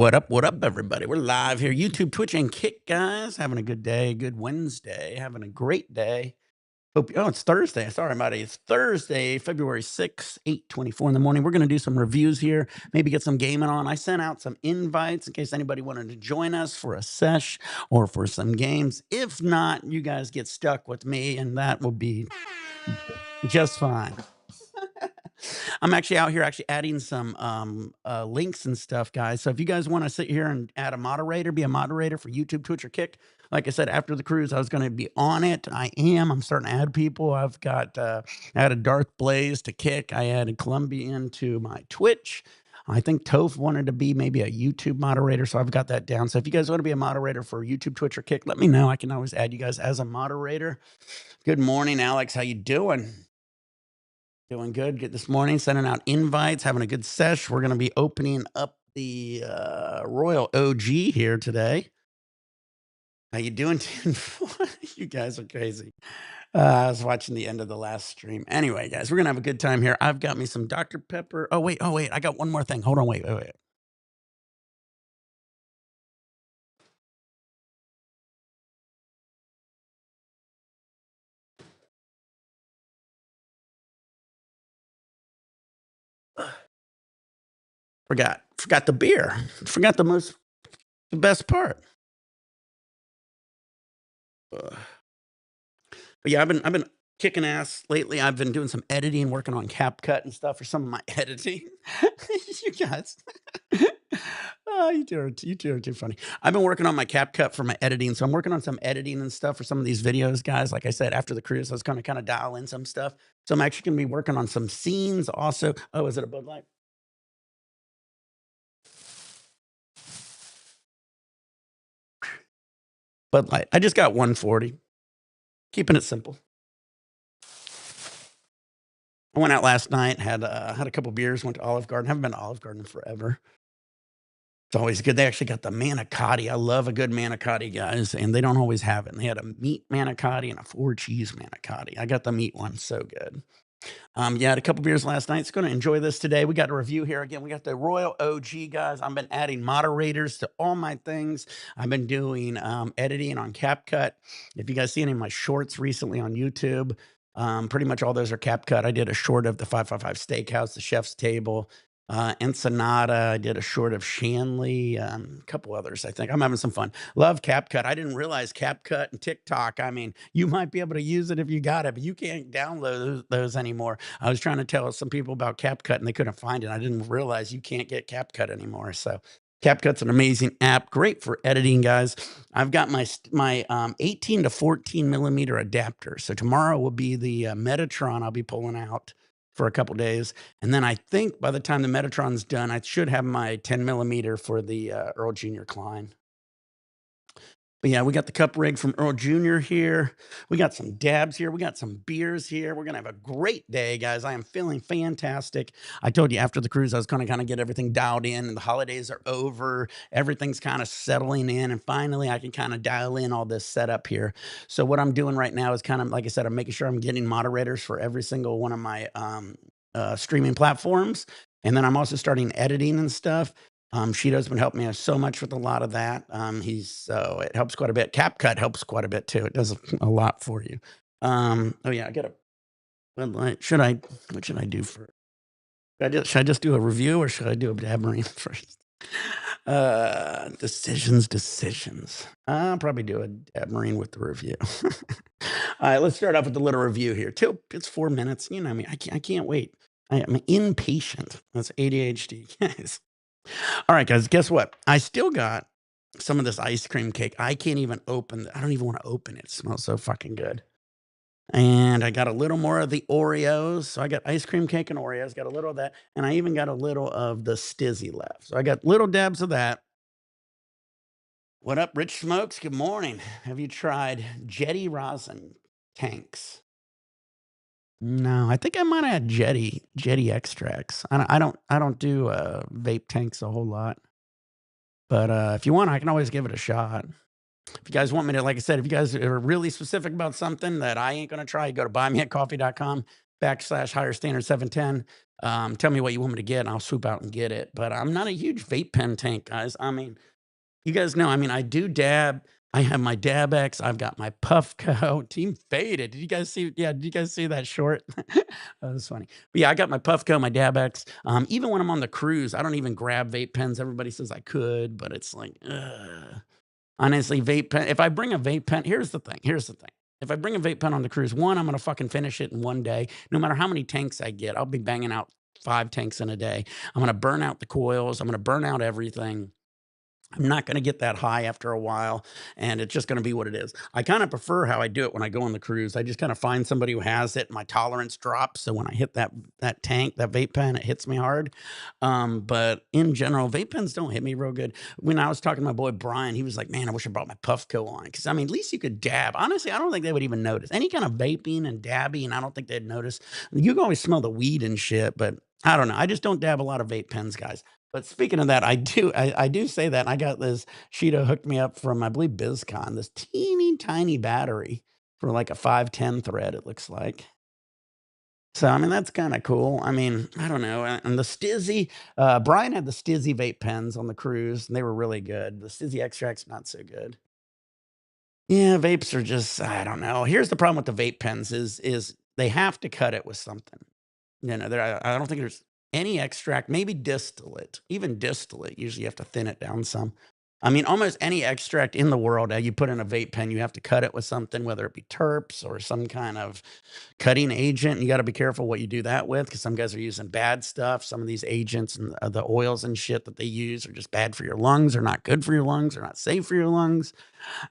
What up, everybody? We're live here, YouTube, Twitch, and Kick, guys. Having a good day, good Wednesday, having a great day. Oh, it's Thursday. Sorry, buddy. It's Thursday, February 6th, 8:24 in the morning. We're going to do some reviews here, maybe get some gaming on. I sent out some invites in case anybody wanted to join us for a sesh or for some games. If not, you guys get stuck with me, and that will be just fine. I'm actually out here adding some links and stuff, guys. So if you guys want to sit here and add a moderator, be a moderator for YouTube, Twitch, or Kick, like I said, after the cruise, I was going to be on it. I am. I'm starting to add people. I've got added Darth Blaze to Kick. I added Colombian to my Twitch. I think Toph wanted to be maybe a YouTube moderator, so I've got that down. So if you guys want to be a moderator for YouTube, Twitch, or Kick, let me know. I can always add you guys as a moderator. Good morning, Alex. How you doing? Doing good. Good this morning. Sending out invites. Having a good sesh. We're going to be opening up the Royal OG here today. How you doing, Tim? You guys are crazy. I was watching the end of the last stream. Anyway, guys, we're gonna have a good time here. I've got me some Dr. Pepper. Oh wait. I got one more thing. Hold on. Wait. Forgot the beer. Forgot the best part. Ugh. But yeah, I've been kicking ass lately. I've been doing some editing, working on CapCut and stuff for some of my editing. You guys. Oh, you two are too funny. I've been working on my CapCut for my editing, so I'm working on some editing and stuff for some of these videos, guys. Like I said, after the cruise, I was gonna kinda dial in some stuff. So I'm actually gonna be working on some scenes also. Oh, is it a Bud Light? Bud Light. I just got 140. Keeping it simple. I went out last night, had a couple beers, went to Olive Garden. Haven't been to Olive Garden in forever. It's always good. They actually got the manicotti. I love a good manicotti, guys, and they don't always have it. And they had a meat manicotti and a 4-cheese manicotti. I got the meat one, so good. Yeah, had a couple beers last night. It's going to enjoy this today. We got a review here again. We got the Royal OG, guys. I've been adding moderators to all my things. I've been doing editing on CapCut. If you guys see any of my shorts recently on YouTube, pretty much all those are CapCut. I did a short of the 555 Steakhouse, the Chef's Table, Ensenada. I did a short of Shanley, a couple others, I think. I'm having some fun. Love CapCut. I didn't realize CapCut and TikTok, I mean, you might be able to use it if you got it, but you can't download those anymore. I was trying to tell some people about CapCut and they couldn't find it. I didn't realize you can't get CapCut anymore. So CapCut's an amazing app, great for editing, guys. I've got my 18 to 14 millimeter adapter. So tomorrow will be the Metatron I'll be pulling out for a couple days. And then I think by the time the Metatron's done, I should have my 10 millimeter for the Earl Jr. Klein. But yeah, we got the cup rig from Earl Jr. here. We got some dabs here. We got some beers here. We're going to have a great day, guys. I am feeling fantastic. I told you after the cruise, I was going to kind of get everything dialed in, and the holidays are over. Everything's kind of settling in, and finally I can kind of dial in all this setup here. So what I'm doing right now is kind of, like I said, I'm making sure I'm getting moderators for every single one of my streaming platforms. And then I'm also starting editing and stuff. Shido's been helping me so much with a lot of that. So it helps quite a bit. CapCut helps quite a bit too. It does a lot for you. Oh yeah, I got a Bud Light. What should I do for? Should I just do a review or should I do a Dabmarine first? Decisions. I'll probably do a Dabmarine with the review. All right, let's start off with the little review here. It's 4 minutes. You know, I mean, I can't wait. I'm impatient. That's ADHD, guys. All right, guys, guess what? I still got some of this ice cream cake. I can't even open I don't even want to open it. It smells so fucking good. And I got a little more of the Oreos. So I got ice cream cake and Oreos, got a little of that. And I even got a little of the Stizzy left. So I got little dabs of that. What up, Rich Smokes? Good morning. Have you tried Jetty rosin tanks? No, I think I might have had Jetty extracts. I don't do vape tanks a whole lot. But if you want, I can always give it a shot. If you guys want me to, like I said, if you guys are really specific about something that I ain't gonna try, go to buymeacoffee.com. backslash higher standard 710. Tell me what you want me to get, and I'll swoop out and get it. But I'm not a huge vape pen tank, guys. I mean, you guys know, I mean, I do dab. I have my Dab X. I've got my Puffco. Team Faded. Did you guys see? Yeah, did you guys see that short? That was funny. But yeah, I got my Puffco, my Dab X. Even when I'm on the cruise, I don't even grab vape pens. Everybody says I could, but it's like, ugh. Honestly, vape pen. If I bring a vape pen, here's the thing. Here's the thing. If I bring a vape pen on the cruise, one, I'm gonna fucking finish it in one day. No matter how many tanks I get, I'll be banging out 5 tanks in a day. I'm gonna burn out the coils. I'm gonna burn out everything. I'm not going to get that high after a while, and it's just going to be what it is. I kind of prefer how I do it when I go on the cruise. I just kind of find somebody who has it. My tolerance drops, so when I hit that tank, that vape pen, it hits me hard. But in general, vape pens don't hit me real good. When I was talking to my boy Brian, he was like, "Man, I wish I brought my Puffco on because I mean, at least you could dab." Honestly, I don't think they would even notice any kind of vaping and dabbing. I don't think they'd notice. You can always smell the weed and shit, but I don't know. I just don't dab a lot of vape pens, guys. But speaking of that, I do say that. I got this Sheeta hooked me up from, I believe, BizCon, this teeny tiny battery for like a 510 thread, it looks like. So, I mean, that's kind of cool. I mean, I don't know. And the Stizzy, Brian had the Stizzy vape pens on the cruise, and they were really good. The Stizzy extracts, not so good. Yeah, vapes are just, I don't know. Here's the problem with the vape pens is they have to cut it with something. You know, I don't think there's any extract, maybe distillate. Even distillate, usually you have to thin it down some. I mean, almost any extract in the world, you put in a vape pen, you have to cut it with something, whether it be terps or some kind of cutting agent. You got to be careful what you do that with because some guys are using bad stuff. Some of these agents and the oils and shit that they use are just bad for your lungs. They're not good for your lungs. They're not safe for your lungs.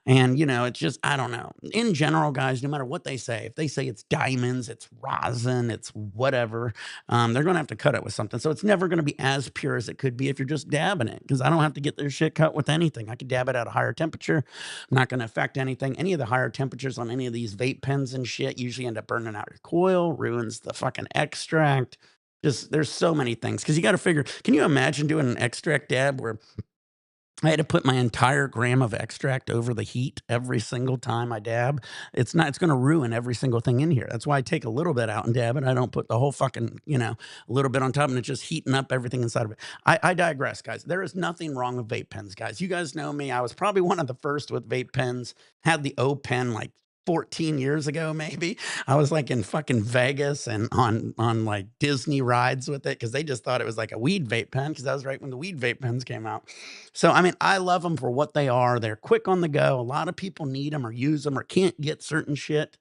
And, you know, it's just, I don't know. In general, guys, no matter what they say, if they say it's diamonds, it's rosin, it's whatever, they're going to have to cut it with something. So it's never going to be as pure as it could be if you're just dabbing it because I don't have to get their shit cut with anything. I could dab it at a higher temperature. Not going to affect anything. Any of the higher temperatures on any of these vape pens and shit usually end up burning out your coil, ruins the fucking extract. Just there's so many things because you got to figure. Can you imagine doing an extract dab where I had to put my entire gram of extract over the heat every single time I dab. It's gonna ruin every single thing in here. That's why I take a little bit out and dab it. I don't put the whole fucking, you know, a little bit on top and it's just heating up everything inside of it. I digress, guys. There is nothing wrong with vape pens, guys. You guys know me. I was probably one of the first with vape pens. Had the O pen like 14 years ago, maybe. I was like in fucking Vegas and on like Disney rides with it because they just thought it was like a weed vape pen because that was right when the weed vape pens came out. So, I mean, I love them for what they are. They're quick on the go. A lot of people need them or use them or can't get certain shit.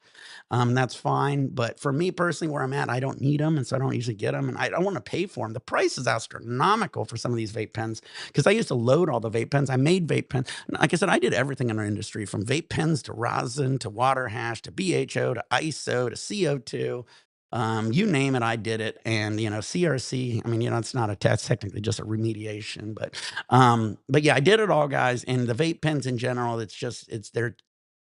That's fine. But for me personally, where I'm at, I don't need them. And so I don't usually get them. And I don't want to pay for them. The price is astronomical for some of these vape pens because I used to load all the vape pens. I made vape pens. Like I said, I did everything in our industry from vape pens to rosin to water hash to BHO to ISO to CO2. You name it, I did it. And, you know, CRC, I mean, you know, it's not a test, technically just a remediation, but yeah, I did it all, guys. And the vape pens in general,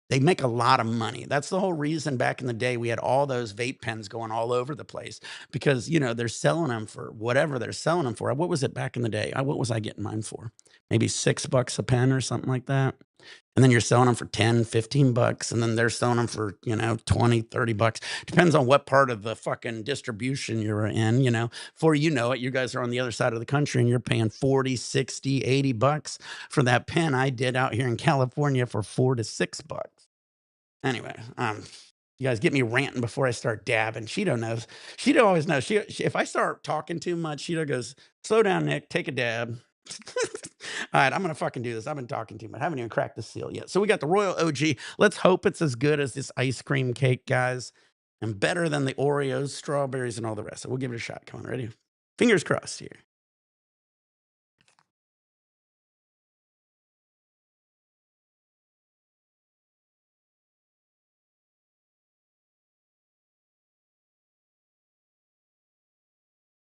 they make a lot of money. That's the whole reason back in the day we had all those vape pens going all over the place because, you know, they're selling them for whatever they're selling them for. What was it back in the day? What was I getting mine for? Maybe $6 a pen or something like that. And then you're selling them for 10, 15 bucks. And then they're selling them for, you know, 20, 30 bucks. Depends on what part of the fucking distribution you're in, you know. For you know it, you guys are on the other side of the country and you're paying 40, 60, 80 bucks for that pen I did out here in California for $4 to $6. Anyway, you guys get me ranting before I start dabbing. Sheeta knows. Sheeta always knows. If I start talking too much, Sheeta goes, slow down, Nick, take a dab. All right, I'm gonna fucking do this. I've been talking too much. I haven't even cracked the seal yet. So we got the Royal OG. Let's hope it's as good as this ice cream cake, guys, and better than the Oreos, strawberries, and all the rest. So we'll give it a shot. Come on, ready? Fingers crossed here.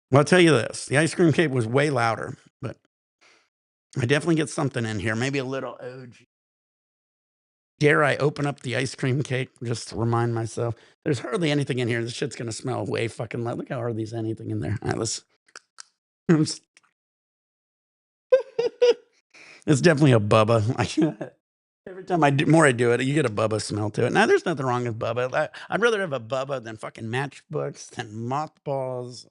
Well, I'll tell you this: the ice cream cake was way louder, but I definitely get something in here. Maybe a little OG. Dare I open up the ice cream cake just to remind myself? There's hardly anything in here. This shit's gonna smell way fucking loud. Look how hardly there's anything in there. All right, let's. It's definitely a Bubba. Every time more I do it, you get a Bubba smell to it. Now, there's nothing wrong with Bubba. I'd rather have a Bubba than fucking matchbooks, than mothballs,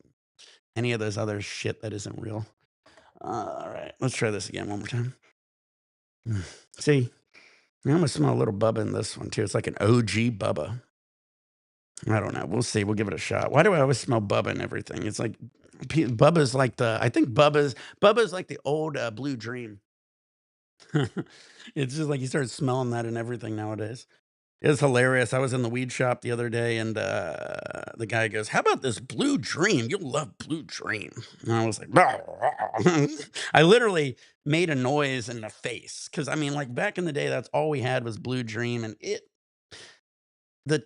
any of those other shit that isn't real. All right, let's try this again one more time. See, I'm gonna smell a little Bubba in this one too. It's like an OG Bubba. I don't know. We'll see. We'll give it a shot. Why do I always smell Bubba and everything? It's like Bubba's like the. I think Bubba's like the old Blue Dream. It's just like you start smelling that and everything nowadays. It's hilarious. I was in the weed shop the other day, and the guy goes, "How about this Blue Dream? You'll love Blue Dream." And I was like, I literally made a noise in the face because I mean, like back in the day, that's all we had was Blue Dream, and the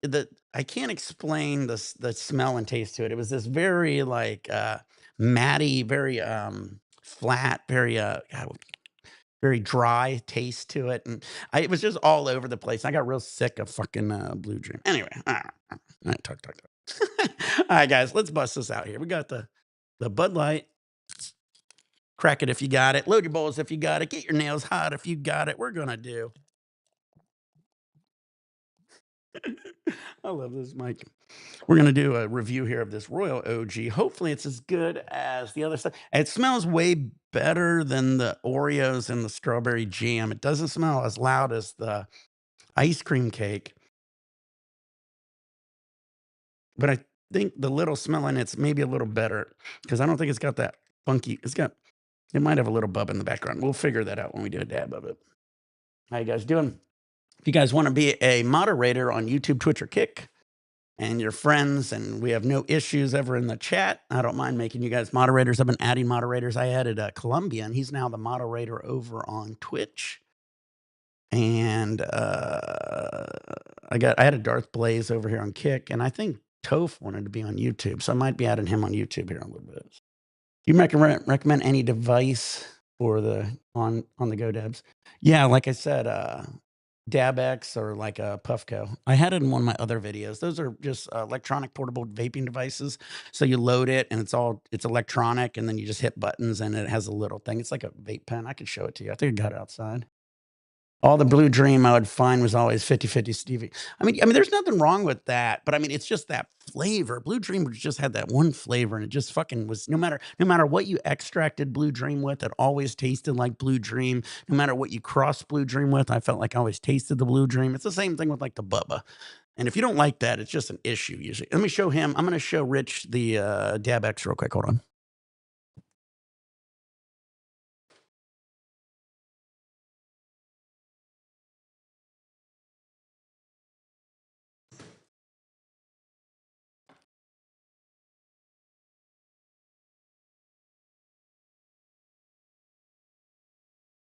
the I can't explain the smell and taste to it. It was this very like matty, very flat, very very dry taste to it, and it was just all over the place. I got real sick of fucking Blue Dream. Anyway, all right, talk. All right, guys, let's bust this out here. We got the Bud Light. Crack it if you got it. Load your bowls if you got it. Get your nails hot if you got it. We're gonna do. I love this mic. We're gonna do a review here of this Royal OG. Hopefully, it's as good as the other stuff. It smells way better than the Oreos and the strawberry jam. It doesn't smell as loud as the ice cream cake, but I think the little smell in it's maybe a little better because I don't think it's got that funky. It might have a little bub in the background. We'll figure that out when we do a dab of it. How you guys doing? If you guys want to be a moderator on YouTube, Twitch, or Kick, and your friends, and we have no issues ever in the chat, I don't mind making you guys moderators. I've been adding moderators. I added Columbia, and he's now the moderator over on Twitch. And I had a Darth Blaze over here on Kick, and I think Toph wanted to be on YouTube, so I might be adding him on YouTube here in a little bit. Do you recommend any device for the on the go dabs? Yeah, like I said, DabX or like a Puffco. I had it in one of my other videos. Those are just electronic portable vaping devices. So you load it and it's electronic, and then you just hit buttons and it has a little thing. It's like a vape pen. I could show it to you. I think I got it outside. All the Blue Dream I would find was always 50/50 Stevie. I mean, there's nothing wrong with that, but I mean, it's just that flavor. Blue Dream just had that one flavor, and it just fucking was. No matter what you extracted Blue Dream with, it always tasted like Blue Dream. No matter what you crossed Blue Dream with, I felt like I always tasted the Blue Dream. It's the same thing with like the Bubba. And if you don't like that, it's just an issue usually. Let me show him. I'm going to show Rich the Dab X real quick. Hold on.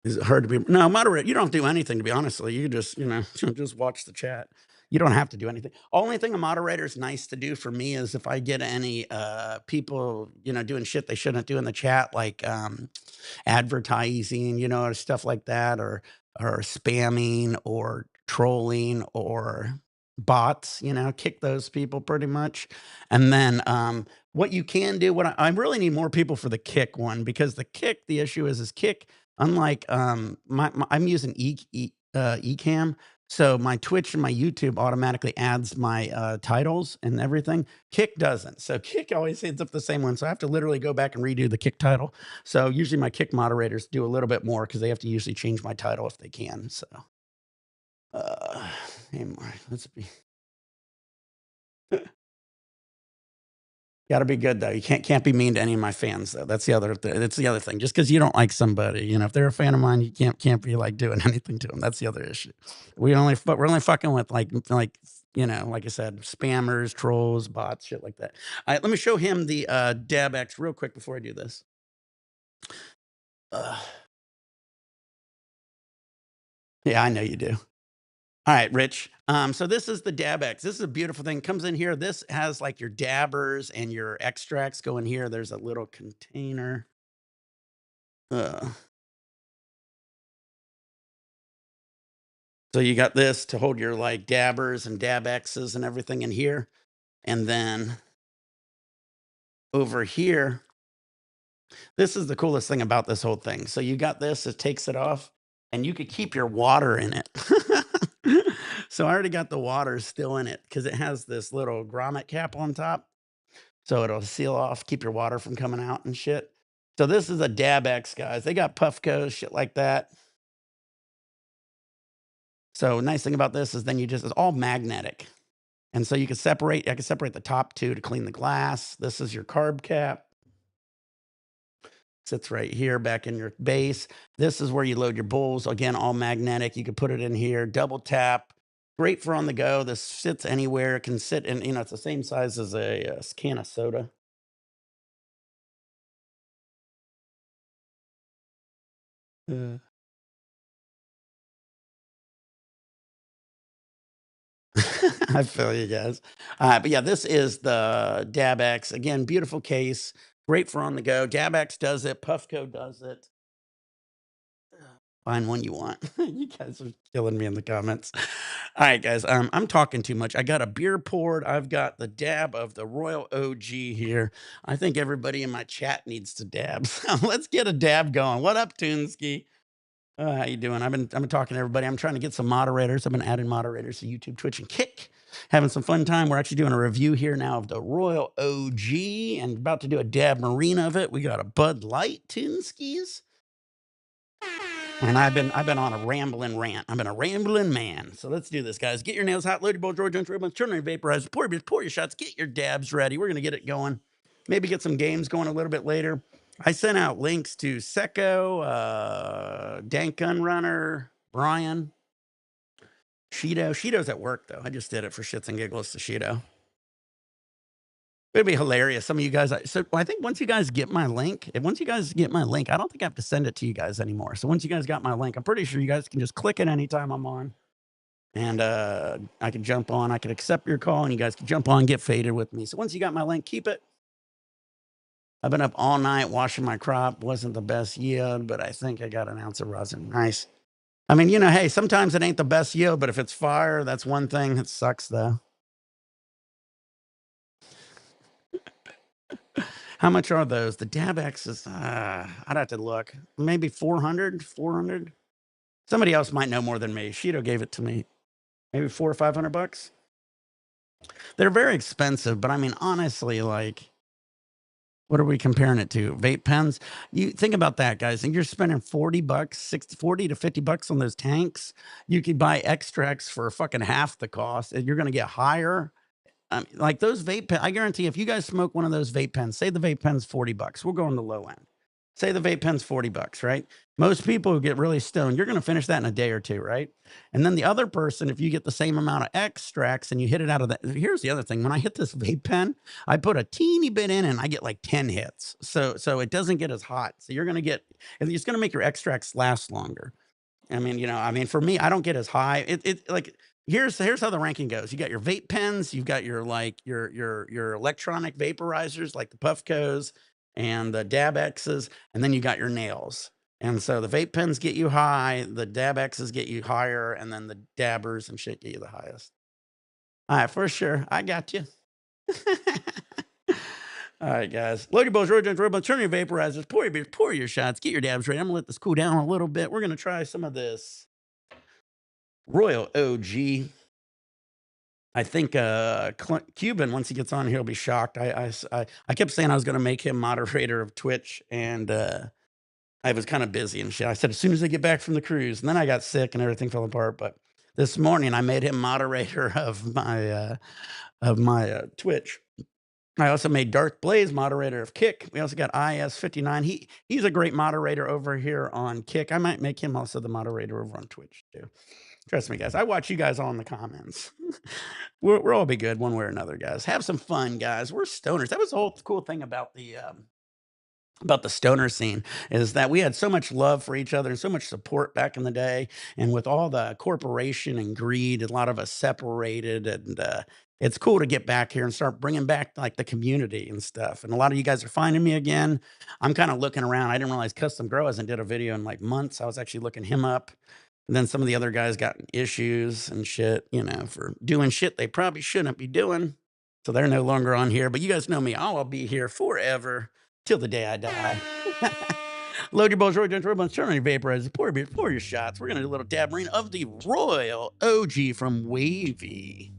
Is it hard to be no, moderate, you don't have to do anything, to be honestly. You just, just watch the chat. You don't have to do anything. Only thing a moderator is nice to do for me is if I get any, people, doing shit they shouldn't do in the chat, like, advertising, or stuff like that, or spamming or trolling or bots, kick those people pretty much. And then what you can do, I really need more people for the kick one because the kick, the issue is kick, unlike I'm using Ecamm. So my Twitch and my YouTube automatically adds my titles and everything. Kick doesn't. So Kick always ends up the same one. So I have to literally go back and redo the Kick title. So usually my Kick moderators do a little bit more because they have to usually change my title if they can. So, hey, let's be. Got to be good though. You can't be mean to any of my fans though. That's the other thing. Just because you don't like somebody, if they're a fan of mine, you can't be like doing anything to them. That's the other issue. We're only fucking with like like I said, spammers, trolls, bots, shit like that. All right, let me show him the DabX real quick before I do this. Yeah, I know you do. All right, Rich. So this is the DabX. This is a beautiful thing. Comes in here. This has like your dabbers and your extracts go in here. There's a little container. So you got this to hold your like dabbers and DabXs and everything in here. And then over here, this is the coolest thing about this whole thing. So you got this, it takes it off. and you could keep your water in it. So I already got the water still in it because it has this little grommet cap on top. So it'll seal off, keep your water from coming out and shit. So this is a Dab X, guys. They got Puffcos, shit like that. So nice thing about this is then you just it's all magnetic. And so you can separate I can separate the top two to clean the glass. This is your carb cap. Sits right here back in your base. This is where you load your bowls. Again, all magnetic. You can put it in here, double tap. Great for on the go. This sits anywhere. It can sit in, it's the same size as a can of soda. Uh. I feel you guys. But yeah, this is the Dab X. Again, beautiful case. Great for on the go. Dab X does it. Puffco does it. Find one you want. You guys are killing me in the comments. All right, guys. I'm talking too much. I got a beer poured. I've got the dab of the Royal OG here. I think everybody in my chat needs to dab. So let's get a dab going. What up, Toonski? How you doing? I've been talking to everybody. I'm trying to get some moderators. I've been adding moderators to YouTube, Twitch, and Kick. Having some fun time. We're actually doing a review here now of the Royal OG and about to do a dab marine of it. We got a Bud Light Toonskis. And I've been on a rambling rant. I've been a rambling man. So let's do this, guys. Get your nails hot, load your bowl, George, ribbons, turn on your vaporizer, pour your shots, get your dabs ready. We're gonna get it going. Maybe get some games going a little bit later. I sent out links to Secco, Dank Gun Runner, Brian, Shido. Shido's at work though. I just did it for shits and giggles to Shido. It'd be hilarious. Some of you guys, so I think once you guys get my link, I don't think I have to send it to you guys anymore. So once you guys got my link, I'm pretty sure you guys can just click it anytime I'm on. And I can jump on, I can accept your call, and you guys can jump on, get faded with me. So once you got my link, keep it. I've been up all night washing my crop. Wasn't the best yield, but I think I got an ounce of rosin. Nice. I mean, hey, sometimes it ain't the best yield, but if it's fire, that's one thing. It sucks though. How much are those? The Dab X's, I'd have to look. Maybe 400, 400. Somebody else might know more than me. Shido gave it to me. Maybe 400 or 500 bucks. They're very expensive, but I mean, honestly, like, what are we comparing it to? Vape pens? You think about that, guys. And you're spending 40 bucks, 40 to 50 bucks on those tanks. You could buy extracts for fucking half the cost, and you're going to get higher. Like those vape pens, I guarantee if you guys smoke one of those vape pens, say the vape pen's 40 bucks, we'll go on the low end. Say the vape pen's 40 bucks, right? Most people who get really stoned, you're going to finish that in a day or two, right? And then the other person, if you get the same amount of extracts and you hit it out of that, here's the other thing. When I hit this vape pen, I put a teeny bit in and I get like 10 hits. So it doesn't get as hot. So you're going to get, it's going to make your extracts last longer. I mean, for me, I don't get as high. It like here's how the ranking goes. You got your vape pens, you've got your like your electronic vaporizers like the Puffcos and the Dab X's, and then you got your nails. And so the vape pens get you high, the Dab X's get you higher, and then the dabbers and shit get you the highest. All right, for sure. I got you. All right, guys. Load your bowls, turn your vaporizers, pour your beers, pour your shots, get your dabs ready. I'm gonna let this cool down a little bit. We're gonna try some of this Royal OG. I think Cuban, once he gets on here, will be shocked. I kept saying I was gonna make him moderator of Twitch, and I was kind of busy and shit. I said as soon as I get back from the cruise, and then I got sick and everything fell apart. But this morning I made him moderator of my Twitch. I also made Darth Blaze moderator of Kick. We also got IS59. He's a great moderator over here on Kick. I might make him also the moderator over on Twitch too. Trust me, guys. I watch you guys all in the comments. We'll all be good one way or another, guys. Have some fun, guys. We're stoners. That was the whole cool thing about the stoner scene is that we had so much love for each other and so much support back in the day. And with all the corporation and greed, a lot of us separated. And it's cool to get back here and start bringing back like the community and stuff. And a lot of you guys are finding me again. I'm kind of looking around. I didn't realize Custom Grow hasn't did a video in like months. I was actually looking him up. And then some of the other guys got issues and shit, for doing shit they probably shouldn't be doing. So they're no longer on here. But you guys know me. I'll be here forever till the day I die. Load your bowls, roll your drinks, turn on your vaporizer, pour your beer, pour your shots. We're going to do a little dab marine of the Royal OG from Wavy.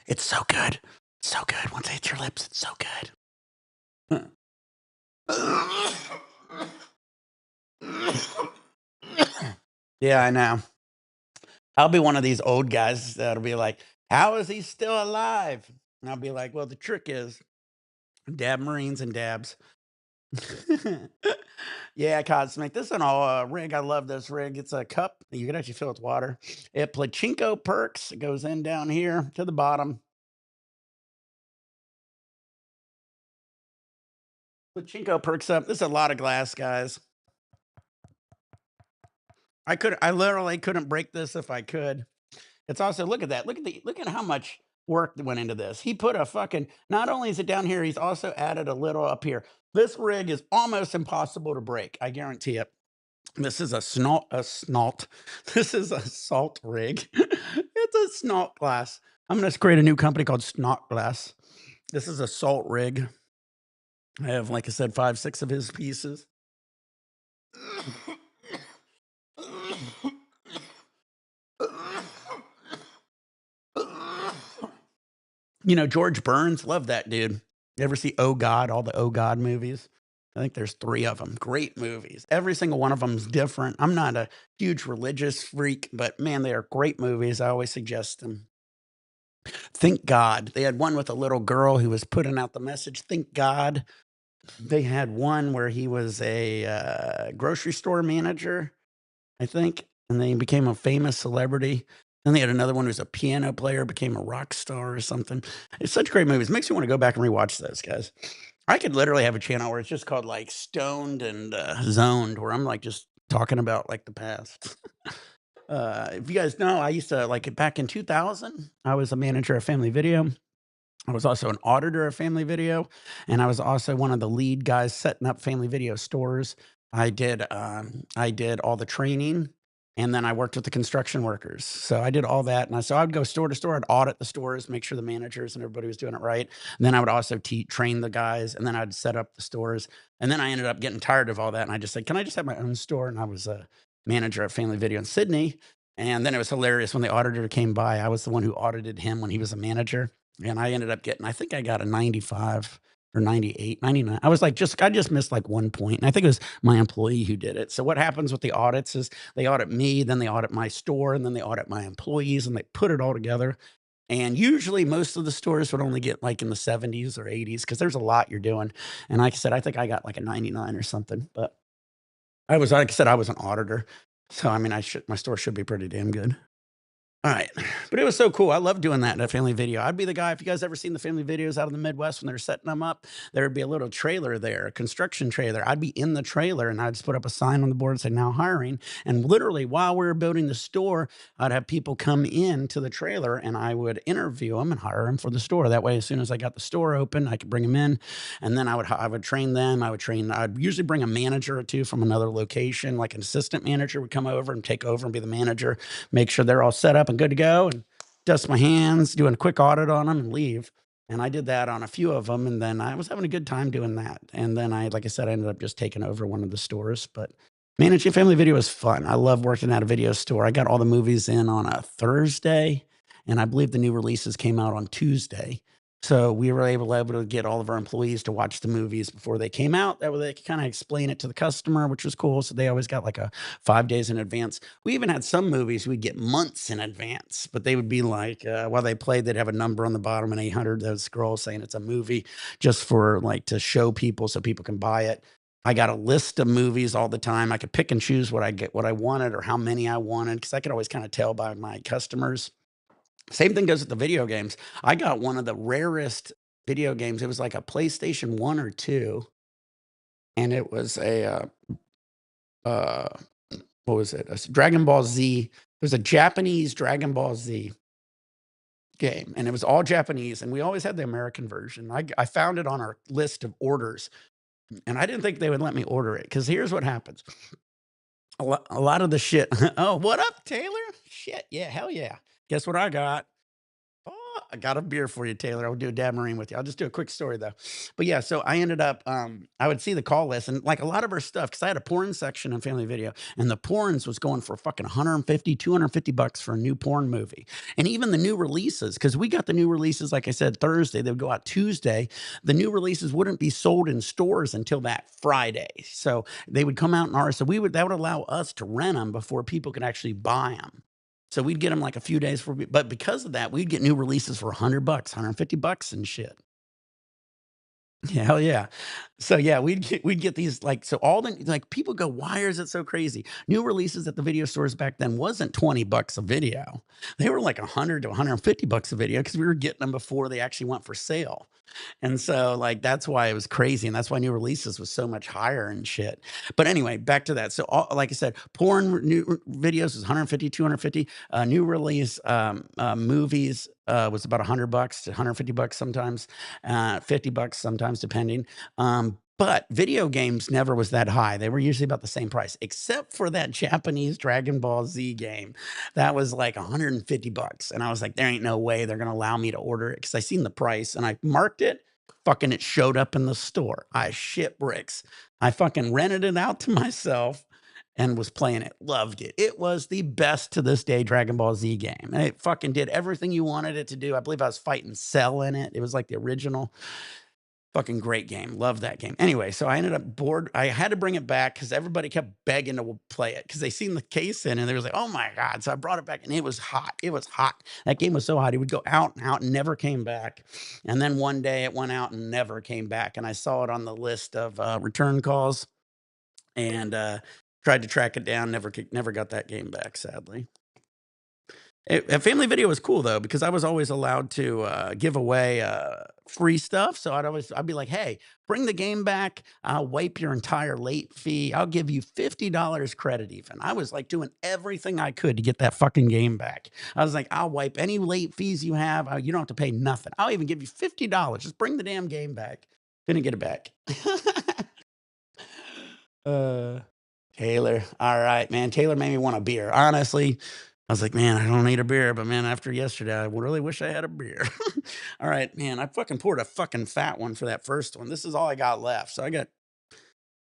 It's so good. So good. Once it hits your lips, it's so good. Yeah, I know. I'll be one of these old guys that'll be like, how is he still alive? And I'll be like, well, the trick is dab Marines and dabs. Yeah, Cosmic. This is an all rig. I love this rig. It's a cup. You can actually fill it with water. It Pachinko perks. It goes in down here to the bottom. Pachinko perks up. This is a lot of glass, guys. I literally couldn't break this if I could. It's also, look at that. Look at how much work went into this. He put a fucking, not only is it down here, he's also added a little up here. This rig is almost impossible to break. I guarantee it. This is a snalt. This is a salt rig. It's a snalt glass. I'm going to create a new company called Snot Glass. This is a salt rig. I have, like I said, 5, 6 of his pieces. You know, George Burns, love that dude. You ever see Oh God, all the Oh God movies? I think there's 3 of them. Great movies. Every single one of them is different. I'm not a huge religious freak, but man, they are great movies. I always suggest them. Thank God. They had one with a little girl who was putting out the message, thank God. They had one where he was a grocery store manager, I think, and then he became a famous celebrity. Then they had another one who was a piano player, became a rock star or something. It's such great movies. Makes me want to go back and rewatch those, guys. I could literally have a channel where it's just called like Stoned and Zoned, where I'm like just talking about like the past. If you guys know, I used to like back in 2000, I was a manager of Family Video. I was also an auditor of Family Video, and I was also one of the lead guys setting up Family Video stores. I did all the training, and then I worked with the construction workers. So I did all that, and so I'd go store to store, I'd audit the stores, make sure the managers and everybody was doing it right. And then I would also train the guys, and then I'd set up the stores. And then I ended up getting tired of all that, and I just said, "Can I just have my own store?" And I was a manager at Family Video in Sydney. And then it was hilarious when the auditor came by. I was the one who audited him when he was a manager. And I ended up getting, I think I got a 95 or 98, 99. I was like, I just missed like 1 point. And I think it was my employee who did it. So what happens with the audits is they audit me, then they audit my store, and then they audit my employees, and they put it all together. And usually most of the stores would only get like in the 70s or 80s because there's a lot you're doing. And like I said, I think I got like a 99 or something. But like I said, I was an auditor. So I mean, my store should be pretty damn good. All right. But it was so cool. I love doing that in a Family Video. I'd be the guy, if you guys ever seen the Family Videos out of the Midwest when they're setting them up, there would be a little trailer there, a construction trailer. I'd be in the trailer and I'd just put up a sign on the board and say, now hiring. And literally while we were building the store, I'd have people come in to the trailer and I would interview them and hire them for the store. That way, as soon as I got the store open, I could bring them in. And then I would train them. I'd usually bring a manager or 2 from another location, like an assistant manager would come over and take over and be the manager, make sure they're all set up and good to go, and dust my hands, doing a quick audit on them and leave. And I did that on a few of them. And then I was having a good time doing that. And then like I said, I ended up just taking over one of the stores. But managing Family Video is fun. I love working at a video store. I got all the movies in on a Thursday, and I believe the new releases came out on Tuesday. So we were able to get all of our employees to watch the movies before they came out. That way they could kind of explain it to the customer, which was cool. So they always got like a 5 days in advance. We even had some movies we'd get months in advance, but they would be like, while they played, they'd have a number on the bottom, an 800, those scroll saying it's a movie just for like to show people so people can buy it. I got a list of movies all the time. I could pick and choose what I wanted or how many I wanted because I could always kind of tell by my customers. Same thing goes with the video games. I got one of the rarest video games. It was like a PlayStation 1 or 2, and it was uh, what was it? A Dragon Ball Z. It was a Japanese Dragon Ball Z game, and it was all Japanese, and we always had the American version. I found it on our list of orders, and I didn't think they would let me order it because here's what happens. A lot of the shit. Oh, what up, Taylor? Shit, yeah, hell yeah. Guess what I got? Oh, I got a beer for you, Taylor. I'll do a dab marine with you. I'll just do a quick story though. But yeah, so I ended up, I would see the call list and like a lot of our stuff, because I had a porn section in Family Video, and the porns was going for fucking 150, 250 bucks for a new porn movie. And even the new releases, because we got the new releases, like I said, Thursday, they would go out Tuesday. The new releases wouldn't be sold in stores until that Friday. So they would come out in ours. So that would allow us to rent them before people could actually buy them. So we'd get them like a few days for, but because of that, we'd get new releases for 100 bucks, 150 bucks and shit. Yeah, hell yeah. So yeah, we'd get these like so all the like people go, why is it so crazy? New releases at the video stores back then wasn't 20 bucks a video. They were like 100 to 150 bucks a video because we were getting them before they actually went for sale. And so, like, that's why it was crazy, and that's why new releases was so much higher and shit. But anyway, back to that. So, like I said, porn new videos is 150, 250. New release movies was about 100 bucks to 150 bucks sometimes, 50 bucks sometimes, depending. But video games never was that high. They were usually about the same price, except for that Japanese Dragon Ball Z game. That was like 150 bucks. And I was like, there ain't no way they're going to allow me to order it because I seen the price and I marked it. Fucking it showed up in the store. I shit bricks. I fucking rented it out to myself and was playing it. Loved it. It was the best to this day Dragon Ball Z game. And it fucking did everything you wanted it to do. I believe I was fighting Cell in it. It was like the original. Fucking great game. Love that game. Anyway, so I ended up bored. I had to bring it back because everybody kept begging to play it because they seen the case in and they was like, oh my God. So I brought it back and it was hot. It was hot. That game was so hot. It would go out and out and never came back. And then one day it went out and never came back. And I saw it on the list of return calls and tried to track it down. Never got that game back, sadly. Family Video was cool though because I was always allowed to give away free stuff. So I'd be like, "Hey, bring the game back. I'll wipe your entire late fee. I'll give you $50 credit." Even I was like doing everything I could to get that fucking game back. I was like, "I'll wipe any late fees you have. You don't have to pay nothing. I'll even give you $50. Just bring the damn game back." Didn't get it back. uh, Taylor. All right, man. Taylor made me want a beer. Honestly, I was like, man, I don't need a beer, but man, after yesterday, I really wish I had a beer. All right, man. I fucking poured a fucking fat one for that first one. This is all I got left. So I got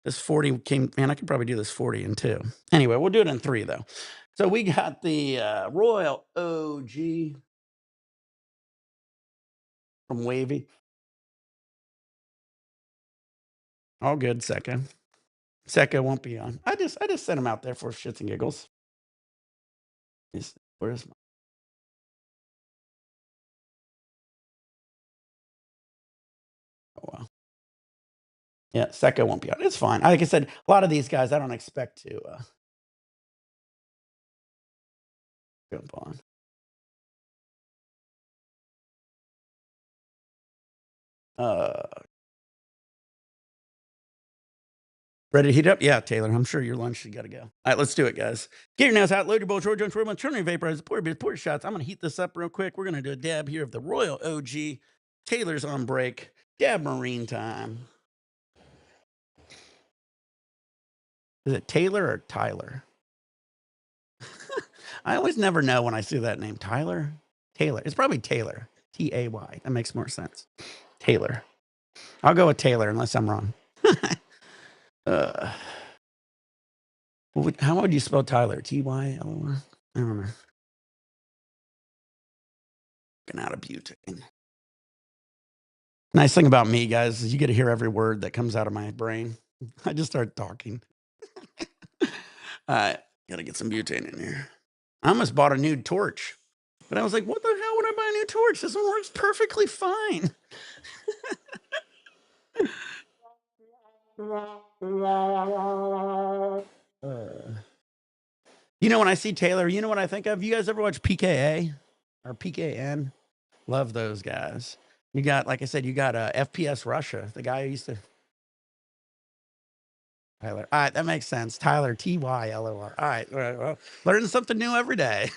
this 40 came, man, I could probably do this 40 in two. Anyway, we'll do it in three though. So we got the Royal OG from Wavy. All good, second. Second won't be on. I just sent him out there for shits and giggles. Where's my oh wow. Yeah, Secco won't be on. It's fine. Like I said, a lot of these guys I don't expect to jump on. Uh Ready to heat up? Yeah, Taylor. I'm sure your lunch has got to go. All right, let's do it, guys. Get your nails out, load your bowl, Troy Jones, Roy, turn your vaporizer, pour beer, pour shots. I'm going to heat this up real quick. We're going to do a dab here of the Royal OG. Taylor's on break. Dab marine time. Is it Taylor or Tyler? I always never know when I see that name. Tyler? Taylor. It's probably Taylor. Tay. That makes more sense. Taylor. I'll go with Taylor unless I'm wrong. uh, how would you spell Tyler? Tylor? I don't know. Getting out of butane. Nice thing about me, guys, is you get to hear every word that comes out of my brain. I just start talking. Alright, gotta get some butane in here. I almost bought a new torch, but I was like, "What the hell would I buy a new torch? This one works perfectly fine." You know, when I see Taylor, you know what I think of? You guys ever watch PKA or PKN? Love those guys. You got, like I said, you got FPS Russia, the guy who used to Tyler. All right, that makes sense. Tyler, Tylor. All right, well, learning something new every day.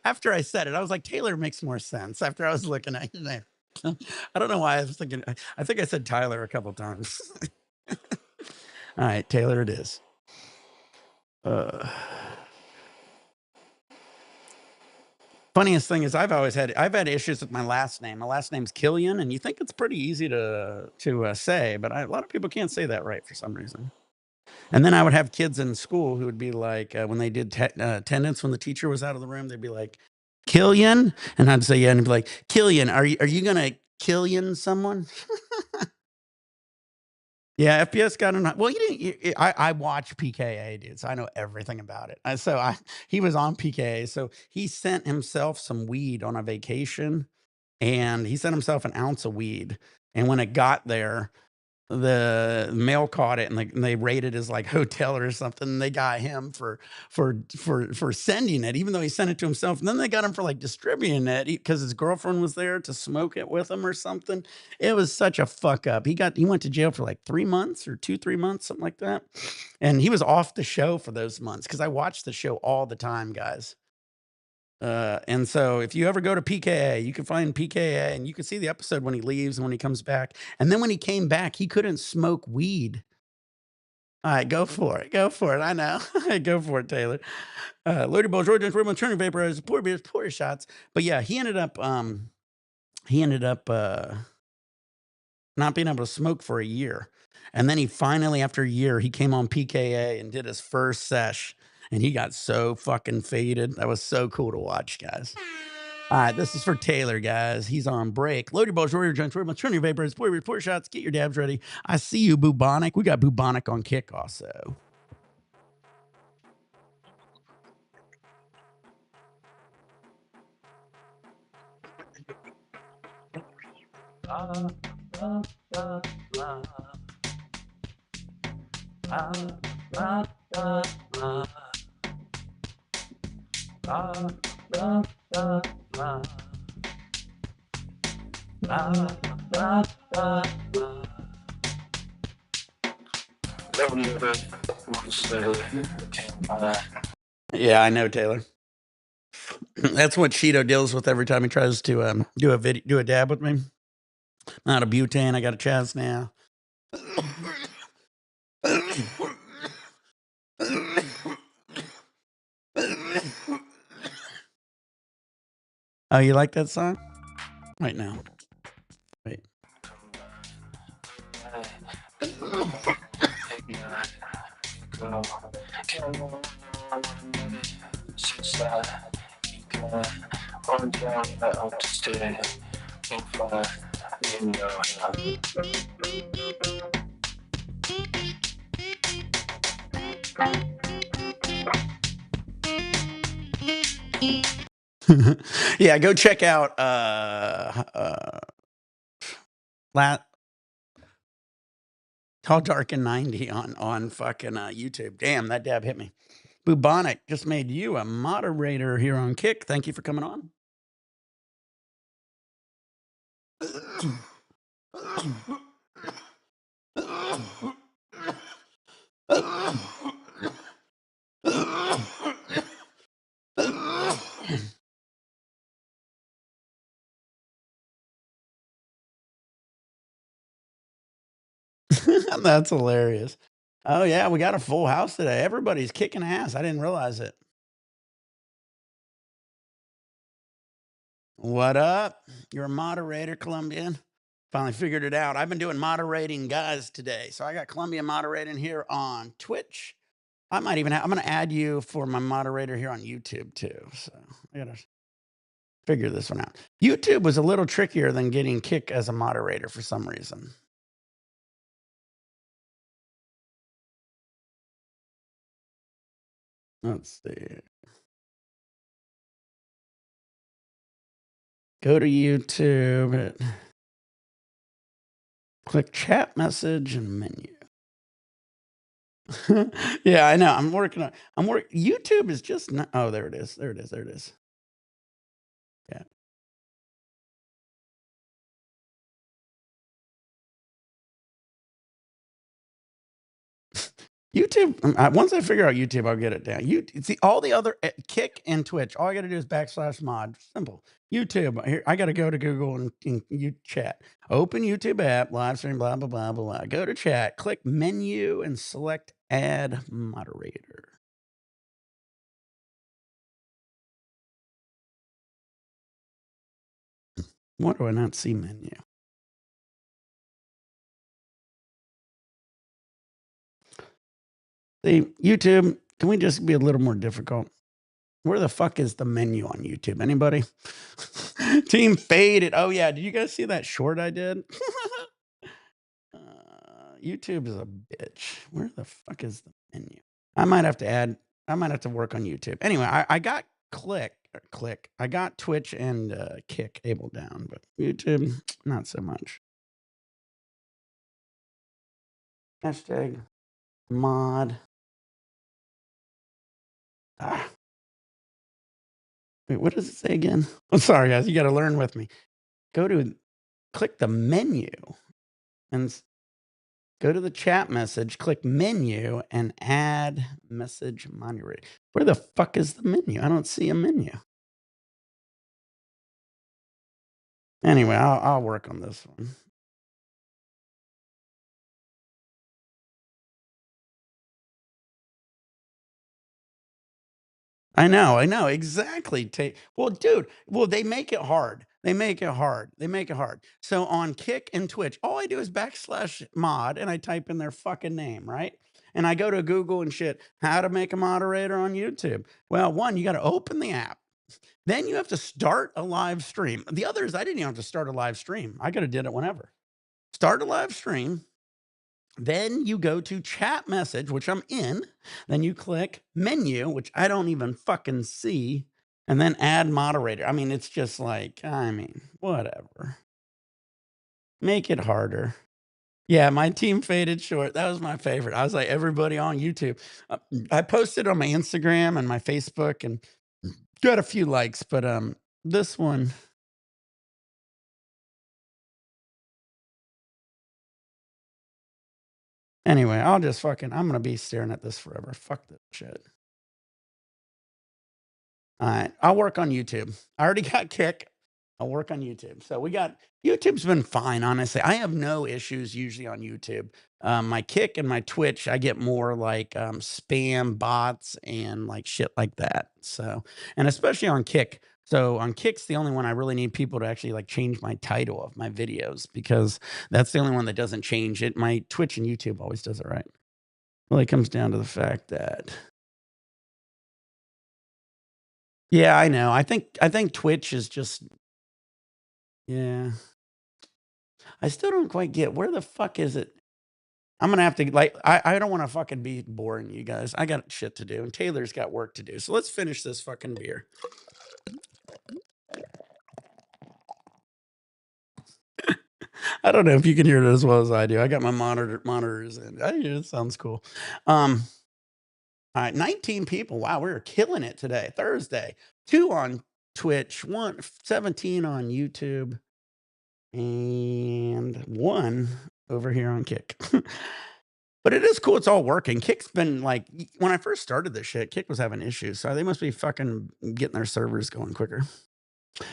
After I said it, I was like, Taylor makes more sense. After I was looking at your name, I don't know why I was thinking. I think I said Tyler a couple times. All right, Taylor, it is. Funniest thing is I've had issues with my last name. My last name's Killian, and you think it's pretty easy to say, but a lot of people can't say that right for some reason. And then I would have kids in school who would be like, when they did attendance, when the teacher was out of the room, they'd be like, Killian, and I'd say yeah, and he'd be like, Killian, are you gonna Killian someone? Yeah, FPS got him. Well, you didn't. I watch PKA, dude, so I know everything about it. He was on PKA, so he sent himself some weed on a vacation, and he sent himself an ounce of weed. And when it got there, the mail caught it, and they raided his like hotel or something. And they got him for sending it, even though he sent it to himself. And then they got him for like distributing it because his girlfriend was there to smoke it with him or something. It was such a fuck up. He went to jail for like 3 months or 2-3 months, something like that. And he was off the show for those months because I watched the show all the time, guys. And so if you ever go to PKA, you can find PKA and you can see the episode when he leaves and when he comes back. And then when he came back, he couldn't smoke weed. All right, go for it. Go for it. I know. Go for it, Taylor. Lodi Balls, Roy Jones, Roman Turner Vaporizer, poor beers, poor shots. But yeah, he ended up not being able to smoke for a year. And then he finally, after a year, he came on PKA and did his first sesh. And he got so fucking faded. That was so cool to watch, guys. All right, this is for Taylor, guys. He's on break. Load your balls, roll your joints, roll turn your vapors, pour your four shots, get your dabs ready. I see you, Bubonic. We got Bubonic on kick also. Yeah, I know, Taylor. That's what Cheeto deals with every time he tries to do a dab with me. Not a butane. I got a Chaz now. Oh, you like that song? Right now. Wait. Yeah, go check out Tall Dark and 90 on fucking YouTube. Damn, that dab hit me. Bubonic just made you a moderator here on Kick. Thank you for coming on. That's hilarious. Oh yeah, we got a full house today. Everybody's kicking ass. I didn't realize it. What up? You're a moderator, Colombian. Finally figured it out. I've been doing moderating guys today. So I got Columbia moderating here on Twitch. I'm going to add you for my moderator here on YouTube too. So I gotta figure this one out. YouTube was a little trickier than getting Kick as a moderator for some reason. Let's see. Go to YouTube. Click chat message and menu. Yeah, I know. YouTube is just not. Oh, there it is. There it is. There it is. Yeah. YouTube. Once I figure out YouTube, I'll get it down. You see all the other Kick and Twitch. All I got to do is /mod. Simple. YouTube. Here, I got to go to Google and you chat. Open YouTube app, live stream, blah blah blah blah blah. Go to chat. Click menu and select add moderator. Why do I not see menu? See, YouTube, can we just be a little more difficult? Where the fuck is the menu on YouTube? Anybody? Team faded. Oh, yeah. Did you guys see that short I did? YouTube is a bitch. Where the fuck is the menu? I might have to work on YouTube. Anyway, I got click. I got Twitch and Kick able down, but YouTube, not so much. Hashtag mod. Wait, what does it say again? I'm sorry, guys. You got to learn with me. Click the menu and go to the chat message, click menu and add message moderator. Where the fuck is the menu? I don't see a menu. Anyway, I'll work on this one. I know, exactly. Well, dude, they make it hard. They make it hard. So on Kick and Twitch, all I do is /mod and I type in their fucking name, right? And I go to Google and shit, how to make a moderator on YouTube. Well, one, you got to open the app. Then you have to start a live stream. The others, I didn't even have to start a live stream. I could have did it whenever. Start a live stream. Then you go to chat message, which I'm in. Then you click menu, which I don't even fucking see. And then add moderator. I mean, it's just like, whatever. Make it harder. Yeah, my team faded short. That was my favorite. I was like, everybody on YouTube. I posted on my Instagram and my Facebook and got a few likes, but this one. Anyway, I'm gonna be staring at this forever. Fuck this shit. All right, I'll work on YouTube. I already got Kick. I'll work on YouTube. So YouTube's been fine, honestly. I have no issues usually on YouTube. My Kick and my Twitch, I get more like spam bots and like shit like that. So, and especially on Kick. So on Kick's the only one I really need people to actually like change my title of my videos because that's the only one that doesn't change it. My Twitch and YouTube always does it right. Well, it comes down to the fact that. Yeah, I know. I think Twitch is just. Yeah. I still don't quite get where the fuck is it? I'm gonna have to like I don't want to fucking be boring you guys. I got shit to do and Taylor's got work to do. So let's finish this fucking beer. I don't know if you can hear it as well as I do. I got my monitors in. I hear it sounds cool. All right, 19 people. Wow, we're killing it today. Thursday. 2 on Twitch, 17 on YouTube, and 1 over here on Kick. But it is cool. It's all working. Kick's been like, when I first started this shit, Kick was having issues. So they must be fucking getting their servers going quicker.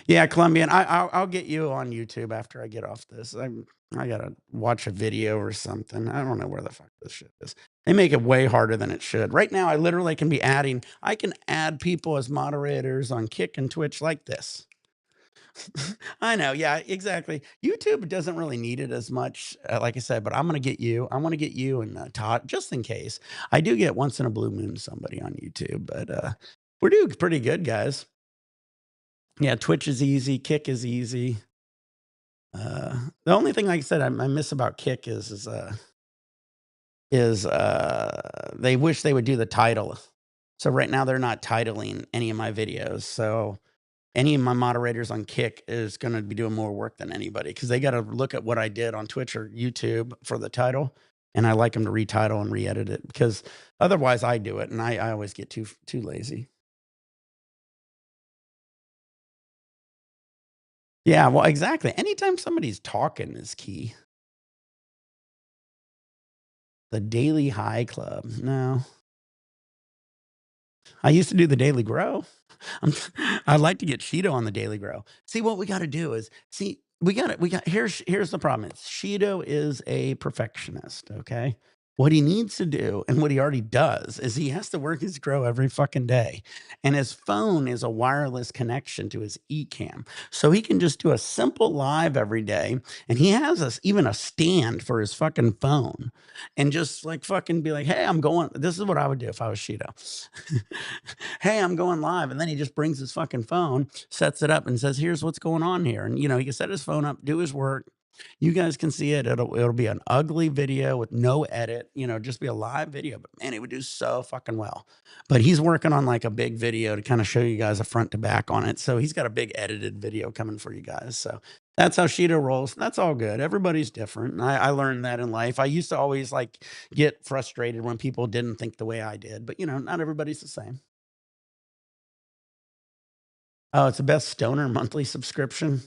Yeah, Colombian. I'll get you on YouTube after I get off this. I gotta watch a video or something. I don't know where the fuck this shit is. They make it way harder than it should. Right now, I literally can be I can add people as moderators on Kick and Twitch like this. I know. Yeah, exactly. YouTube doesn't really need it as much, like I said, but I'm going to get you. I want to get you and Todd just in case. I do get once in a blue moon somebody on YouTube, but we're doing pretty good, guys. Yeah, Twitch is easy, Kick is easy. The only thing, like I said, I miss about Kick they wish they would do the title. So right now they're not titling any of my videos. So any of my moderators on Kick is going to be doing more work than anybody because they got to look at what I did on Twitch or YouTube for the title, and I like them to retitle and re-edit it because otherwise I do it, and I always get too lazy. Yeah, well, exactly. Anytime somebody's talking is key. The Daily High Club. No, I used to do the Daily Grow. I'd like to get Shido on the Daily Grow. See, what we got to do is see. Here's the problem. Shido is a perfectionist. Okay. What he needs to do and what he already does is he has to work his grow every fucking day. And his phone is a wireless connection to his eCam. So he can just do a simple live every day. And he has even a stand for his fucking phone and just like fucking be like, hey, I'm going. This is what I would do if I was Shido. Hey, I'm going live. And then he just brings his fucking phone, sets it up and says, here's what's going on here. And, he can set his phone up, do his work. You guys can see it. It'll be an ugly video with no edit, just be a live video. But man, it would do so fucking well. But he's working on like a big video to kind of show you guys a front to back on it. So he's got a big edited video coming for you guys. So that's how Shido rolls. That's all good. Everybody's different. And I learned that in life. I used to always like get frustrated when people didn't think the way I did. But not everybody's the same. Oh, it's the best stoner monthly subscription.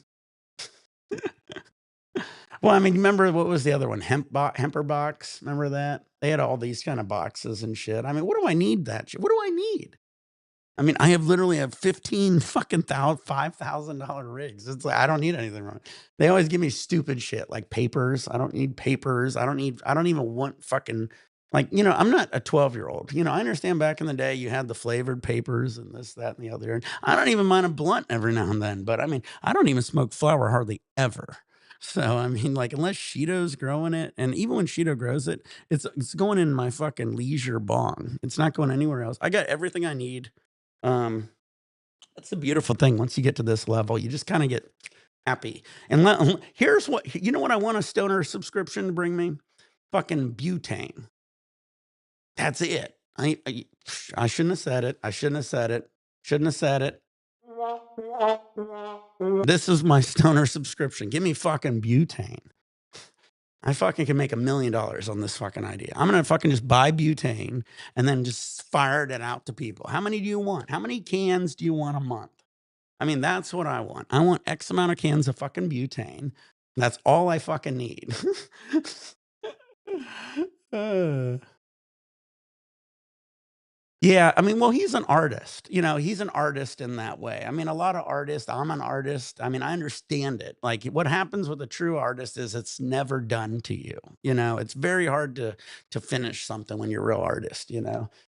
Well, I mean, remember what was the other one? Hemper box. Remember that? They had all these kind of boxes and shit. I mean, what do I need that shit? What do I need? I mean, I literally have 15 fucking $5,000 rigs. It's like, I don't need anything wrong. They always give me stupid shit like papers. I don't need papers. I don't even want fucking like, I'm not a 12-year-old. I understand back in the day you had the flavored papers and this, that, and the other. And I don't even mind a blunt every now and then, but I mean, I don't even smoke flower hardly ever. So I mean, like, unless Shido's growing it, and even when Shido grows it, it's going in my fucking leisure bong. It's not going anywhere else. I got everything I need. um, that's the beautiful thing. Once you get to this level, you just kind of get happy. And here's what what I want a stoner subscription to bring me: fucking butane. That's it. I shouldn't have said it. I shouldn't have said it. Shouldn't have said it. This is my stoner subscription. Give me fucking butane. I fucking can make $1 million on this fucking idea. I'm gonna fucking just buy butane and then just fire it out to people. How many do you want? How many cans do you want a month? I mean, that's what I want. I want X amount of cans of fucking butane. That's all I fucking need. Uh. Yeah, I mean, well, he's an artist. He's an artist in that way. I mean, a lot of artists, I'm an artist. I mean, I understand it. Like what happens with a true artist is it's never done to you. It's very hard to finish something when you're a real artist.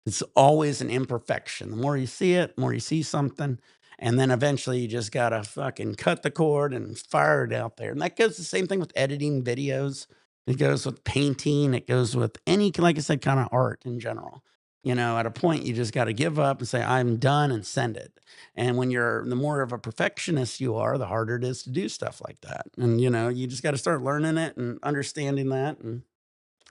It's always an imperfection. The more you see it, the more you see something. And then eventually you just gotta fucking cut the cord and fire it out there. And that goes the same thing with editing videos. It goes with painting. It goes with any, like I said, kind of art in general. At a point you just got to give up and say, I'm done and send it. And the more of a perfectionist you are, the harder it is to do stuff like that. And, you just got to start learning it and understanding that. And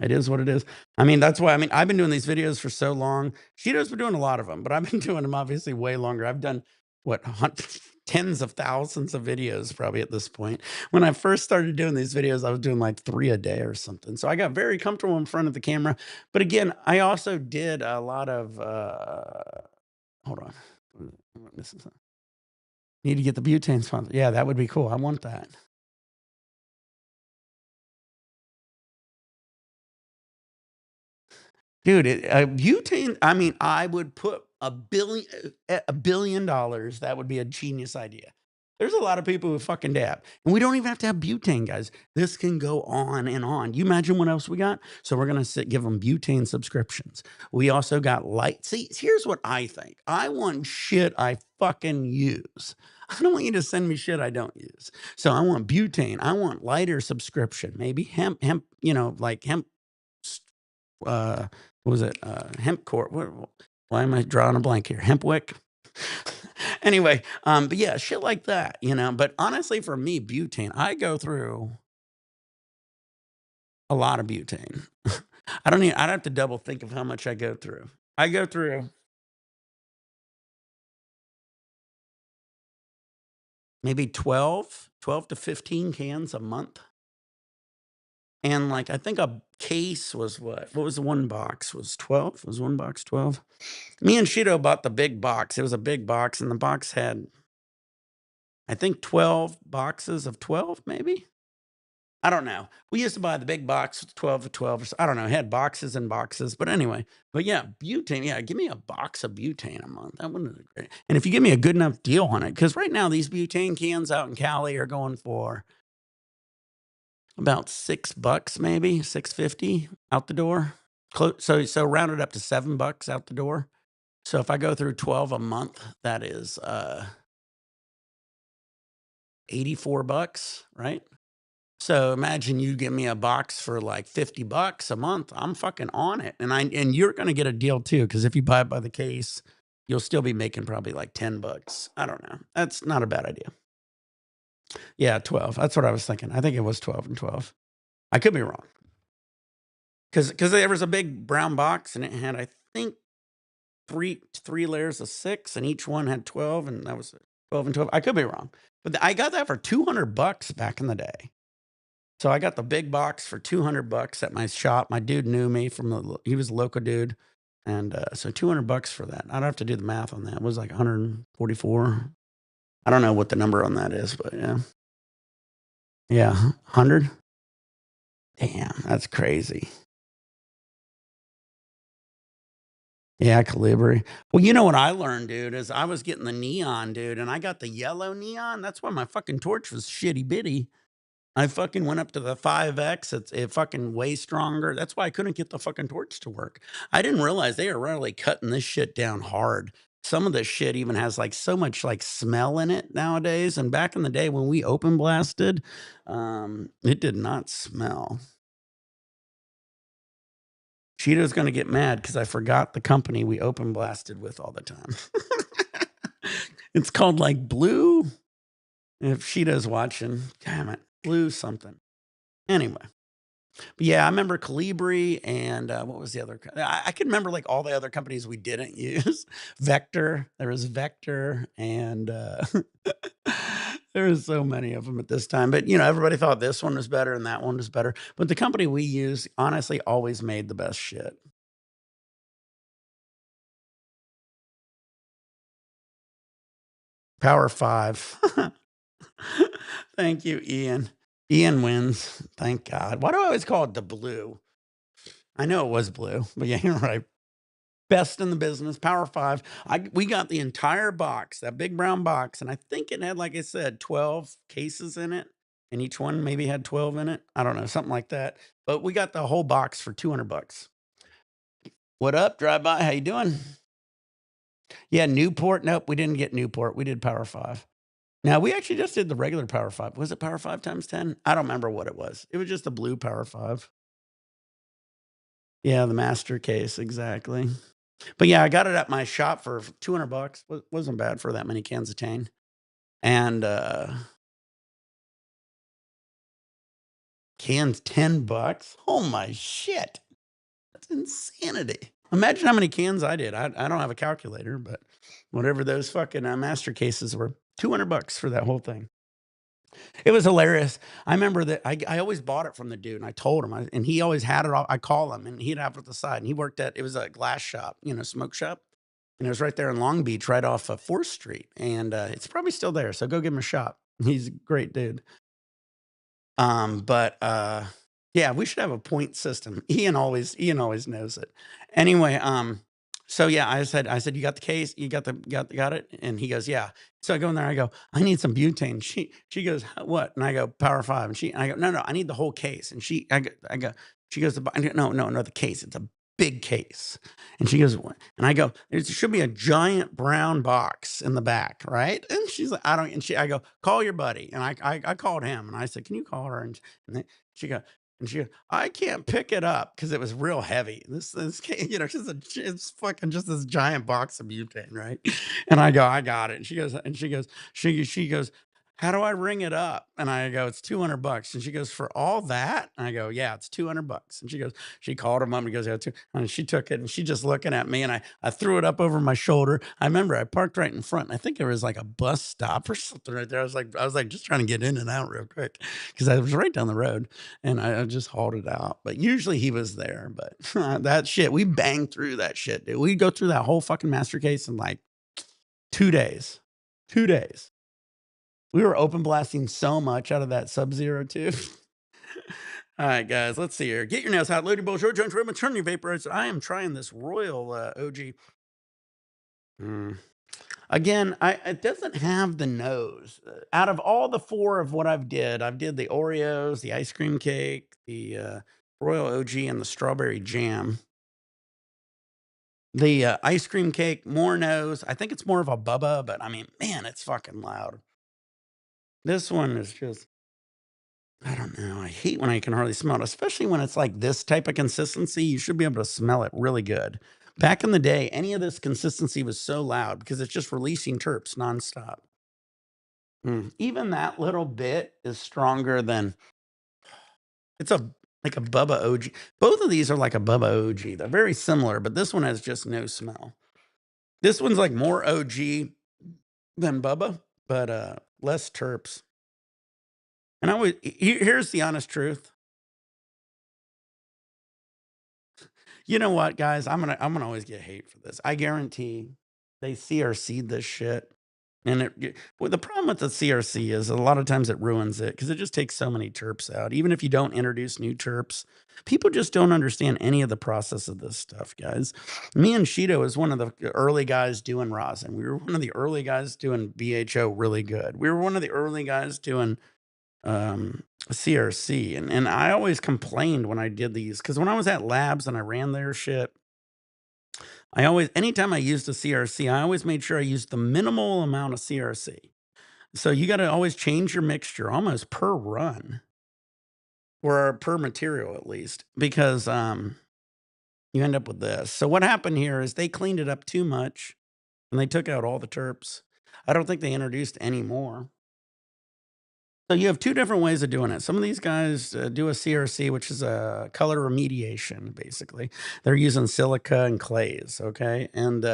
it is what it is. I mean, that's why, I've been doing these videos for so long. Shido's been doing a lot of them, but I've been doing them obviously way longer. I've done what, tens of thousands of videos probably at this point. When I first started doing these videos, I was doing like 3 a day or something. So I got very comfortable in front of the camera. But again, I also did a lot of, hold on. I'm missing something. Need to get the butane sponsor. Yeah, that would be cool. I want that. Dude, butane, I mean, I would put $1 billion. That would be a genius idea. There's a lot of people who fucking dab, and we don't even have to have butane, guys. This can go on and on. You imagine what else we got? So we're gonna give them butane subscriptions. We also got light. See, here's what I think. I want shit I fucking use. I don't want you to send me shit I don't use. So I want butane. I want lighter subscription. Maybe hemp. Like hemp. uh, what was it? Hemp core. Why am I drawing a blank here? Hemp wick. Anyway, but yeah, shit like that, you know. But honestly, for me, butane, I go through a lot of butane. I'd have to double think of how much I go through. I go through maybe 12 to 15 cans a month. And like, I think a case was what was the one box? Was 12? Was one box 12? Me and Shido bought the big box. It was a big box, and the box had, I think, 12 boxes of 12, maybe? I don't know. We used to buy the big box, 12 of 12. Or I don't know. It had boxes and boxes. But anyway, but yeah, butane. Yeah, give me a box of butane a month. That wouldn't be great. And if you give me a good enough deal on it, because right now these butane cans out in Cali are going for about $6, maybe 6.50 out the door. So round it up to $7 out the door. So if I go through 12 a month, that is 84 bucks, right? So imagine you give me a box for like $50 a month. I'm fucking on it. And you're gonna get a deal too, because if you buy it by the case, you'll still be making probably like $10. I don't know. That's not a bad idea. Yeah, 12. That's what I was thinking. I think it was 12 and 12. I could be wrong. Because there was a big brown box and it had, I think, three layers of 6, and each one had 12, and that was 12 and 12. I could be wrong. But I got that for $200 back in the day. So I got the big box for $200 at my shop. My dude knew me he was a local dude. And so $200 for that. I'd have to do the math on that. It was like 144. I don't know what the number on that is, but yeah. Yeah, 100. Damn, that's crazy. Yeah, Calibri. Well, you know what I learned, dude, is I was getting the neon, dude, and I got the yellow neon. That's why my fucking torch was shitty bitty. I fucking went up to the 5X. It fucking way stronger. That's why I couldn't get the fucking torch to work. I didn't realize they are really cutting this shit down hard. Some of this shit even has like so much like smell in it nowadays. And back in the day when we open blasted, it did not smell. Cheeto's gonna get mad because I forgot the company we open blasted with all the time. It's called like Blue. If Cheeto's watching, damn it, Blue something. Anyway. But yeah, I remember Calibri and what was the other? I can remember like all the other companies we didn't use. Vector, there was Vector, and there was so many of them at this time. But you know, everybody thought this one was better and that one was better. But the company we use honestly always made the best shit. Power Five. Thank you, Ian. Ian wins. Thank God. Why do I always call it the blue? I know it was blue, but yeah, you're right. Best in the business, Power 5. We got the entire box, that big brown box, and I think it had, like I said, 12 cases in it, and each one maybe had 12 in it. I don't know, something like that. But we got the whole box for $200. What up, drive by? How you doing? Yeah, Newport. Nope, we didn't get Newport. We did Power 5. Now we actually just did the regular Power 5. Was it Power 5 times 10? I don't remember what it was. It was just the blue Power 5. Yeah, the master case, exactly. But yeah, I got it at my shop for $200. Wasn't bad for that many cans of Tane. And cans $10. Oh my shit. That's insanity. Imagine how many cans I did. I don't have a calculator, but whatever those fucking master cases were, $200 for that whole thing. It was hilarious. I remember that I always bought it from the dude, and I told him, and he always had it all. I call him, and he'd have it at the side. And he worked at, it was a glass shop, you know, smoke shop. And it was right there in Long Beach, right off of 4th Street. And it's probably still there. So go give him a shot. He's a great dude. But yeah, we should have a point system. Ian always knows it. Anyway, so yeah, I said, you got the case, you got it? And he goes, yeah. So I go in there, I go, I need some butane. She goes, what? And I go, Power 5. And I go, no, I need the whole case. And I go, she goes, no, the case. It's a big case. And she goes, what? And I go, there should be a giant brown box in the back, right? And she's like, I go, call your buddy. And I called him and I said, can you call her? And then she goes, And she goes, "I can't pick it up," because it was real heavy. It's fucking just this giant box of butane, right? And I go, "I got it." And she goes, "How do I ring it up?" And I go, "It's 200 bucks." And she goes, "For all that?" And I go, "Yeah, it's 200 bucks." And she called her mom and goes, "Yeah, too." And she took it and she just looking at me and I threw it up over my shoulder. I remember I parked right in front. And I think there was like a bus stop or something right there. I was like just trying to get in and out real quick because I was right down the road and I just hauled it out. But usually he was there. But that shit, we banged through that shit, dude. We go through that whole fucking master case in like 2 days. 2 days. We were open blasting so much out of that Sub-Zero too. All right, guys, let's see here. Get your nails hot, loaded bulls, joints, ribbon, turn your vaporizer. I am trying this Royal OG. Mm. Again, it doesn't have the nose. Out of all the four of what I've did the Oreos, the ice cream cake, the Royal OG, and the strawberry jam. The ice cream cake, more nose. I think it's more of a Bubba, but I mean, man, it's fucking loud. This one is just, I don't know. I hate when I can hardly smell it, especially when it's like this type of consistency. You should be able to smell it really good. Back in the day, any of this consistency was so loud because it's just releasing terps nonstop. Even that little bit is stronger than it's a like a Bubba OG. Both of these are like a Bubba OG. They're very similar, but this one has just no smell. This one's like more OG than Bubba, but less terps. And here's the honest truth. You know what, guys? I'm gonna always get hate for this. I guarantee they CRC'd this shit. And well, the problem with the CRC is a lot of times it ruins it because it just takes so many terps out. Even if you don't introduce new terps, people just don't understand any of the process of this stuff, guys. Me and Shido is one of the early guys doing rosin. We were one of the early guys doing BHO really good. We were one of the early guys doing CRC. And I always complained when I did these because when I was at labs and I ran their shit, anytime I used a CRC, I always made sure I used the minimal amount of CRC. So you got to always change your mixture almost per run or per material at least because you end up with this. So what happened here is they cleaned it up too much and they took out all the terps. I don't think they introduced any more. So you have two different ways of doing it. Some of these guys do a CRC, which is a color remediation, basically. They're using silica and clays, okay? And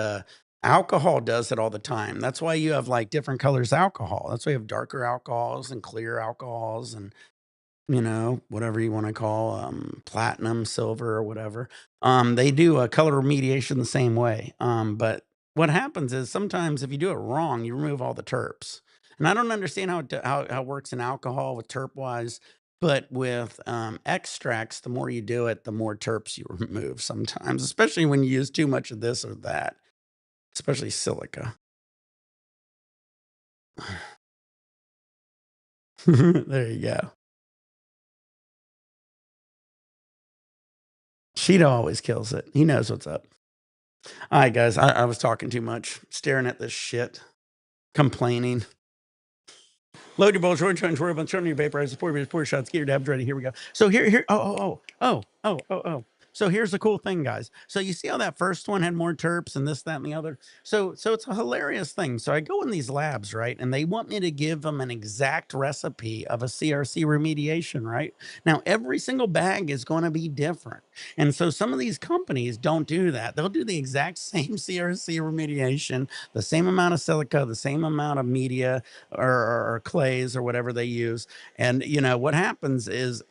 alcohol does it all the time. That's why you have like different colors alcohol. That's why you have darker alcohols and clear alcohols and whatever you want to call platinum, silver, or whatever. They do a color remediation the same way. But what happens is sometimes if you do it wrong, you remove all the terps. And I don't understand how it works in alcohol with terp wise, but with extracts, the more you do it, the more terps you remove sometimes, especially when you use too much of this or that, especially silica. There you go. Sheeta always kills it. He knows what's up. All right, guys. I was talking too much, staring at this shit, complaining. Load your bowls, roll your bunch, turn your vaporizer, pour your shots, get your dabs ready. Here we go. So here. Oh. So here's the cool thing, guys. So you see how that first one had more terps and this, that, and the other. So it's a hilarious thing. So I go in these labs, right, and they want me to give them an exact recipe of a CRC remediation, right? Now every single bag is going to be different, and so some of these companies don't do that. They'll do the exact same CRC remediation, the same amount of silica, the same amount of media, or clays or whatever they use. And what happens is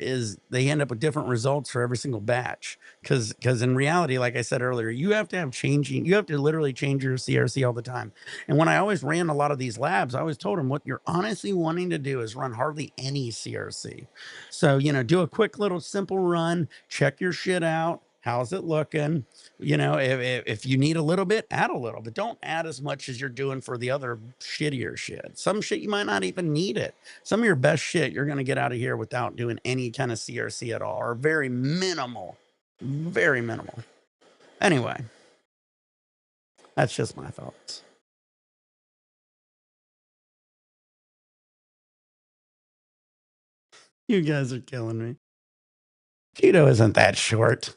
they end up with different results for every single batch. Because in reality, like I said earlier, you have to literally change your CRC all the time. And when I always ran a lot of these labs, I always told them what you're honestly wanting to do is run hardly any CRC. So, do a quick little simple run, check your shit out. How's it looking? If you need a little bit, add a little, but don't add as much as you're doing for the other shittier shit. Some shit you might not even need it. Some of your best shit you're going to get out of here without doing any kind of CRC at all, or very minimal, very minimal. Anyway, that's just my thoughts. You guys are killing me. Cheeto isn't that short.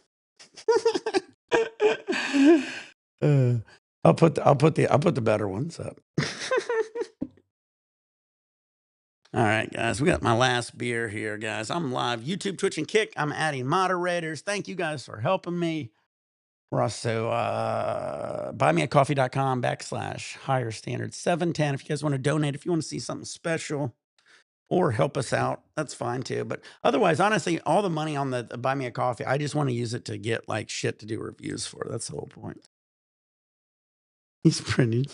I'll put the better ones up. All right, guys, we got my last beer here, guys. I'm live, YouTube, Twitch, and Kick. I'm adding moderators. Thank you guys for helping me. We're also buymeacoffee.com/higher standard 710. If you guys want to donate, if you want to see something special or help us out, that's fine too. But otherwise, honestly, all the money on the Buy Me a Coffee, I just want to use it to get like shit to do reviews for. That's the whole point. He's pretty.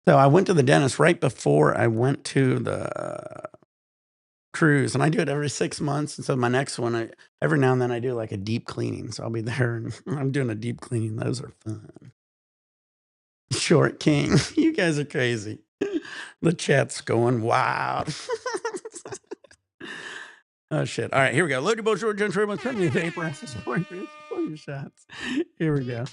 So I went to the dentist right before I went to the cruise, and I do it every 6 months. And so my next one, every now and then I do like a deep cleaning. So I'll be there and I'm doing a deep cleaning. Those are fun. Short King, you guys are crazy. The chat's going wild. Oh shit! All right, here we go. Load your boat, short, John Sherman, turn me a paper. Pour your shots. Here we go.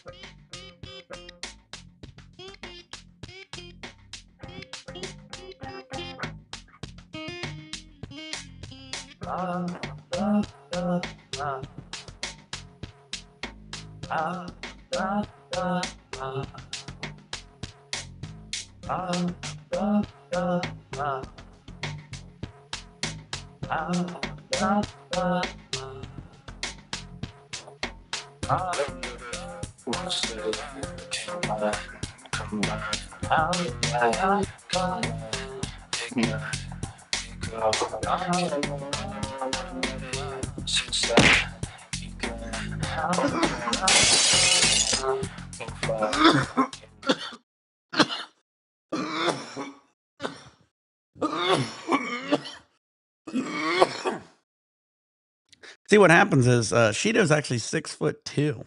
See, what happens is Shido's actually 6'2",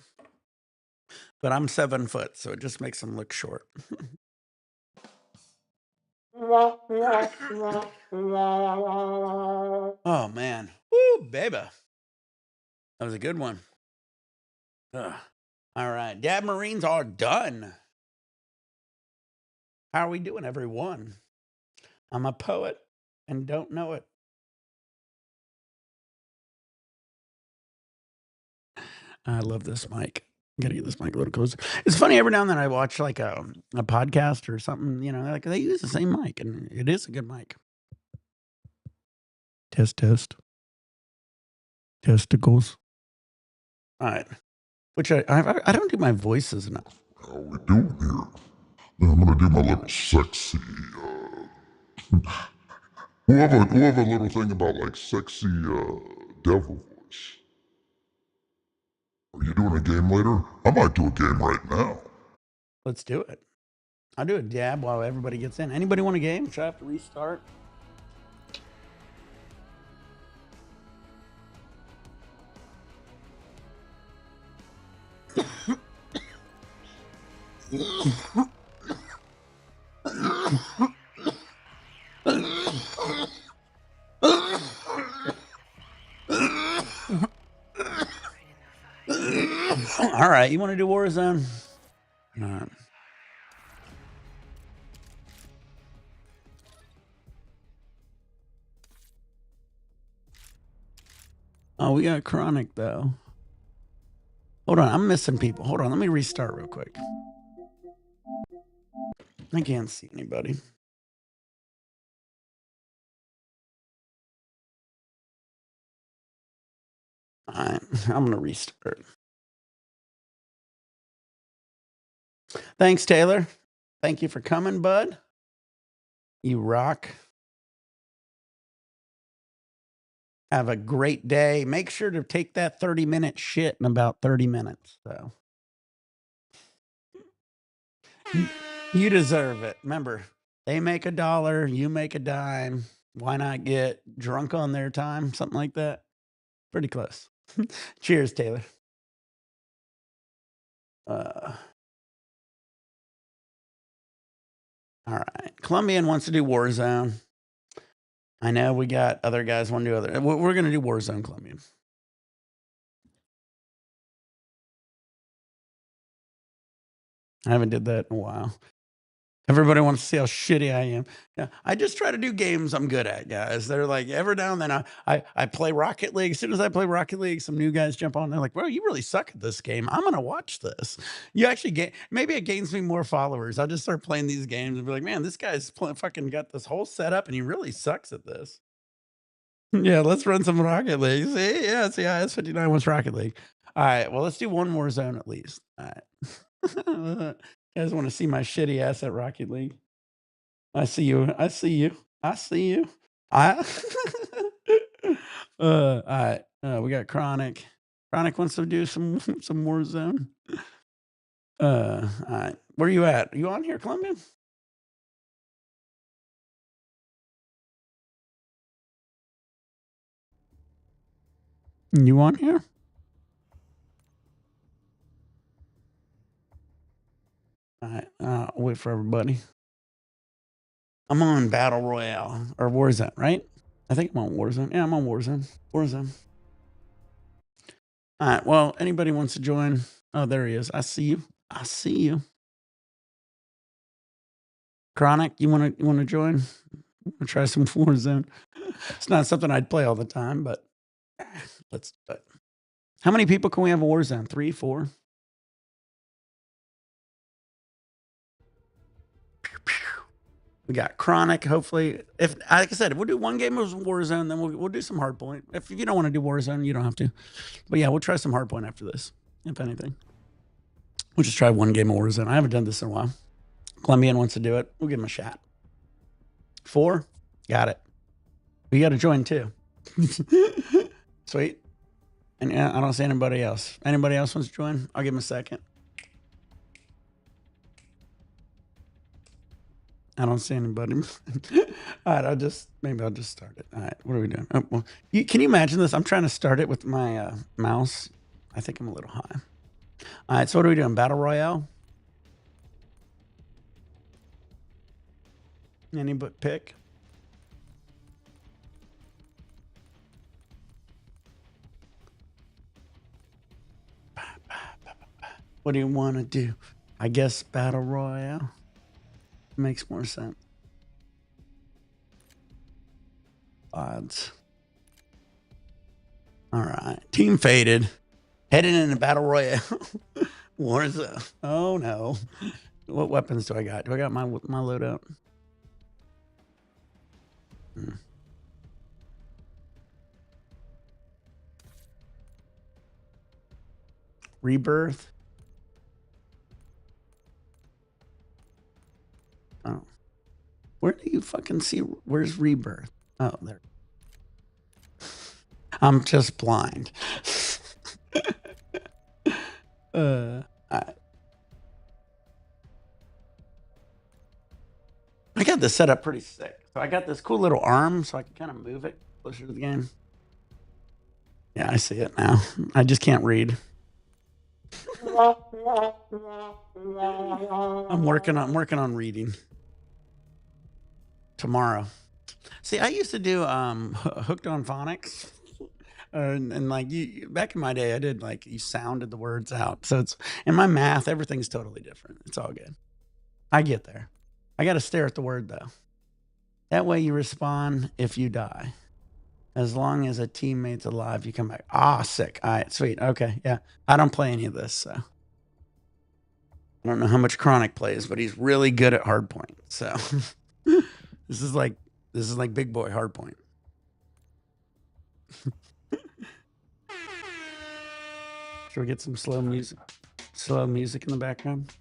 but I'm 7 foot, so it just makes him look short. Oh man, woo, baby, that was a good one. Ugh. All right, Dab Marines are done. How are we doing, everyone? I'm a poet and don't know it. I love this mic. I gotta get this mic a little closer. It's funny, every now and then I watch like a podcast or something, you know, like they use the same mic, and it is a good mic. Test. Testicles. All right. Which I don't do my voices enough. How we doing here? Now I'm gonna do my little sexy. We'll have a little thing about like sexy devil voice. Are you doing a game later? I might do a game right now. Let's do it. I'll do a dab while everybody gets in. Anybody want a game? Should I have to restart? All right, you want to do Warzone? All right. Oh, we got Chronic though. Hold on, I'm missing people. Hold on, let me restart real quick. I can't see anybody. All right, I'm gonna restart. Thanks, Taylor. Thank you for coming, bud. You rock. Have a great day. Make sure to take that 30-minute shit in about 30 minutes. So you deserve it. Remember, they make $1, you make a dime. Why not get drunk on their time? Something like that. Pretty close. Cheers, Taylor. All right. Colombian wants to do Warzone. I know we got other guys want to do other. We're going to do Warzone Colombian. I haven't did that in a while. Everybody wants to see how shitty I am. Yeah, I just try to do games I'm good at, guys. They're like every now and then I play Rocket League. As soon as I play Rocket League, some new guys jump on. They're like, "Well, you really suck at this game. I'm gonna watch this." You actually get maybe it gains me more followers. I'll just start playing these games and be like, "Man, this guy's fucking got this whole setup, and he really sucks at this." Yeah, let's run some Rocket League. See, yeah, see, IS-59 wants Rocket League. All right, well, let's do one more zone at least. All right. You guys want to see my shitty ass at Rocket League? I see you. I see you. I see you. I all right. We got Chronic. Chronic wants to do some some Warzone. All right. Where you at? Are you on here, Columbia? You on here? All right. I'll wait for everybody. I'm on Battle Royale or Warzone, right? I think I'm on Warzone. Yeah, I'm on Warzone. Warzone. All right. Well, anybody wants to join? Oh, there he is. I see you. I see you. Chronic, you wanna join? Wanna try some Warzone? It's not something I'd play all the time, but let's do it. How many people can we have a Warzone? 3, 4? We got Chronic, hopefully. If like I said, if we'll do one game of Warzone, then we'll do some Hardpoint. If you don't wanna do Warzone, you don't have to. But yeah, we'll try some Hardpoint after this, if anything. We'll just try one game of Warzone. I haven't done this in a while. Colombian wants to do it. We'll give him a shot. 4? Got it. You gotta join too. Sweet. And yeah, I don't see anybody else. Anybody else wants to join? I'll give him a second. I don't see anybody. All right, maybe I'll just start it. All right, what are we doing? Oh, well, can you imagine this? I'm trying to start it with my mouse. I think I'm a little high. All right, so what are we doing? Battle Royale? Any but pick? What do you want to do? I guess Battle Royale makes more sense. Odds. All right, team faded. Heading into Battle Royale. Warzone. Oh no. What weapons do I got? Do I got my loadout? Rebirth. Oh. Where do you fucking see? Where's Rebirth? Oh, there. I'm just blind. I got this set up pretty sick. So I got this cool little arm so I can kind of move it closer to the game. Yeah, I see it now. I just can't read. I'm working on reading. Tomorrow. See, I used to do hooked on phonics. And like you back in my day, I did like you sounded the words out. So it's in my math, everything's totally different. It's all good. I get there. I got to stare at the word though. That way you respond if you die. As long as a teammate's alive, you come back. Ah, sick. All right, sweet. Okay, yeah. I don't play any of this, so I don't know how much Chronic plays, but he's really good at hardpoint. So this is like big boy hardpoint. Should we get some slow music? Slow music in the background.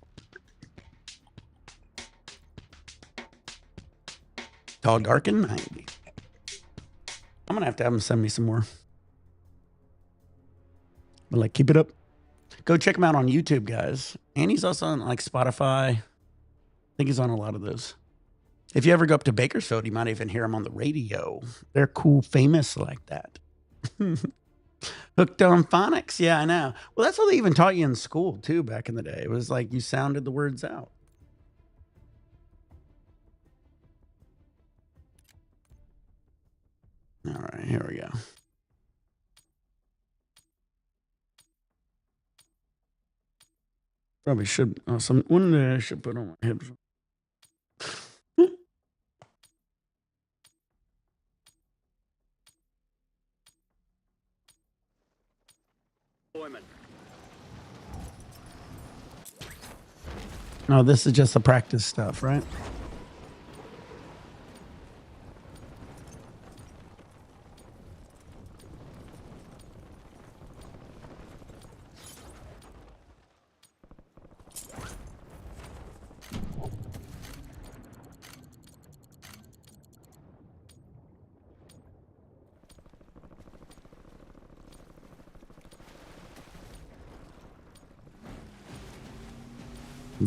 Tall, dark, and 90. I'm gonna have to have him send me some more. But like, keep it up. Go check him out on YouTube, guys. And he's also on like Spotify. I think he's on a lot of those. If you ever go up to Bakersfield, you might even hear him on the radio. They're cool, famous like that. Hooked on phonics. Yeah, I know. Well, that's how they even taught you in school too back in the day. It was like you sounded the words out. All right, here we go. Probably should. One day I should put on my headphones. No, this is just the practice stuff, right?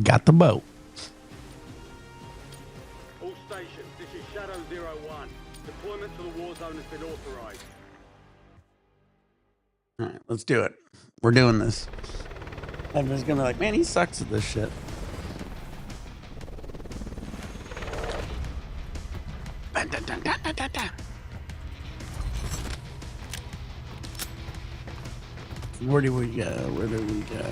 Got the boat. All stations, this is Shadow 01. Deployment to the war zone has been authorized. All right, let's do it. We're doing this. Everyone's gonna be like, man, he sucks at this shit. Where do we go? Where do we go?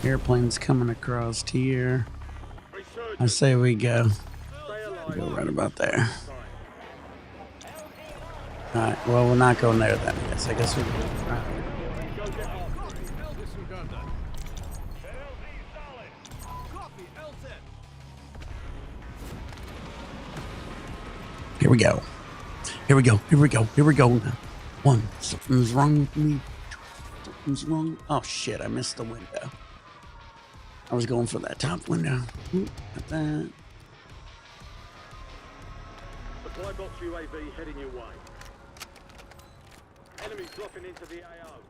Airplane's coming across here. I say we go. Go right about there. All right. Well, we're not going there then. I guess we. All right. Here we go. Here we go. Here we go. Here we go. One. Something's wrong with me. Something's wrong. Oh shit! I missed the window. I was going for that top window. Got that. Supply box UAV heading your way. Enemies dropping into the AO.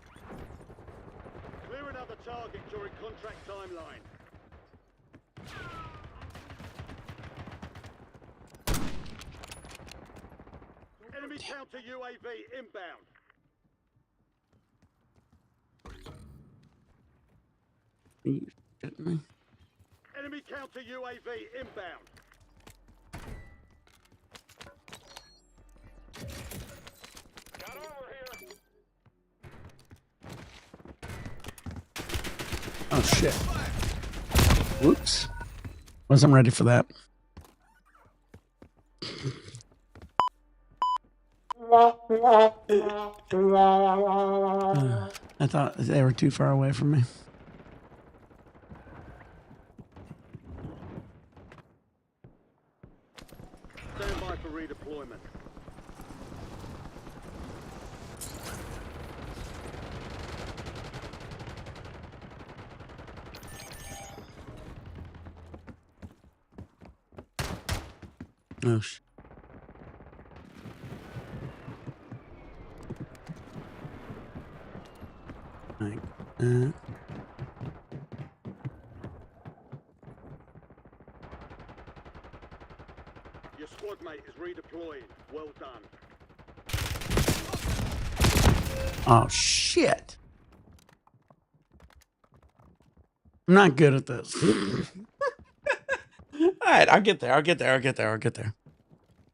Clear another target during contract timeline. Enemy counter UAV inbound. Are you shitting me? Enemy counter UAV inbound. Got over here. Oh shit. Whoops. Wasn't ready for that. I thought they were too far away from me. Stand by for redeployment. Oh shit. Like that. Your squad mate is redeploying. Well done. Oh shit. I'm not good at this. All right, I'll get there. I'll get there. I'll get there. I'll get there.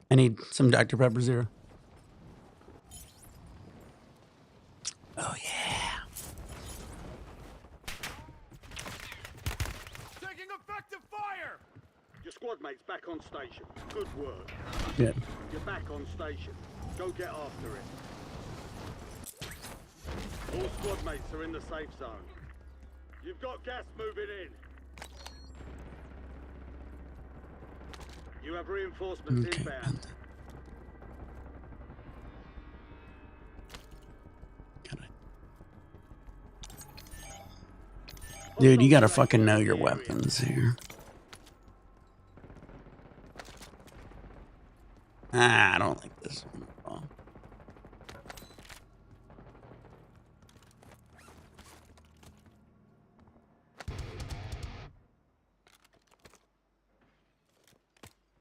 I need some Dr. Pepper Zero. Oh yeah. Taking effective fire! Your squad mate's back on station. Good work. Good. You're back on station. Go get after it. All squad mates are in the safe zone. You've got gas moving in. You have reinforcements Okay. inbound. Got it. Dude, you gotta fucking know your weapons here. Ah, I don't like this one at all.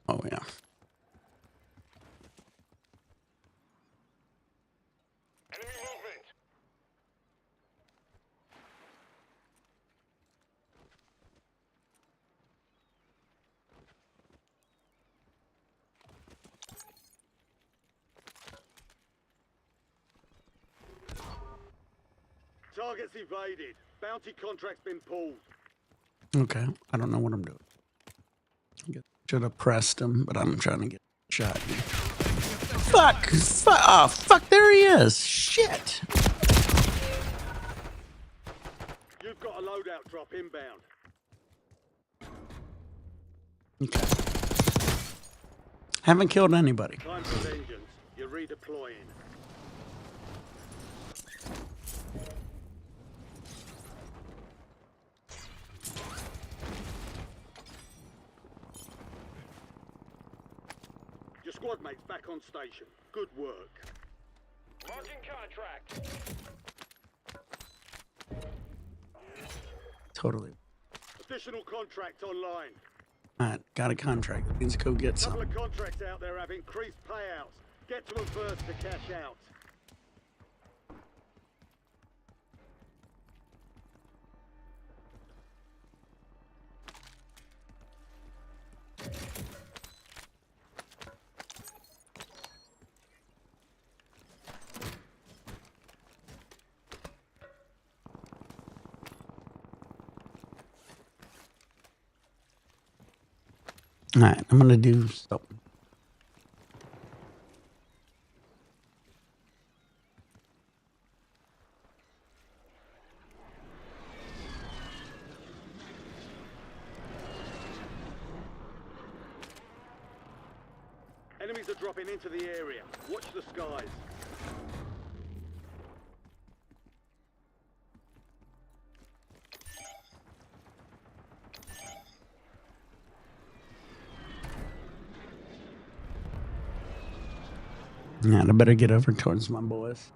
Oh yeah. Enemy movement. Targets evaded. Bounty contract's been pulled. Okay. I don't know what I'm doing. Should have pressed him, but I'm trying to get shot. Fuck. Oh, fuck. There he is. Shit. You've got a loadout drop inbound. Okay. Haven't killed anybody. Time for vengeance. You're redeploying. Your squad mate's back on station. Good work. Marking contract. Totally. Additional contract online. All right, got a contract. That means go get A couple some. of contracts out there have increased payouts. Get to them first to cash out. All right, I'm gonna do something. Enemies are dropping into the area. Watch the skies. Yeah, I better get over towards my boys.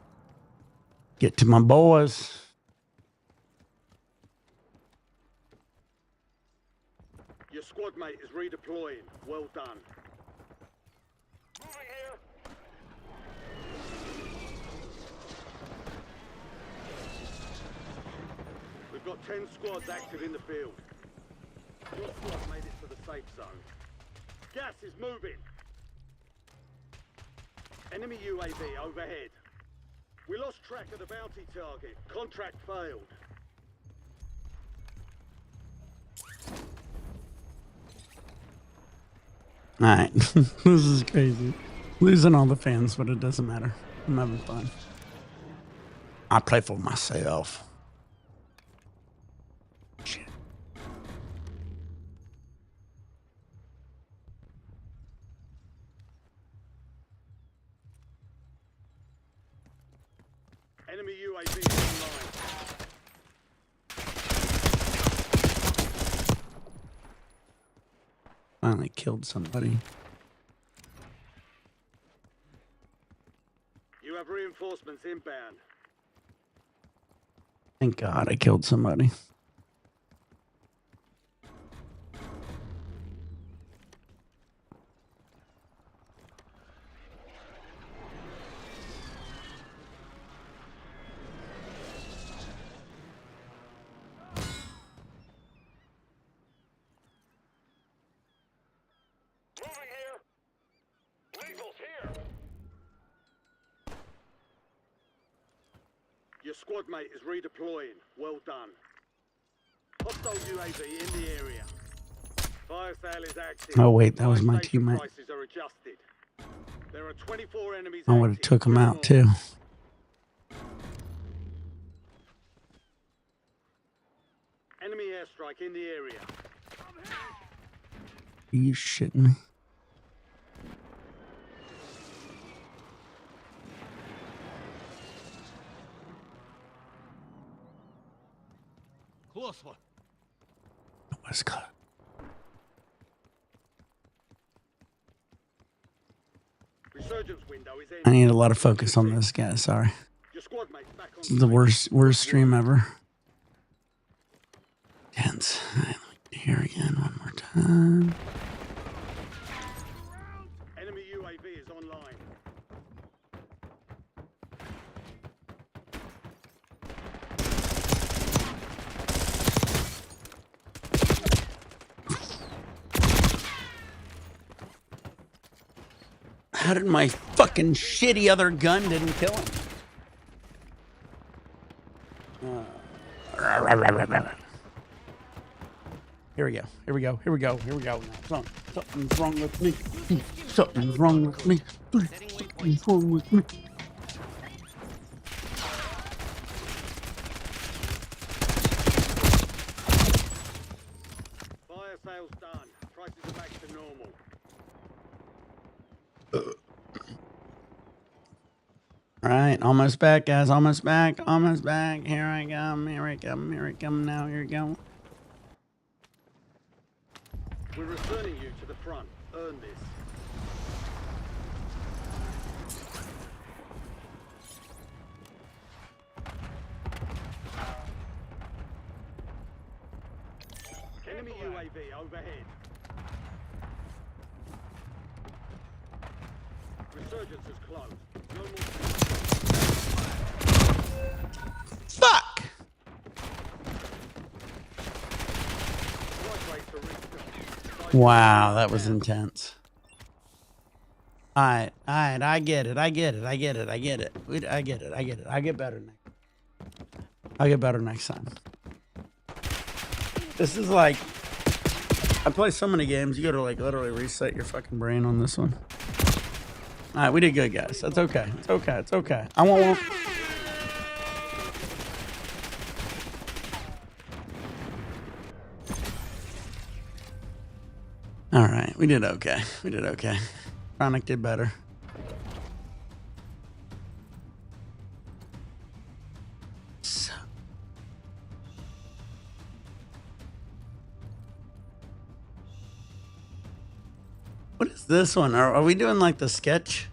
Get to my boys. Your squad mate is redeploying. Well done. Moving here. We've got 10 squads active in the field. Your squad made it to the safe zone. Gas is moving. Enemy UAV overhead. We lost track of the bounty target. Contract failed. All right, this is crazy. Losing all the fans, but it doesn't matter. I'm having fun. I play for myself. Shit. Enemy UAV is online. Finally killed somebody. You have reinforcements inbound. Thank God I killed somebody. Moving here. Legal's here. Your squad mate is redeploying. Well done. Hostile UAV in the area. Fire sale is active. Oh, wait, that was my Fire station teammate. Prices are adjusted. There are 24 enemies I would have active. took him Bring out on. too. Enemy airstrike in the area. Are you shitting me? Close one. West Coast. Resurgence window is in. I need a lot of focus on this guy. Sorry. Your squad mate's back on This is the worst stream ever. Tense. All right, here again one more time. Enemy UAV is online. How did my fucking shitty other gun didn't kill him? Here we go. Here we go. Here we go. Here we go. Something's wrong with me. Something's wrong with me. Something's wrong with me. Fire sales done. Prices are back to normal. All right, almost back, guys. Almost back. Almost back. Here I come. Here I come. Here I come now. Here we go. We're returning you to the front. Earn this. Enemy UAV overhead. Resurgence is closed. No more. Fuck! Right way to restock. Wow, that was intense. All right, I get it. I get it. I get it. I get it. I get it. I get it. I get better next. I'll get better next time. This is like, I play so many games, you gotta like literally reset your fucking brain on this one. All right, we did good, guys. That's okay. It's okay. It's okay. I won't. All right, we did okay. We did okay. Chronic did better. So. What is this one? Are we doing like the sketch?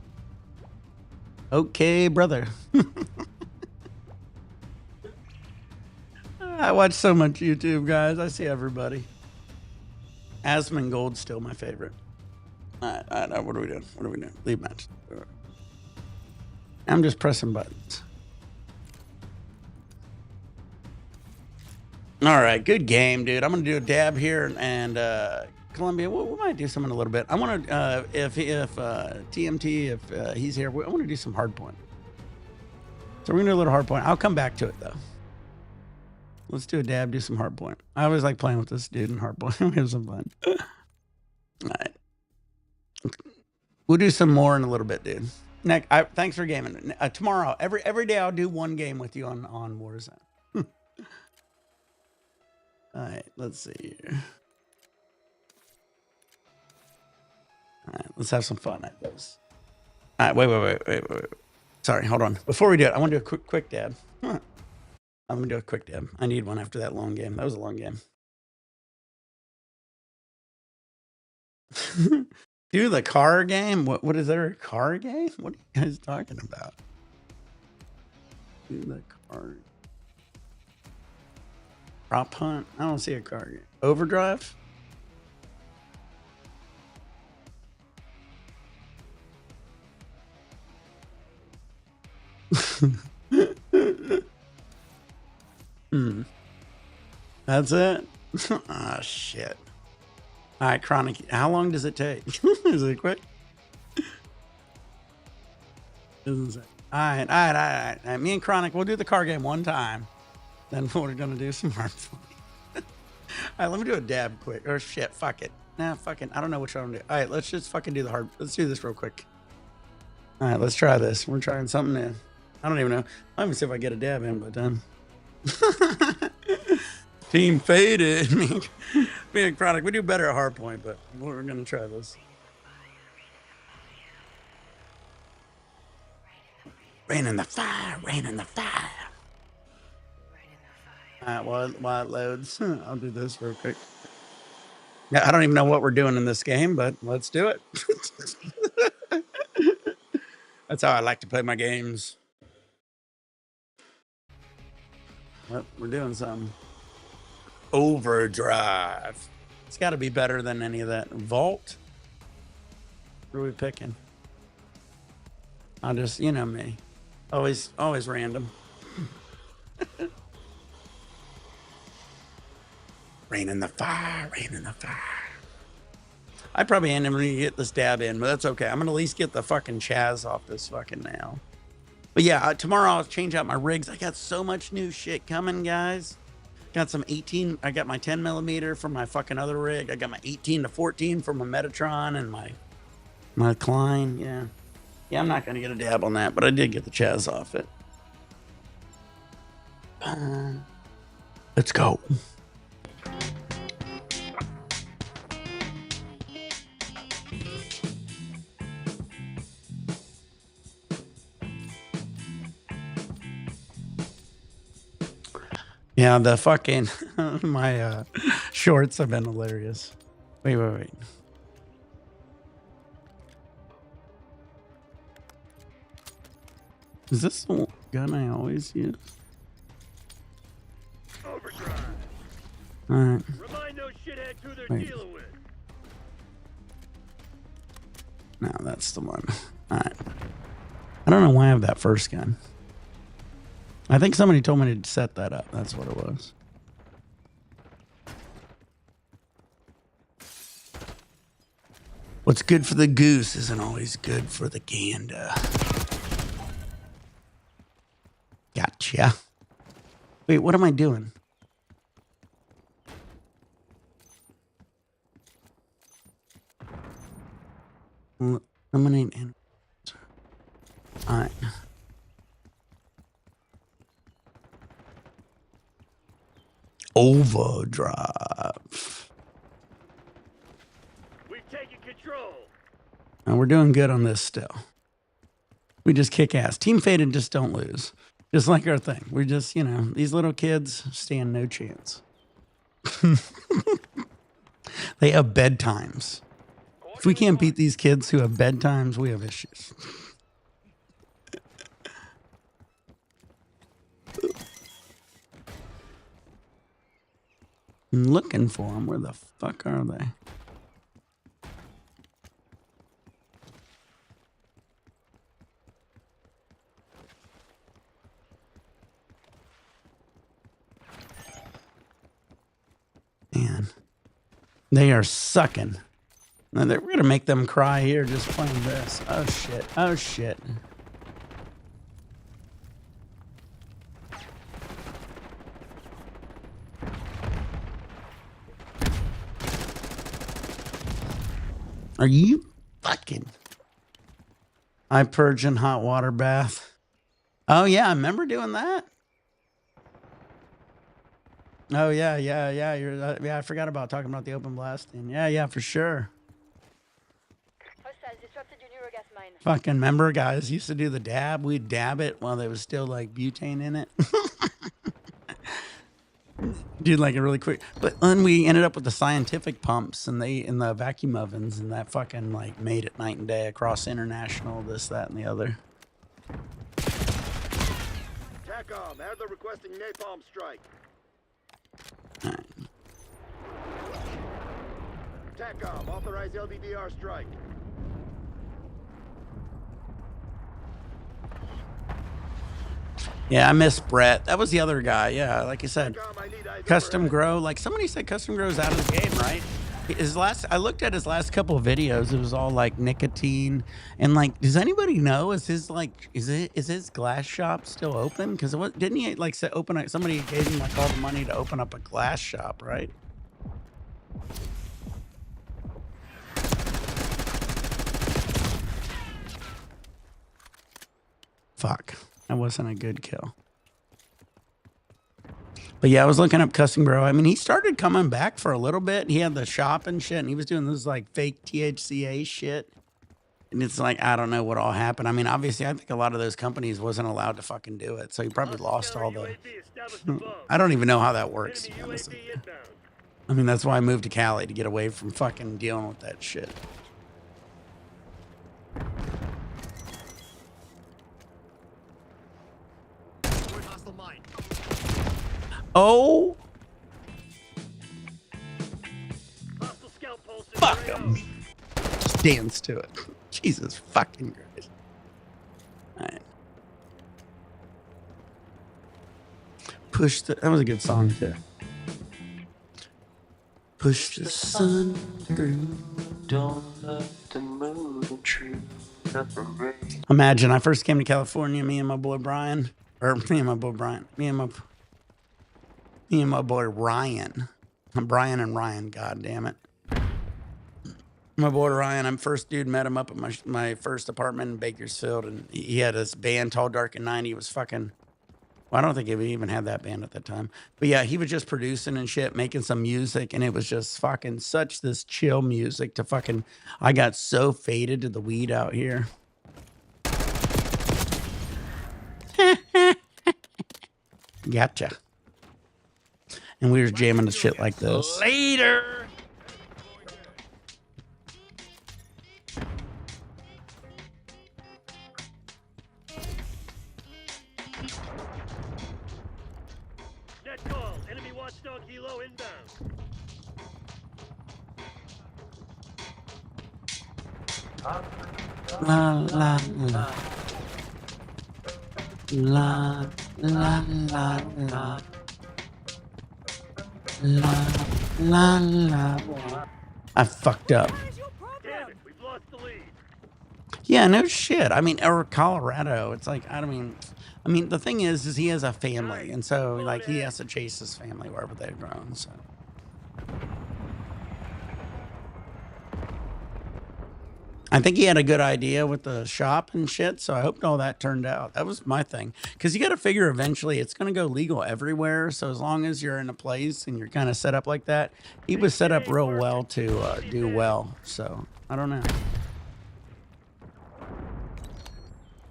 Okay, brother. I watch so much YouTube, guys. I see everybody. Asmongold's still my favorite. All right, what are we doing? What are we doing? Leave match. I'm just pressing buttons. All right, good game, dude. I'm gonna do a dab here and Columbia. We might do some in a little bit. I want to if TMT if he's here, I want to do some hard point. So we're gonna do a little hard point. I'll come back to it though. Let's do a dab, do some hard point. I always like playing with this dude in hard point. We have some fun. All right. We'll do some more in a little bit, dude. Nick, thanks for gaming. Tomorrow, every day I'll do one game with you on Warzone. All right, let's see here. All right, let's have some fun at this. All right, wait. Sorry, hold on. Before we do it, I want to do a quick dab. I'm gonna do a quick dab. I need one after that long game. That was a long game. Do the car game? What is there, a car game? What are you guys talking about? Do the car prop hunt? I don't see a car game. Overdrive? That's it? Ah, shit. All right, Chronic. How long does it take? Is it quick? Doesn't say. All right. Me and Chronic, we'll do the car game one time. Then we're going to do some hard fun. All right, let me do a dab quick. Or shit, fuck it. Nah, fucking, I don't know which one I'm going to do. All right, let's just fucking do the hard. Let's do this real quick. All right, let's try this. We're trying something new. I don't even know. Let me see if I get a dab in, but then. Team faded. Me and Chronic, we do better at hardpoint, but we're gonna try this. Rain in the fire, rain in the fire. All right, while it loads, I'll do this real quick. Yeah, I don't even know what we're doing in this game, but let's do it. That's how I like to play my games. Well, we're doing something. Overdrive. It's got to be better than any of that. Vault? What are we picking? I'll just, you know me. Always random. Rain in the fire, rain in the fire. I probably ain't even gonna get this dab in, but that's okay. I'm gonna at least get the fucking Chaz off this fucking nail. But yeah, tomorrow I'll change out my rigs. I got so much new shit coming, guys. Got some 18. I got my 10 millimeter from my fucking other rig. I got my 18 to 14 from my Metatron and my Klein. Yeah. Yeah, I'm not going to get a dab on that, but I did get the Chaz off it. Let's go. Yeah, the fucking my shorts have been hilarious. Wait. Is this the gun I always use? Overdrive. All right. Remind those shitheads who they're Wait. dealing with. No, that's the one. All right. I don't know why I have that first gun. I think somebody told me to set that up. That's what it was. What's good for the goose isn't always good for the gander. Gotcha. Wait, what am I doing? Eliminate and all right. Overdrive. We've taken control. And we're doing good on this still. We just kick ass. Team Faded just don't lose. Just like our thing. We're just, you know, these little kids stand no chance. They have bedtimes. If we can't beat these kids who have bedtimes, we have issues. I'm looking for them. Where the fuck are they? Man, they are sucking. Now we're going to make them cry here just playing this. Oh, shit. Oh, shit. Are you fucking... I purge in hot water bath. Oh, yeah. I remember doing that. Oh, yeah. Yeah, I forgot about talking about the open blasting. Yeah, for sure. Fucking remember, guys used to do the dab. We'd dab it while there was still like butane in it. Dude, like a really quick. But then we ended up with the scientific pumps and in the vacuum ovens, and that fucking like made it night and day across international, this, that, and the other. TACOM, have the requesting napalm strike. All right. TACOM, authorize LDDR strike. Yeah, I miss Brett. That was the other guy. Yeah, like I said, TACOM, I need eyes Custom overhead. Grow. Like somebody said, Custom Grow's out of the game, right? I looked at his last couple of videos. It was all like nicotine and like. Does anybody know? Is his glass shop still open? Because didn't he like open it? Somebody gave him like all the money to open up a glass shop, right? Fuck. That wasn't a good kill. But yeah, I was looking up Custom Grow. I mean, he started coming back for a little bit. He had the shop and shit, and he was doing this like fake THCA shit. And it's like, I don't know what all happened. I mean, obviously, I think a lot of those companies wasn't allowed to fucking do it. So he probably lost all the... I don't even know how that works, to be honest with you. I mean, that's why I moved to Cali, to get away from fucking dealing with that shit. Oh, fuck him. Just dance to it. Jesus fucking Christ. All right. Push the... That was a good song, too. Push the sun through. Don't let the moon intrude. Imagine I first came to California, me and my boy Brian. Me and my boy Ryan. Brian and Ryan, god damn it. My boy Ryan, I'm first dude, met him up at my first apartment in Bakersfield, and he had this band, Tall, Dark, and 90. He was fucking, well, I don't think he even had that band at that time. But yeah, he was just producing and shit, making some music, and it was just fucking such this chill music to fucking, I got so faded to the weed out here. Gotcha. And we were jamming the shit like this. Later. Net call. Enemy watchdog helo inbound. La la la. La la la la. La la la. I fucked up. Damn it, we've lost the lead. Yeah, no shit. I mean, or Colorado. It's like, I mean, the thing is he has a family, and so like he has to chase his family wherever they've grown. So I think he had a good idea with the shop and shit. So I hope all that turned out. That was my thing, because you got to figure eventually it's going to go legal everywhere. So as long as you're in a place and you're kind of set up like that, he was set up real well to do well. So I don't know.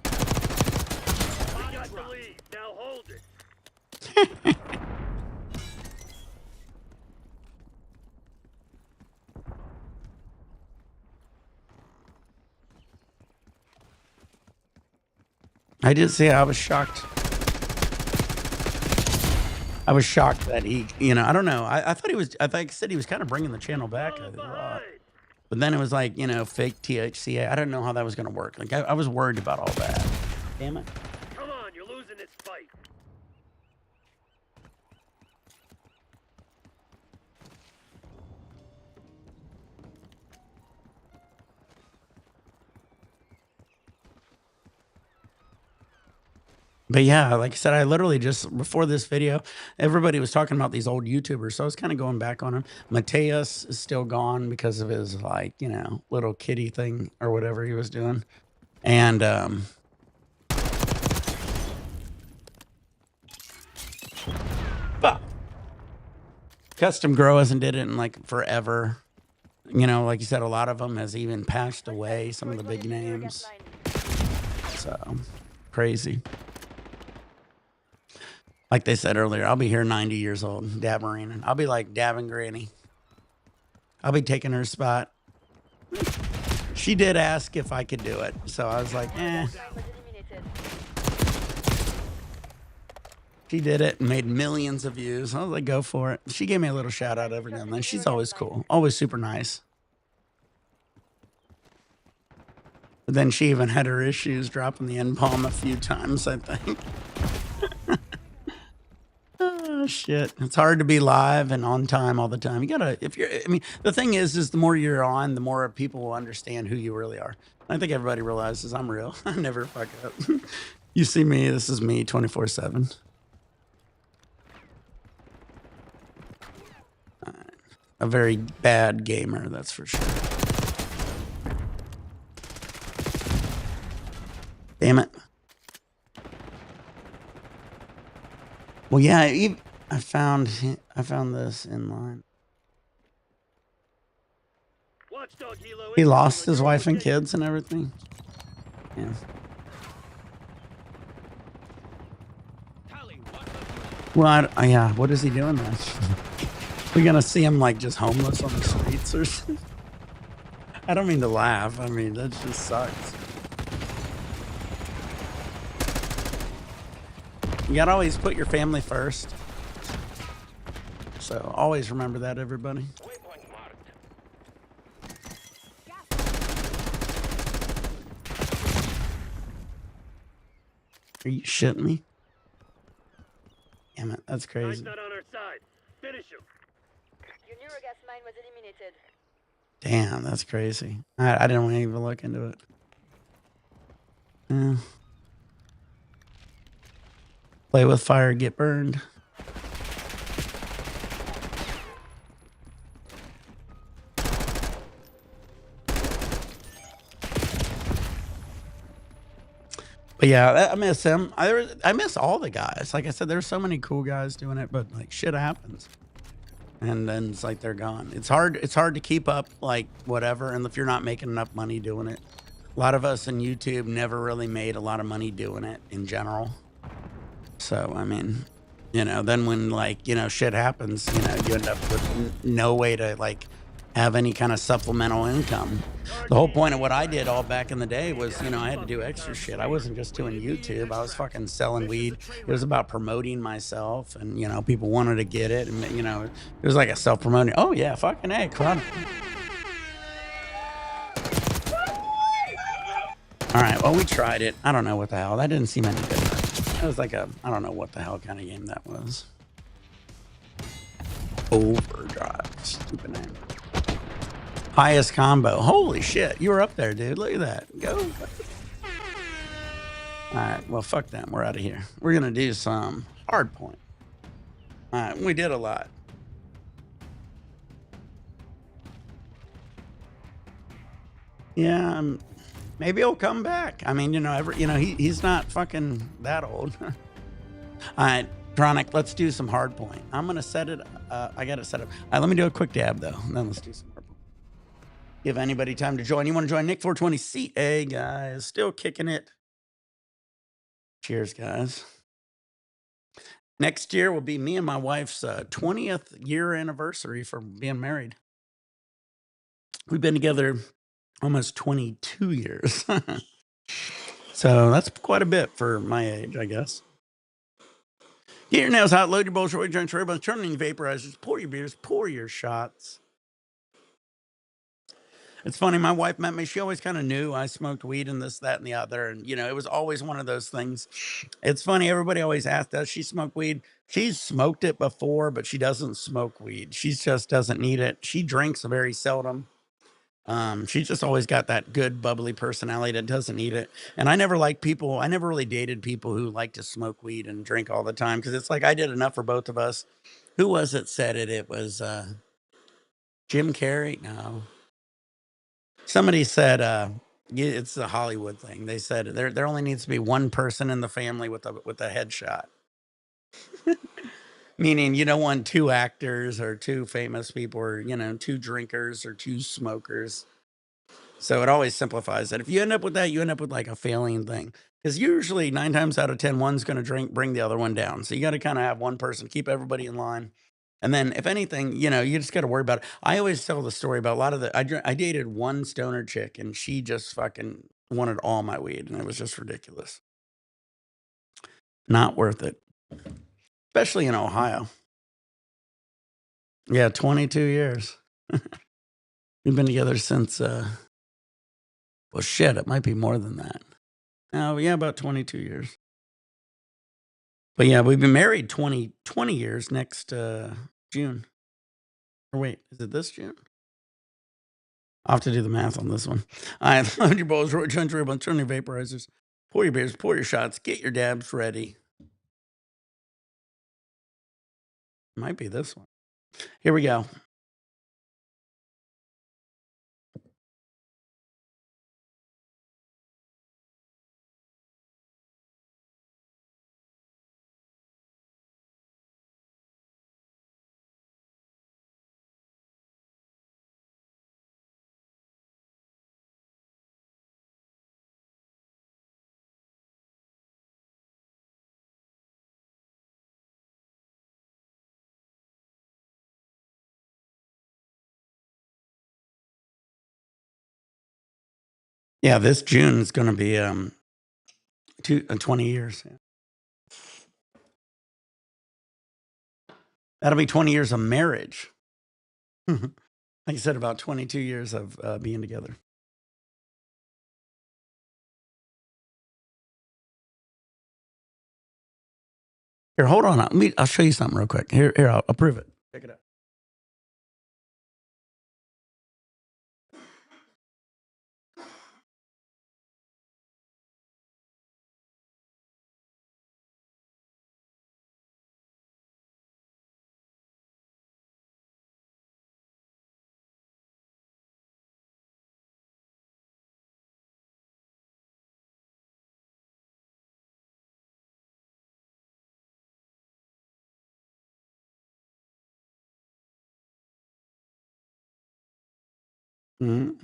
We got the lead. Now hold it. I did say I was shocked. I was shocked that he, you know, I don't know. I thought he was, I think he said he was kind of bringing the channel back. I thought. But then it was like, you know, fake THCA. I didn't know how that was going to work. Like, I was worried about all that. Damn it. Come on, you're losing this fight. But yeah, like I said, I literally just, before this video, everybody was talking about these old YouTubers. So I was kind of going back on them. Mateus is still gone because of his, like, you know, little kitty thing or whatever he was doing. And, Custom Grow hasn't did it in like forever. You know, like you said, a lot of them has even passed away, some of the big names. So, crazy. Like they said earlier, I'll be here 90 years old, dabbering. I'll be like dabbing Granny. I'll be taking her spot. She did ask if I could do it, so I was like, eh. She did it and made millions of views. I was like, go for it. She gave me a little shout out every now and then. She's always cool, always super nice. But then she even had her issues dropping the N-palm a few times, I think. Oh, shit. It's hard to be live and on time all the time. You gotta, if you're, I mean, the thing is the more you're on, the more people will understand who you really are. I think everybody realizes I'm real. I never fuck up. You see me, this is me 24/7. A very bad gamer, that's for sure. Damn it. Well, yeah, I found this in line. Watchdog helo He inbound. lost his wife and kids and everything. Yeah. Well, yeah, what is he doing then? We're gonna see him like just homeless on the streets or something. I don't mean to laugh. I mean, that just sucks. You gotta always put your family first. So always remember that, everybody. Waypoint marked. Are you shitting me? Damn it, that's Time's crazy. not on our side. Finish him. Your neurogas mine was eliminated. Damn, that's crazy. I didn't want to even look into it. Yeah. Play with fire, get burned. But yeah, I miss him. I miss all the guys. Like I said, there's so many cool guys doing it, but like shit happens. And then it's like they're gone. It's hard to keep up like whatever. And if you're not making enough money doing it, a lot of us in YouTube never really made a lot of money doing it in general. So I mean, then when like, shit happens, you end up with no way to like have any kind of supplemental income. The whole point of what I did all back in the day was, I had to do extra shit. I wasn't just doing YouTube. I was fucking selling weed. It was about promoting myself and, people wanted to get it. And, it was like a self-promoting. Oh yeah, fucking A, chronic. All right, well, we tried it. I don't know what the hell. That didn't seem any different. It was like I don't know what the hell kind of game that was. Overdrive. Stupid name. Highest combo. Holy shit. You were up there, dude. Look at that. Go. All right. Well, fuck them. We're out of here. We're going to do some hard point. All right. We did a lot. Yeah. Maybe he'll come back. I mean, he's not fucking that old. All right. Chronic, let's do some hard point. I'm going to set it. I got it set up. All right, let me do a quick dab, though. And then let's do some hard point. Give anybody time to join. You want to join Nick 420 CA, guys? Still kicking it. Cheers, guys. Next year will be me and my wife's 20th year anniversary from being married. We've been together almost 22 years. So that's quite a bit for my age, I guess. Get your nails out, load your bowls, roll your joints, ribbons, turn on your vaporizers, pour your beers, pour your shots. It's funny, my wife met me. She always kind of knew I smoked weed and this, that, and the other. And, it was always one of those things. It's funny, everybody always asks, does she smoke weed? She's smoked it before, but she doesn't smoke weed. She just doesn't need it. She drinks very seldom. She's just always got that good, bubbly personality that doesn't need it. And I never really dated people who like to smoke weed and drink all the time because it's like I did enough for both of us. Who was it said it? It was Jim Carrey? No. Somebody said it's a Hollywood thing. They said there only needs to be one person in the family with a headshot. Meaning you don't want two actors or two famous people or two drinkers or two smokers. So it always simplifies it. If you end up with that, you end up with like a failing thing. Because usually 9 times out of 10, one's going to bring the other one down. So you got to kind of have one person, keep everybody in line. And then if anything, you just got to worry about it. I always tell the story about a lot of I dated one stoner chick and she just fucking wanted all my weed. And it was just ridiculous. Not worth it. Especially in Ohio. Yeah, 22 years. We've been together since, well, shit, it might be more than that. Oh, yeah, about 22 years. But yeah, we've been married 20 years next June. Or wait, is it this June? I'll have to do the math on this one. All right, load your bowls, roll your joints, ribbons, turn your vaporizers, pour your beers, pour your shots, get your dabs ready. Might be this one. Here we go. Yeah, this June is going to be 20 years. Yeah. That'll be 20 years of marriage. Like I said, about 22 years of being together. Here, hold on. I'll show you something real quick. Here, I'll prove it. Check it out. June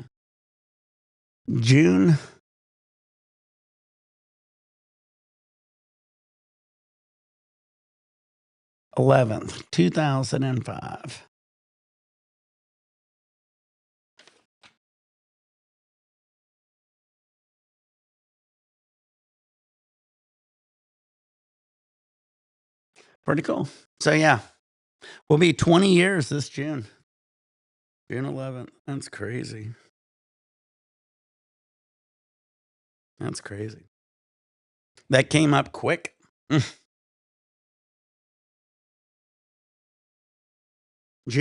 11th, 2005. Pretty cool. So yeah, we'll be 20 years this June. June 11th. That's crazy. That's crazy. That came up quick. June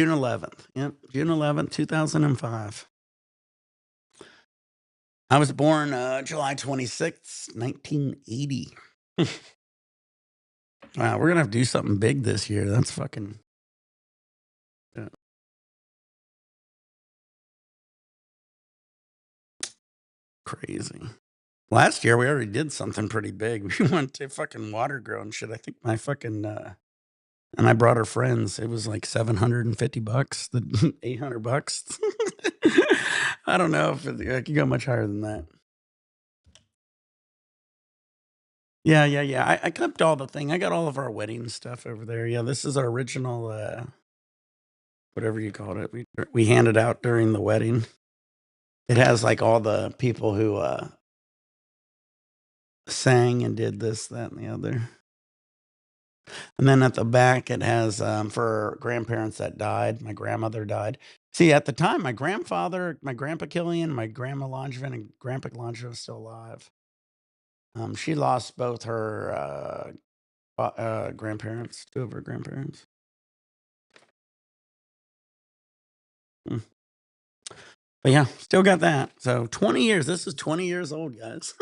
11th. Yep, June 11th, 2005. I was born July 26th, 1980. Wow, we're gonna have to do something big this year. That's fucking yeah. Crazy. Last year we already did something pretty big. We went to fucking water grow and shit. I think my fucking and I brought her friends. It was like $750, the $800. I don't know if I could go much higher than that. Yeah. I clipped all the thing. I got all of our wedding stuff over there. Yeah, this is our original whatever you called it. We handed out during the wedding. It has like all the people who sang and did this, that, and the other. And then at the back, it has for grandparents that died. My grandmother died. See, at the time, my grandfather, my grandpa Killian, my grandma Langevin, and grandpa Langevin was still alive. She lost both her grandparents, two of her grandparents. Mm. But yeah, still got that. So 20 years. This is 20 years old, guys.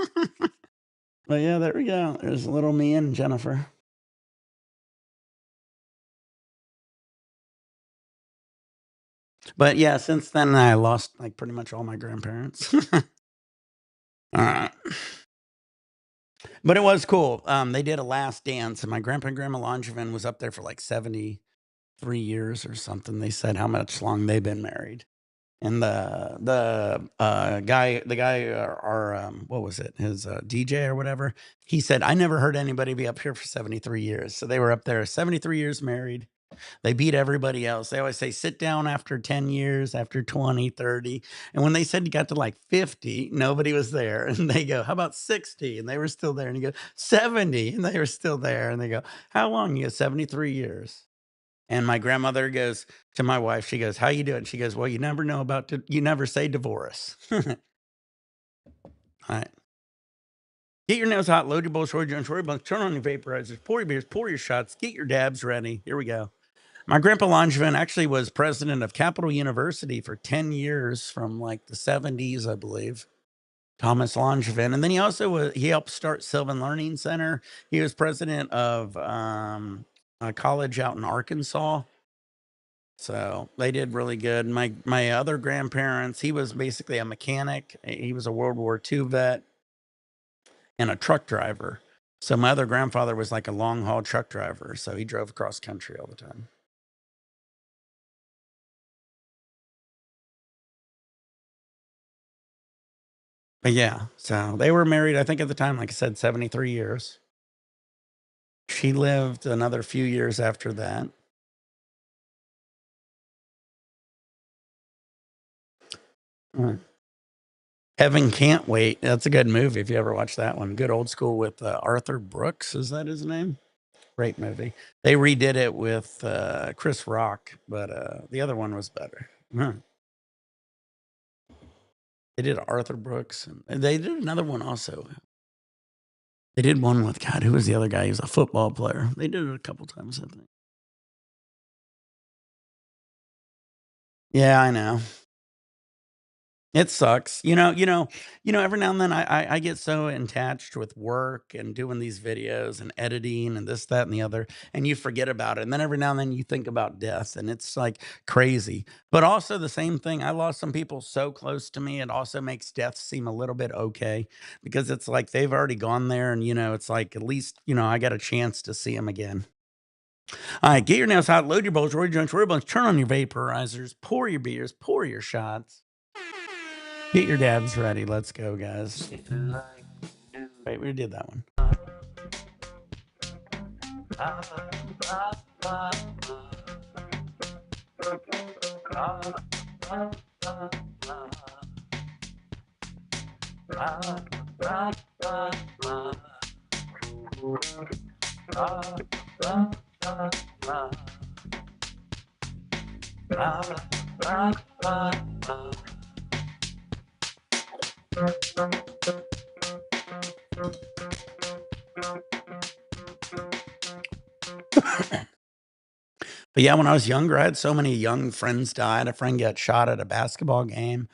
But yeah, there we go. There's little me and Jennifer. But yeah, since then I lost like pretty much all my grandparents. But it was cool. They did a last dance, and my grandpa and grandma Langevin was up there for like 73 years or something. They said how much long they've been married. And the guy, our what was it? His DJ or whatever. He said, I never heard anybody be up here for 73 years. So they were up there 73 years married. They beat everybody else. They always say, sit down after 10 years, after 20, 30. And when they said you got to like 50, nobody was there. And they go, how about 60? And they were still there. And you go, 70. And they were still there. And they go, how long? You go, 73 years. And my grandmother goes to my wife, she goes, how you doing? She goes, well, you never know about, you never say divorce. All right. Get your nails hot, load your bowls, roll your joints, roll your bunks, turn on your vaporizers, pour your beers, pour your shots, get your dabs ready. Here we go. My grandpa Langevin actually was president of Capital University for 10 years from like the 70s, I believe. Thomas Langevin. And then he also he helped start Sylvan Learning Center. He was president of a college out in Arkansas. So they did really good. My other grandparents, he was basically a mechanic. He was a World War II vet and a truck driver. So my other grandfather was like a long haul truck driver. So he drove across country all the time. But yeah, so they were married, I think at the time, like I said, 73 years. She lived another few years after that. Heaven Can't Wait. That's a good movie if you ever watch that one. Good old school with Arthur Brooks. Is that his name? Great movie. They redid it with Chris Rock, but the other one was better. They did Arthur Brooks, and they did another one also. They did one with, God, who was the other guy? He was a football player. They did it a couple times, I think. Yeah, I know. It sucks. Every now and then I get so attached with work and doing these videos and editing and this, that, and the other, and you forget about it. And then every now and then you think about death, and it's like crazy. But also the same thing, I lost some people so close to me. It also makes death seem a little bit okay because it's like they've already gone there, and it's like at least, I got a chance to see them again. All right, get your nails hot, load your bowls, roll your joints, roll your bunch, turn on your vaporizers, pour your beers, pour your shots. Get your dabs ready. Let's go, guys. Wait, we did that one. But yeah, when I was younger, I had so many young friends die. I had a friend get shot at a basketball game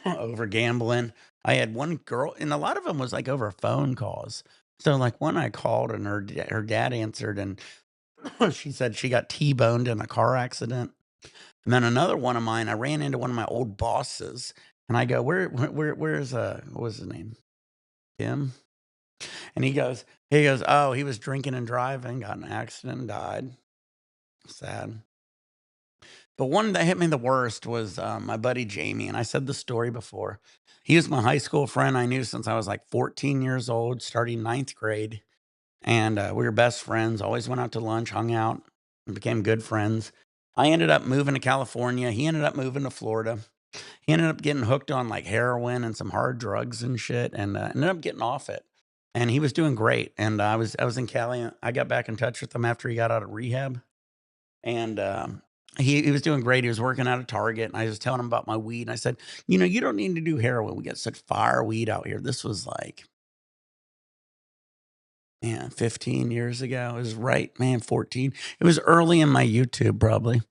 over gambling. I had one girl, and a lot of them was like over phone calls. So like one I called, and her dad answered, and she said she got T-boned in a car accident. And then another one of mine, I ran into one of my old bosses, and I go, where's what was his name? Tim? And he goes, oh, he was drinking and driving, got in an accident, and died. Sad. But one that hit me the worst was my buddy Jamie, and I said the story before. He was my high school friend I knew since I was like 14 years old, starting ninth grade. And we were best friends, always went out to lunch, hung out, and became good friends. I ended up moving to California. He ended up moving to Florida. He ended up getting hooked on like heroin and some hard drugs and shit, and ended up getting off it. And he was doing great. And I was in Cali. I got back in touch with him after he got out of rehab, and he was doing great. He was working out of Target, and I was telling him about my weed. And I said, you don't need to do heroin. We got such fire weed out here. This was like, man, 15 years ago. It was right, man, 14. It was early in my YouTube, probably,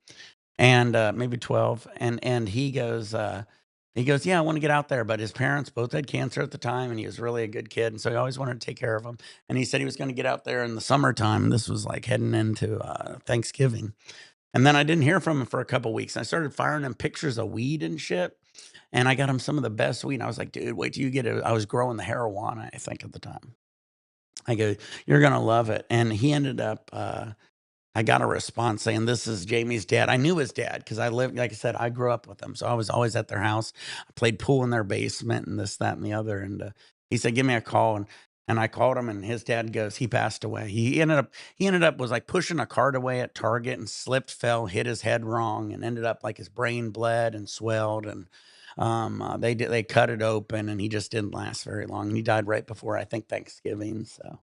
and maybe 12. And he goes, yeah, I want to get out there. But his parents both had cancer at the time, and he was really a good kid, and so he always wanted to take care of them. And he said he was going to get out there in the summertime. And this was like heading into Thanksgiving. And then I didn't hear from him for a couple weeks. I started firing him pictures of weed and shit. And I got him some of the best weed. And I was like, dude, wait till you get it. I was growing the marijuana, I think, at the time. I go, you're going to love it. And he ended up, I got a response saying, this is Jamie's dad. I knew his dad because I lived, like I said, I grew up with them. So I was always at their house. I played pool in their basement and this, that, and the other. And he said, give me a call. And I called him, and his dad goes, he passed away. He ended up was like pushing a cart away at Target and slipped, fell, hit his head wrong, and ended up like his brain bled and swelled. And they cut it open, and he just didn't last very long. And he died right before, I think, Thanksgiving. So.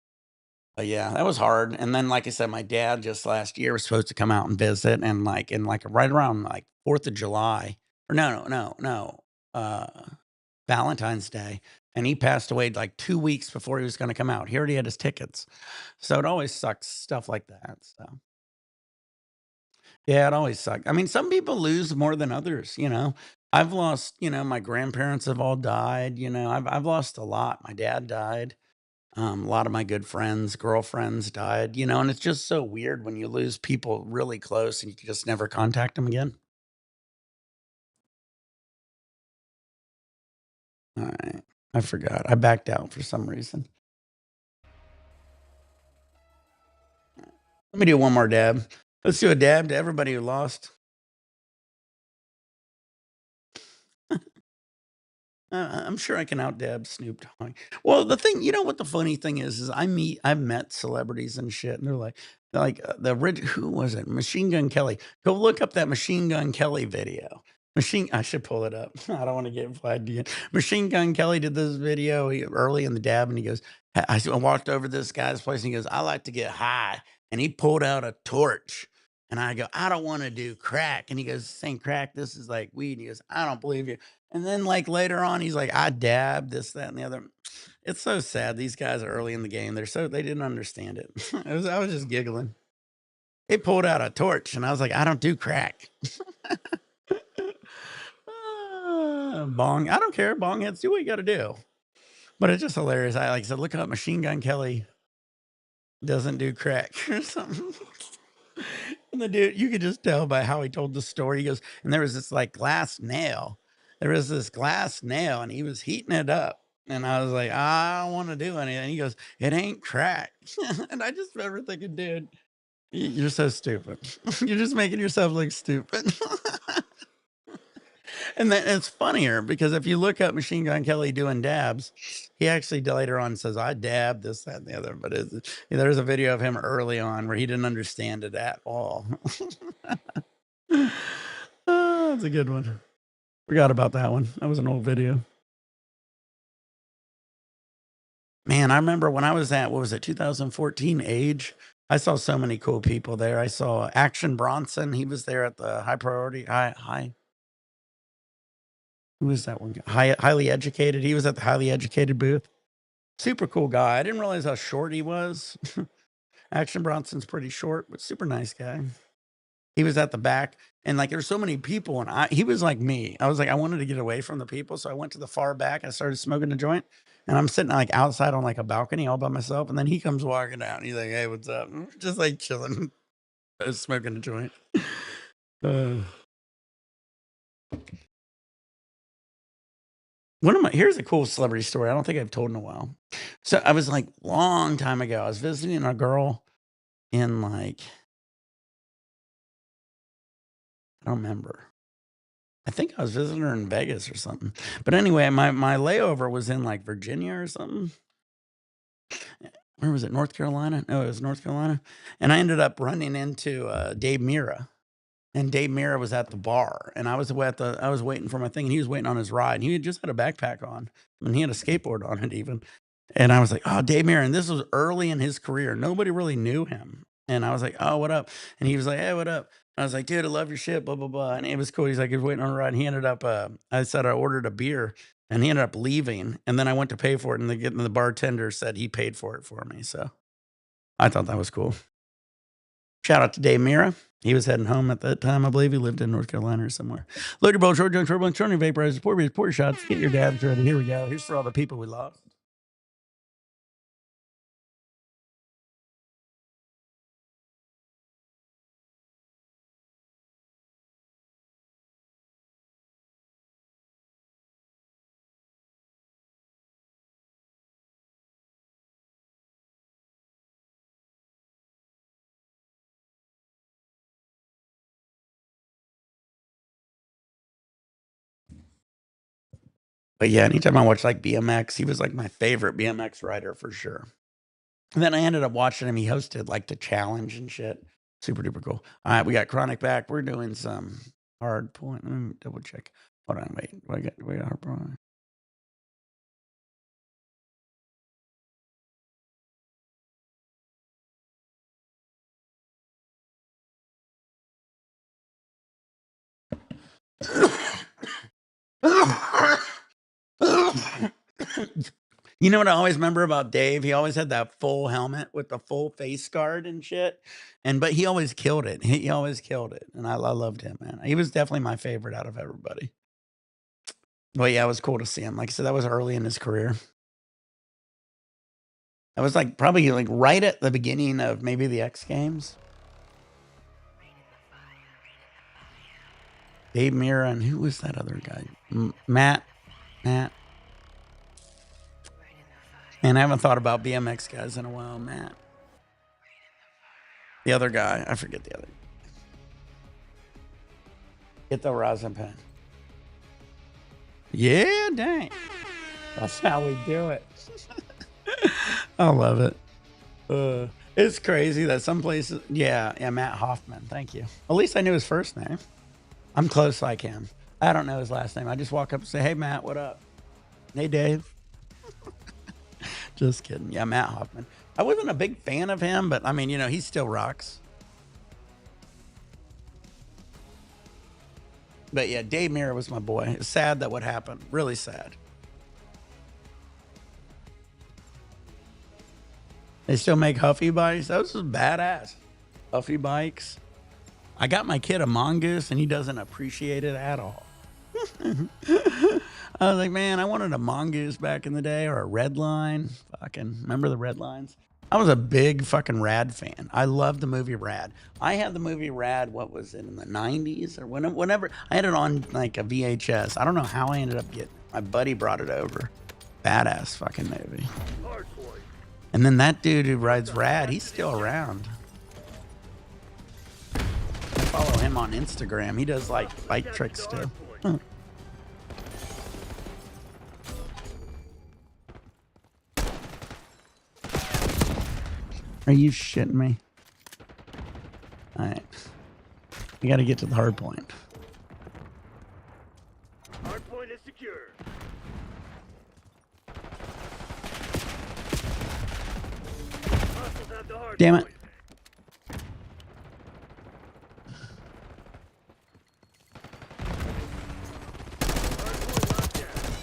But yeah, that was hard. And then, like I said, my dad just last year was supposed to come out and visit, and right around like 4th of July, or no, Valentine's Day, and he passed away like 2 weeks before he was going to come out. He already had his tickets, so it always sucks stuff like that. So yeah, it always sucks. I mean, some people lose more than others. I've lost. My grandparents have all died. I've lost a lot. My dad died. A lot of my good friends, girlfriends died, and it's just so weird when you lose people really close and you can just never contact them again. All right. I forgot. I backed out for some reason. Let me do one more dab. Let's do a dab to everybody who lost. I'm sure I can out dab Snoop Dogg. Well, the thing, what the funny thing is I've met celebrities and shit, and they're like who was it? Machine Gun Kelly. Go look up that Machine Gun Kelly video. I should pull it up. I don't want to get flagged again. Machine Gun Kelly did this video early in the dab, and he goes, I walked over to this guy's place, and he goes, I like to get high, and he pulled out a torch. And I go, I don't want to do crack. And he goes, this ain't crack. This is like weed. And he goes, I don't believe you. And then like later on, he's like, I dab this, that, and the other. It's so sad. These guys are early in the game. They didn't understand it. I was just giggling. He pulled out a torch, and I was like, I don't do crack. Bong. I don't care. Bong heads, do what you got to do. But it's just hilarious. I like I said, look up Machine Gun Kelly doesn't do crack or something. And the dude, you could just tell by how he told the story. He goes, and there was this like glass nail. There was this glass nail, and he was heating it up. And I was like, I don't want to do anything. He goes, it ain't crack. And I just remember thinking, dude, you're so stupid. You're just making yourself look stupid. And then it's funnier because if you look up Machine Gun Kelly doing dabs, he actually later on says, I dabbed this, that, and the other. But there's a video of him early on where he didn't understand it at all. Oh, that's a good one. Forgot about that one. That was an old video. Man, I remember when I was at, what was it, 2014 Age? I saw so many cool people there. I saw Action Bronson. He was there at the high priority, who was that one guy? Highly Educated. He was at the Highly Educated booth. Super cool guy. I didn't realize how short he was. Action Bronson's pretty short, but super nice guy. He was at the back, and like there's so many people, and he was like me. I was like, I wanted to get away from the people, so I went to the far back. I started smoking a joint, and I'm sitting like outside on like a balcony all by myself, and then he comes walking down. He's like, "Hey, what's up?" Just like chilling, I was smoking a joint. Here's a cool celebrity story. I don't think I've told in a while. So I was like long time ago. I was visiting a girl in like, I don't remember. I think I was visiting her in Vegas or something. But anyway, my layover was in like Virginia or something. Where was it? North Carolina? No, it was North Carolina. And I ended up running into Dave Mira. And Dave Mira was at the bar. And I was waiting for my thing, and he was waiting on his ride. And he had just had a backpack on. And he had a skateboard on it even. And I was like, oh, Dave Mira. And this was early in his career. Nobody really knew him. And I was like, oh, what up? And he was like, hey, what up? I was like, dude, I love your shit, blah, blah, blah. And it was cool. He's like, he was waiting on a ride. And he ended up, I said I ordered a beer, and he ended up leaving. And then I went to pay for it, and the bartender said he paid for it for me. So I thought that was cool. Shout out to Dave Mira. He was heading home at that time, I believe. He lived in North Carolina or somewhere. Load your bowl, short junk, turbulence, turn your vaporizer, pour beers, pour your shots, get your dabs ready. Here we go. Here's for all the people we lost. But yeah, anytime I watch like BMX, he was like my favorite BMX rider for sure. And then I ended up watching him. He hosted like the challenge and shit. Super duper cool. All right, we got Chronic back. We're doing some hard point. Let me double check. Hold on, wait. We got hard point. You know what I always remember about Dave? He always had that full helmet with the full face guard and shit. But he always killed it. He always killed it. And I loved him, man. He was definitely my favorite out of everybody. But yeah, it was cool to see him. Like I said, that was early in his career. That was like probably like right at the beginning of maybe the X Games. Dave Mira, and who was that other guy? Matt. And I haven't thought about BMX guys in a while, Matt. The other guy, I forget the other. Get the rosin pen. Yeah, dang. That's how we do it. I love it. It's crazy that some places, yeah, Matt Hoffman. Thank you. At least I knew his first name. I'm close like him. I don't know his last name. I just walk up and say, hey, Matt, what up? Hey, Dave. Just kidding. Yeah, Matt Hoffman. I wasn't a big fan of him, but I mean, you know, he still rocks. But yeah, Dave Mira was my boy. It's sad that what happened. Really sad. They still make Huffy bikes. Those are badass. Huffy bikes. I got my kid a mongoose, and he doesn't appreciate it at all. I was like, man, I wanted a mongoose back in the day, or a red line. Fucking remember the red lines? I was a big fucking Rad fan. I loved the movie Rad. I had the movie Rad, what was it, in the 90s or whenever? I had it on like a VHS. I don't know how I ended up getting it. My buddy brought it over. Badass fucking movie. And then that dude who rides Rad, he's still around. I follow him on Instagram. He does like bike tricks still. Are you shitting me? All right. We got to get to the hard point. Hard point is secure. Hostiles have the hard Damn it. point. Hard point locked down.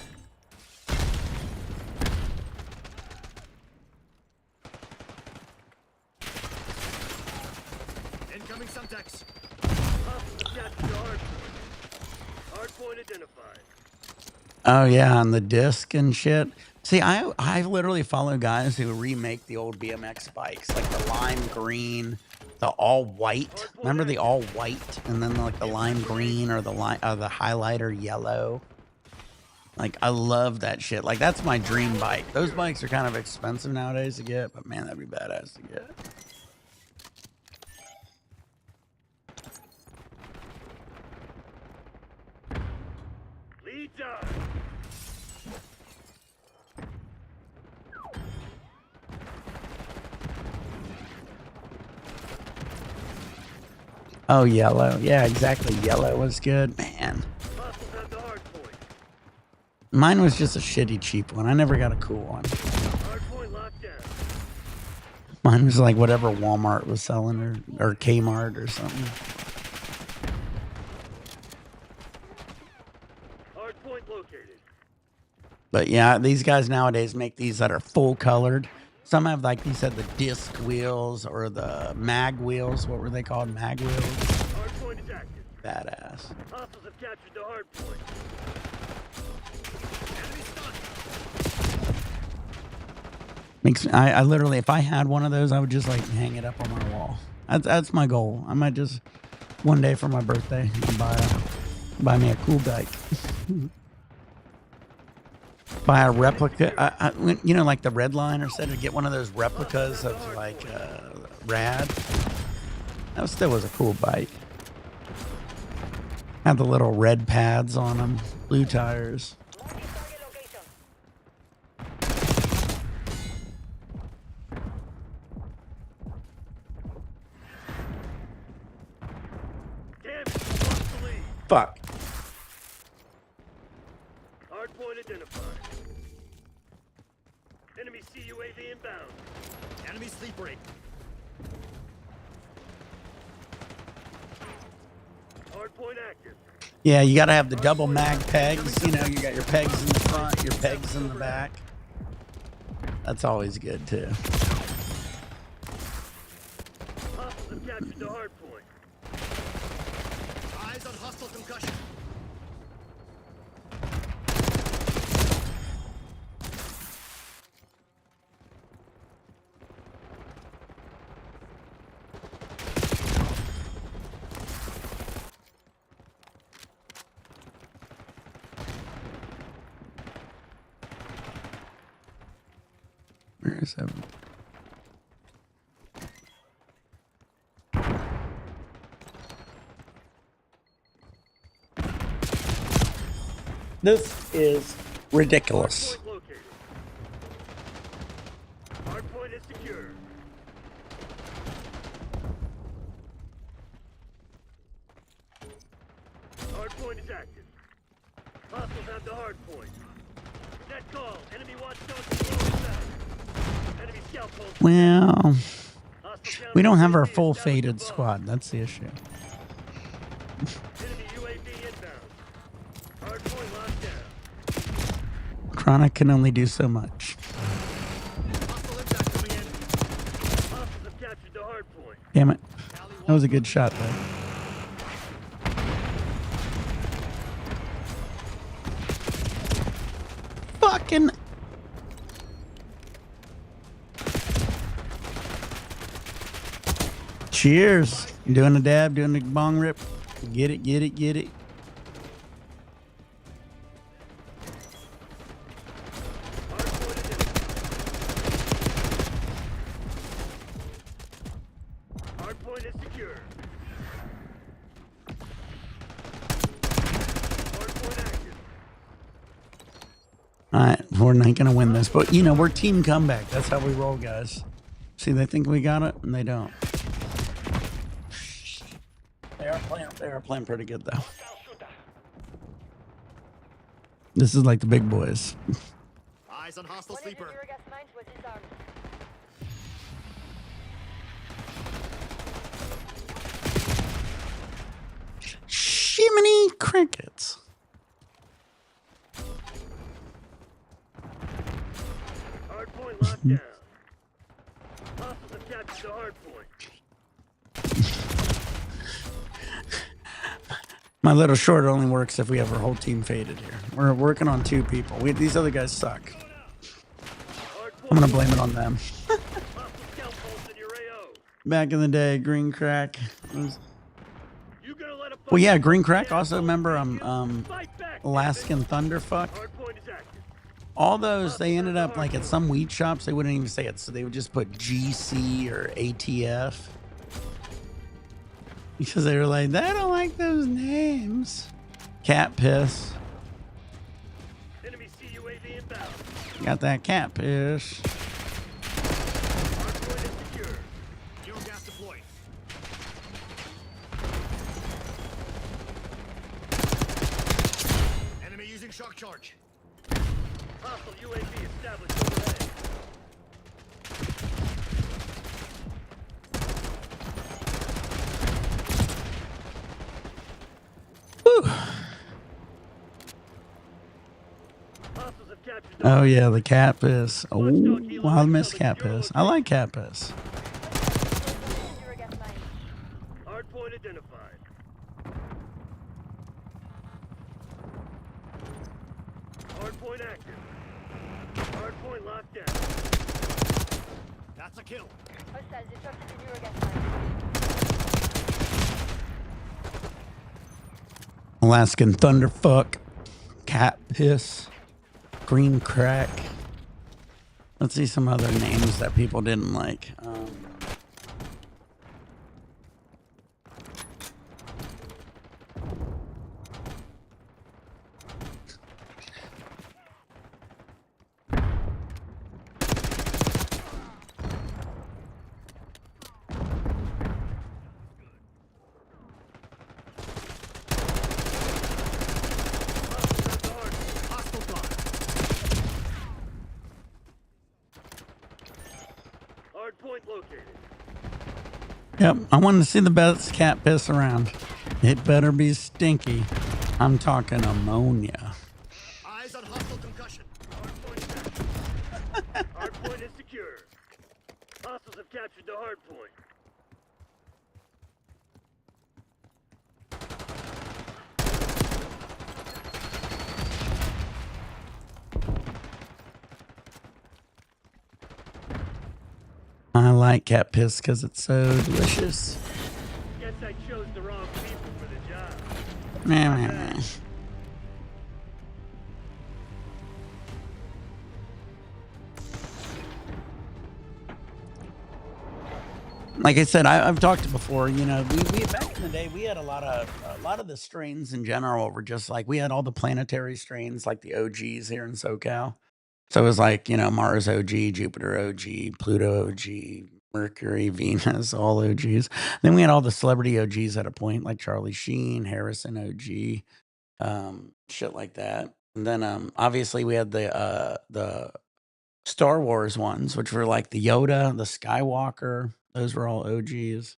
Incoming Semtex. Hostiles have captured the hard point. Hard point identified. Oh yeah, on the disc and shit. See, I literally follow guys who remake the old BMX bikes, like the lime green, the all white. Remember the all white, and then like the lime green or the highlighter yellow. Like I love that shit. Like that's my dream bike. Those bikes are kind of expensive nowadays to get, but man, that'd be badass to get. Lead down. Oh, yellow. Yeah, exactly. Yellow was good, man. Hostiles have the hard point. Mine was just a shitty cheap one. I never got a cool one. Hard point locked down. Mine was like whatever Walmart was selling or Kmart or something. Hard point located. But yeah, these guys nowadays make these that are full colored. Some have, like you said, the disc wheels or the mag wheels. What were they called? Mag wheels? Hard point is active. Badass. Hostiles have captured the hard point. I literally, if I had one of those, I would just like hang it up on my wall. That's my goal. I might just one day for my birthday buy me a cool bike. Buy a replica. You know, like the Red Line, or said to get one of those replicas of like Rad. That still was a cool bike. Had the little red pads on them, blue tires. Marking target location. Damn it, you lost the lead. Fuck. Hard point identified. Enemy CUAV inbound. Enemy sleep break. Hard point active. Yeah, you gotta have the double mag pegs. You know, you got your pegs in the front, your pegs in the back. That's always good too. Hostiles have captured the hard point. Eyes on hostile concussion. Where is that? This is ridiculous. Hard point located. Hard point is secure. Hard point is active. Hostiles have the hard point. Net call. Enemy watchdogs below south. Enemy scout post. Well, Hostile we don't have our counter-UAV full established faded above. squad. That's the issue. Enemy UAV inbound. Hard point locked down. Chronic can only do so much. Hostile impact coming in. Hostiles have captured the hard point. Damn it. Tally That was a one. good shot, though. Fucking. Cheers. Doing a dab, doing the bong rip. Get it, get it, get it. Hard point identified. Hard point is secure. Hard point active. All right, we're not going to win this, but, you know, we're team comeback. That's how we roll, guys. See, they think we got it, and they don't. They are playing pretty good, though. This is like the big boys. Eyes on hostile One of the sleeper. newer gas mines was disarmed. Shiminy crickets. Hard point locked down. Hostiles have captured the hard point. My little short only works if we have our whole team faded here. We're working on 2 people. These other guys suck. Hard point. I'm gonna blame it on them. Hostile scout pulse in your AO. Back in the day, Green Crack. You gonna let a Well, yeah, fucking Green Crack. gas Also, pulse remember beat you? Fight back, Alaskan Thunderfuck. hard point is active. All those they ended up like at some weed shops. They wouldn't even say it, so they would just put GC or ATF because they were like, I don't like those names. Cat piss. Enemy CUAV inbound. Got that cat piss. Hard point is secure. Geo gas deployed. Enemy using shock charge. Hostile UAV established overhead. Whew. Hostiles have captured the Oh yeah, the cat piss. Oh, I miss cat piss. I like cat piss. Newer gas mine. hard point identified. Hard point active. Hard point locked down. That's a kill. Hostiles disrupted the newer gas mine. Alaskan Thunderfuck. Cat piss. Green Crack. Let's see some other names that people didn't like. Hostile fly. Hard point located. Yep, I wanted to see the best cat piss around. It better be stinky. I'm talking ammonia. Eyes on hostile concussion. Hard point is active. Hard point is secure. Hostiles have captured the hard point. I like cat piss because it's so delicious. Guess I chose the wrong people for the job. Meh, meh, meh. Like I said, I've talked before. You know, we back in the day we had a lot of the strains in general were just like we had all the planetary strains like the OGs here in SoCal. So it was like, you know, Mars OG, Jupiter OG, Pluto OG, Mercury, Venus, all OGs. Then we had all the celebrity OGs at a point, like Charlie Sheen, Harrison OG, shit like that. And then obviously we had the Star Wars ones, which were like the Yoda, the Skywalker. Those were all OGs.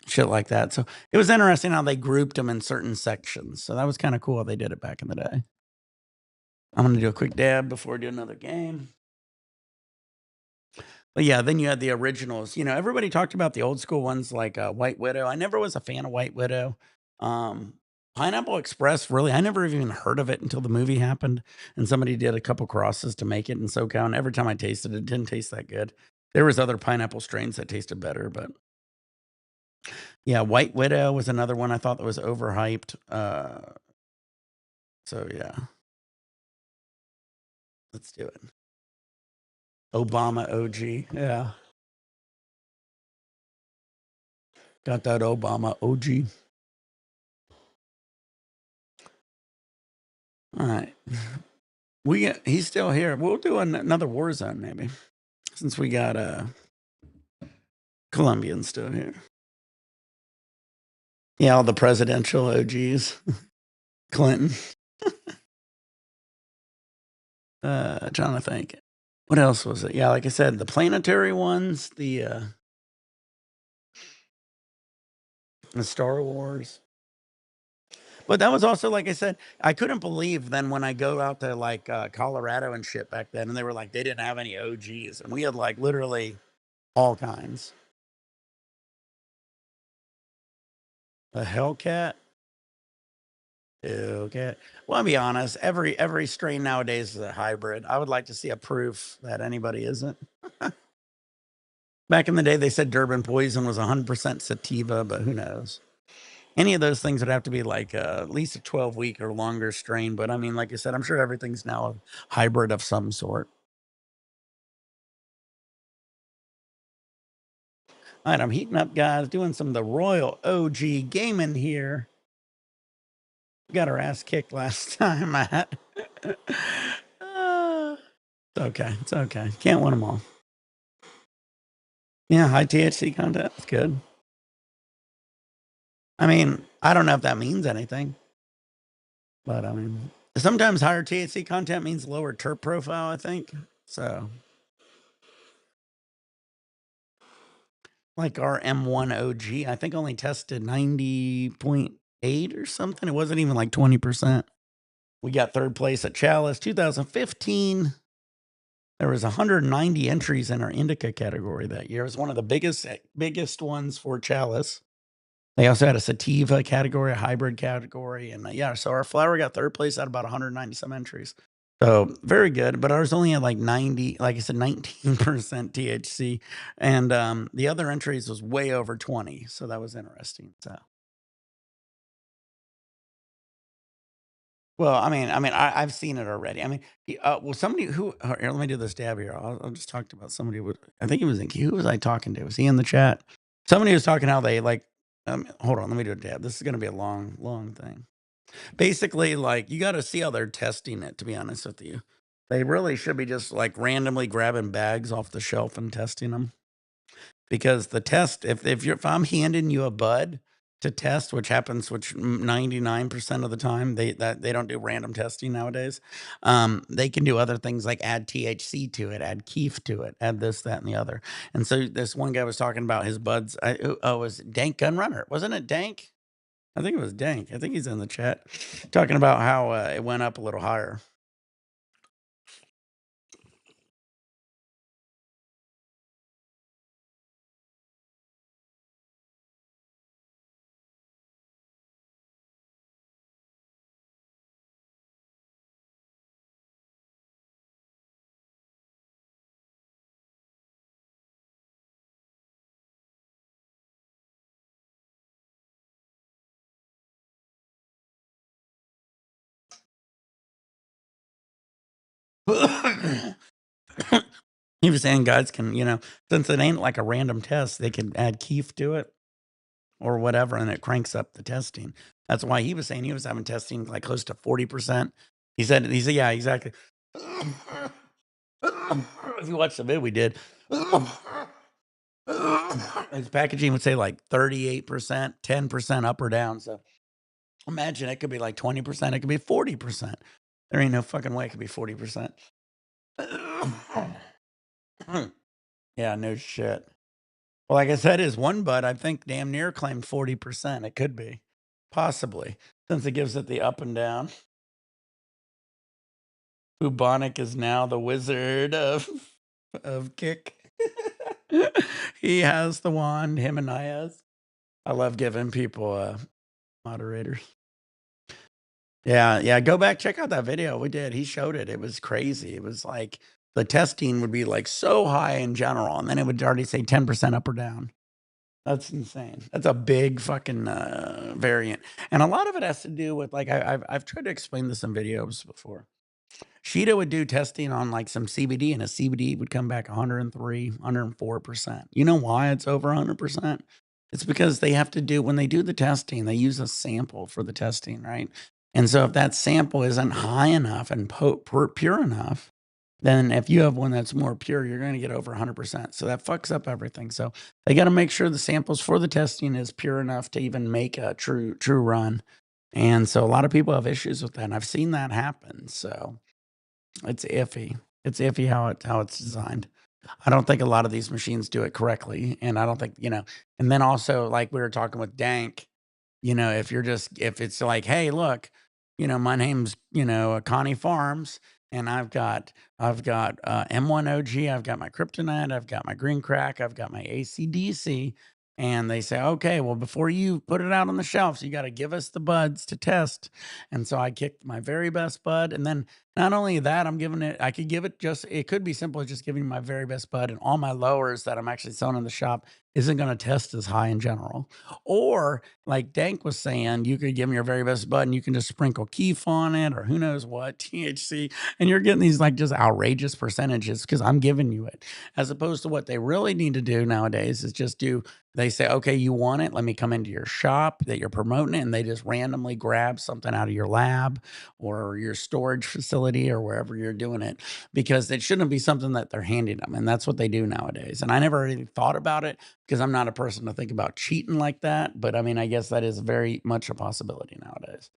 Shit like that. So it was interesting how they grouped them in certain sections. So that was kind of cool how they did it back in the day. I'm going to do a quick dab before I do another game. But yeah, then you had the originals. You know, everybody talked about the old school ones like White Widow. I never was a fan of White Widow. Pineapple Express, really, I never even heard of it until the movie happened. And somebody did a couple crosses to make it in SoCal. And every time I tasted it, it didn't taste that good. There was other pineapple strains that tasted better. But yeah, White Widow was another one I thought that was overhyped. So yeah. Let's do it. Obama OG. Yeah. Got that Obama OG. All right. He's still here. We'll do another Warzone maybe. since we got Colombian still here. Yeah, all the presidential OGs. Clinton. Trying to think. What else was it? Yeah, like I said, the planetary ones, the Star Wars. But that was also, like I said, I couldn't believe then when I go out to like Colorado and shit back then, and they were like, they didn't have any OGs. And we had like literally all kinds. A Hellcat. Hellcat. Well, I'll be honest, every strain nowadays is a hybrid. I would like to see a proof that anybody isn't. Back in the day, they said Durban Poison was 100% sativa, but who knows? Any of those things would have to be like at least a 12-week or longer strain. But I mean, like I said, I'm sure everything's now a hybrid of some sort. All right, I'm heating up, guys, doing some of the Royal OG gaming here. We got our ass kicked last time, Matt. It's okay. It's okay. Can't win them all. Yeah, high THC content. That's good. I mean, I don't know if that means anything, but I mean, sometimes higher THC content means lower terp profile, I think. So, like our M1 OG, I think only tested 90.8 or something. It wasn't even like 20%. We got third place at Chalice 2015. There was 190 entries in our indica category that year. It was one of the biggest ones for Chalice. They also had a sativa category, a hybrid category. And yeah, so our flower got third place at about 190 some entries. So very good, but ours only had like 90, like I said, 19% THC. And the other entries was way over 20. So that was interesting. So. Well, I've seen it already. I mean, well, somebody who here, let me do this dab here. I'll just talk about somebody. I think it was who was I talking to? Was he in the chat? Somebody was talking how they like. Hold on, let me do a dab. This is going to be a long thing. Basically, like you got to see how they're testing it. To be honest with you, they really should be just like randomly grabbing bags off the shelf and testing them. Because the test, if I'm handing you a bud to test, which happens, 99% of the time, they don't do random testing nowadays. They can do other things like add THC to it, add keef to it, add this, that, and the other. And so this one guy was talking about his buds. It was Dank Gunrunner, wasn't it? Dank? I think it was Dank. I think he's in the chat talking about how it went up a little higher. He was saying guys can, since it ain't like a random test, they can add keef to it or whatever, and it cranks up the testing. That's why he was saying he was having testing like close to 40%. He said, yeah, exactly. If you watch the vid we did, his packaging would say like 38%, 10% up or down. So imagine it could be like 20%, it could be 40%. There ain't no fucking way it could be 40%. Yeah, no shit. Well, like I said, his one bud, I think damn near claimed 40%. It could be. Possibly. Since it gives it the up and down. Bubonic is now the wizard of kick. He has the wand, him and Niaz. I love giving people moderators. Yeah, go back, check out that video we did. He showed it. It was crazy. It was like the testing would be like so high in general, and then it would already say 10% up or down. That's insane. That's a big fucking variant. And a lot of it has to do with like I've tried to explain this in videos before. Sheeta would do testing on like some CBD, and a CBD would come back 103, 104%. You know why it's over 100%? It's because they have to do, when they do the testing, they use a sample for the testing, right? And so if that sample isn't high enough and pure enough, Then if you have one that's more pure, you're going to get over 100%. So that fucks up everything. So they got to make sure the samples for the testing is pure enough to even make a true run. And so a lot of people have issues with that. And I've seen that happen. So it's iffy. It's iffy how it's designed. I don't think a lot of these machines do it correctly. And I don't think, and then also like we were talking with Dank, if it's like, hey, look, my name's, Connie Farms, and I've got M1 OG, I've got my Kryptonite, I've got my Green Crack, I've got my ACDC. And they say, okay, well, before you put it out on the shelves, you got to give us the buds to test. And so I kicked my very best bud. And then not only that, I could give it it could be simple as just giving my very best bud, and all my lowers that I'm actually selling in the shop isn't going to test as high in general. Or like Dank was saying, you could give them your very best bud and you can just sprinkle keef on it or who knows what, THC, and you're getting these like just outrageous percentages because I'm giving you it. As opposed to what they really need to do nowadays is they say, okay, you want it? Let me come into your shop that you're promoting it. And they just randomly grab something out of your lab or your storage facility or wherever you're doing it, because it shouldn't be something that they're handing them. And that's what they do nowadays. And I never really thought about it because I'm not a person to think about cheating like that. But I mean, I guess that is very much a possibility nowadays.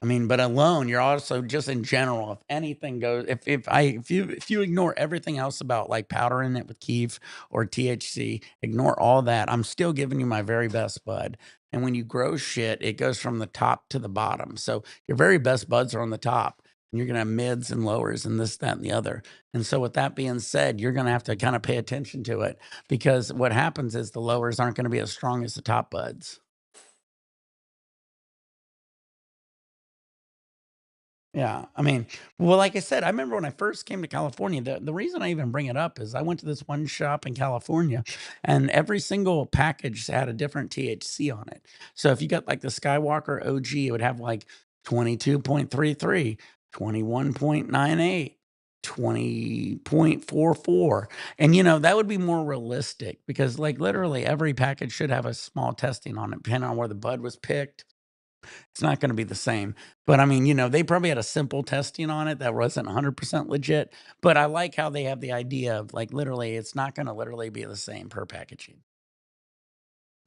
I mean, but alone, you're also just in general, if anything goes, if you ignore everything else about like powdering it with keef or THC, ignore all that, I'm still giving you my very best bud. And when you grow shit, it goes from the top to the bottom. So your very best buds are on the top, and you're going to have mids and lowers and this, that, and the other. And so with that being said, you're going to have to kind of pay attention to it, because what happens is the lowers aren't going to be as strong as the top buds. Yeah, I mean, well, like I said, I remember when I first came to California, the reason I even bring it up is I went to this one shop in California, and every single package had a different THC on it. So if you got like the Skywalker OG, it would have like 22.33, 21.98, 20.44. And that would be more realistic, because like literally every package should have a small testing on it, depending on where the bud was picked. It's not going to be the same. But I mean, they probably had a simple testing on it that wasn't 100% legit. But I like how they have the idea of like literally, it's not going to literally be the same per packaging.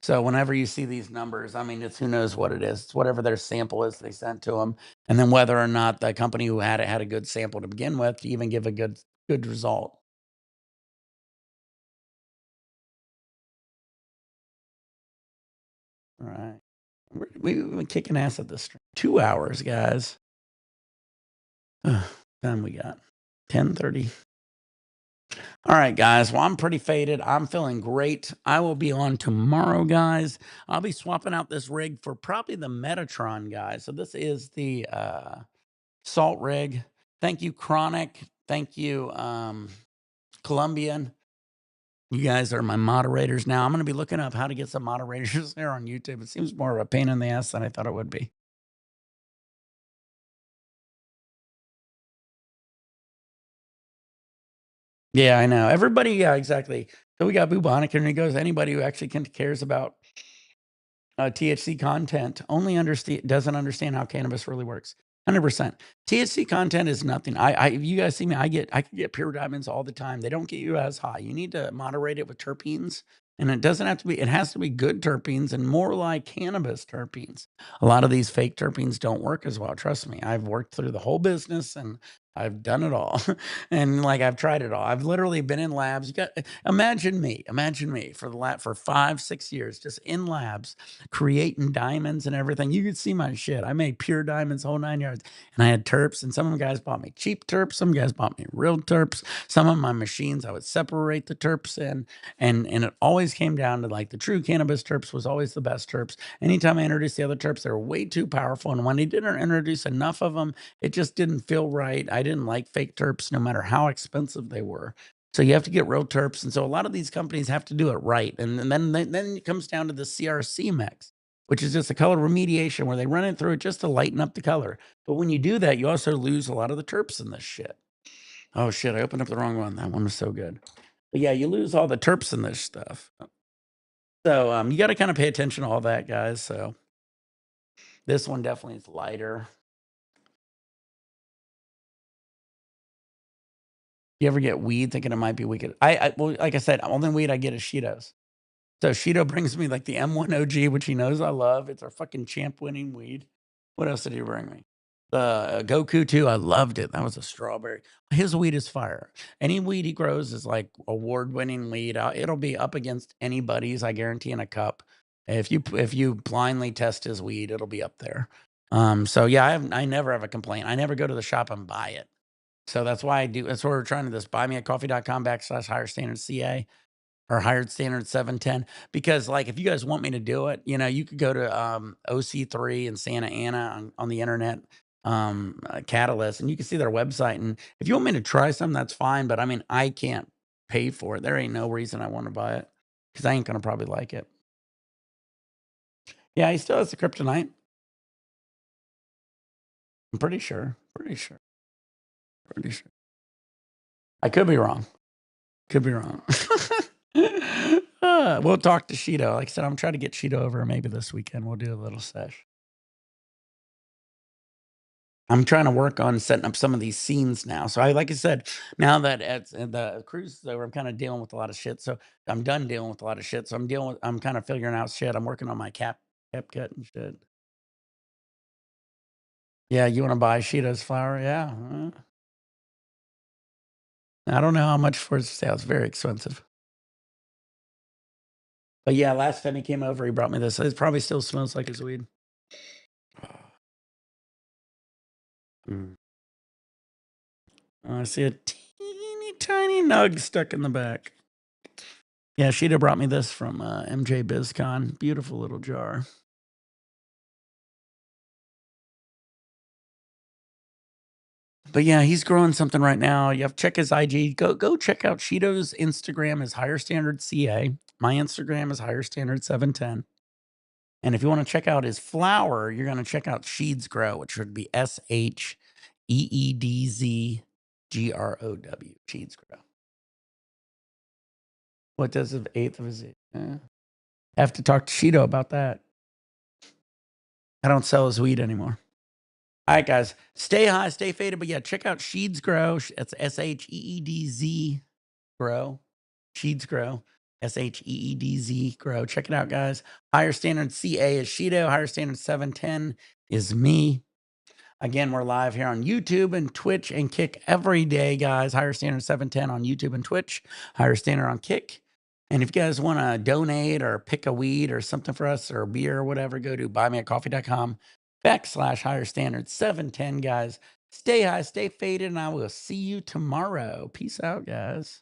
So whenever you see these numbers, I mean, it's who knows what it is. It's whatever their sample is they sent to them. And then whether or not the company who had it had a good sample to begin with to even give a good result. All right. We've been kicking ass at this stream. 2 hours, guys. Time we got 10:30. All right, guys. Well, I'm pretty faded. I'm feeling great. I will be on tomorrow, guys. I'll be swapping out this rig for probably the Metatron, guys. So this is the Salt rig. Thank you, Chronic. Thank you, Colombian. You guys are my moderators now. I'm going to be looking up how to get some moderators there on YouTube. It seems more of a pain in the ass than I thought it would be. Yeah, I know. Everybody, yeah, exactly. So we got Bubonic, and he goes, anybody who actually cares about THC content only doesn't understand how cannabis really works. 100%. THC content is nothing. You guys see me, I can get pure diamonds all the time. They don't get you as high. You need to moderate it with terpenes. And it doesn't have to be, it has to be good terpenes and more like cannabis terpenes. A lot of these fake terpenes don't work as well. Trust me. I've worked through the whole business and I've done it all. And like, I've tried it all. I've literally been in labs. Imagine me for 5-6 years, just in labs, creating diamonds and everything. You could see my shit. I made pure diamonds, whole 9 yards. And I had terps, and some of them guys bought me cheap terps. Some guys bought me real terps. Some of my machines, I would separate the terps in. And it always came down to like the true cannabis terps was always the best terps. Anytime I introduced the other terps, they were way too powerful. And when they didn't introduce enough of them, it just didn't feel right. I didn't like fake terps, no matter how expensive they were. So you have to get real terps. And so a lot of these companies have to do it right. And then it comes down to the CRC mix, which is just a color remediation where they run it through it just to lighten up the color. But when you do that, you also lose a lot of the terps in this shit. Oh shit, I opened up the wrong one. That one was so good. But yeah, you lose all the terps in this stuff. So you got to kind of pay attention to all that, guys. So this one definitely is lighter. You ever get weed thinking it might be wicked? Well, like I said, only weed I get is Cheetos. So Cheeto brings me like the M1 OG, which he knows I love. It's our fucking champ winning weed. What else did he bring me? The Goku 2, I loved it. That was a strawberry. His weed is fire. Any weed he grows is like award winning weed. It'll be up against anybody's, I guarantee, in a cup. If you blindly test his weed, it'll be up there. So yeah, I never have a complaint. I never go to the shop and buy it. So that's why I do. That's why we're trying to this buymeacoffee.com/higher standard CA or hired standard 710. Because like, if you guys want me to do it, you could go to OC3 in Santa Ana on the internet, Catalyst, and you can see their website. And if you want me to try some, that's fine. But I mean, I can't pay for it. There ain't no reason I want to buy it because I ain't going to probably like it. Yeah, he still has the kryptonite. I'm pretty sure. I could be wrong. We'll talk to Shido. Like I said, I'm trying to get Shido over maybe this weekend. We'll do a little sesh. I'm trying to work on setting up some of these scenes now. So like I said, now that the cruise is over, I'm kind of dealing with a lot of shit. So I'm done dealing with a lot of shit. So I'm kind of figuring out shit. I'm working on my cap cut and shit. Yeah, you want to buy Shido's flour? Yeah. I don't know how much for his sale. It's very expensive. But yeah, last time he came over, he brought me this. It probably still smells like his weed. I see a teeny tiny nug stuck in the back. Yeah, Sheeta brought me this from MJ BizCon. Beautiful little jar. But yeah, he's growing something right now. You have to check his IG. Go check out Cheeto's Instagram is Higher Standard CA. My Instagram is Higher Standard 710. And if you want to check out his flower, you're going to check out Sheeds Grow, which would be SHEEDZGROW. Sheeds Grow. What does the 8th of his? Have to talk to Cheeto about that. I don't sell his weed anymore. All right, guys. Stay high, stay faded. But yeah, check out Sheeds Grow. That's SHEEDZ Grow. Sheeds Grow. SHEEDZ Grow. Check it out, guys. Higher Standard CA is Sheeto. Higher Standard 710 is me. Again, we're live here on YouTube and Twitch and Kick every day, guys. Higher Standard 710 on YouTube and Twitch. Higher Standard on Kick. And if you guys want to donate or pick a weed or something for us or a beer or whatever, go to buymeacoffee.com/higher standard 710, guys. Stay high, stay faded, and I will see you tomorrow. Peace out, guys.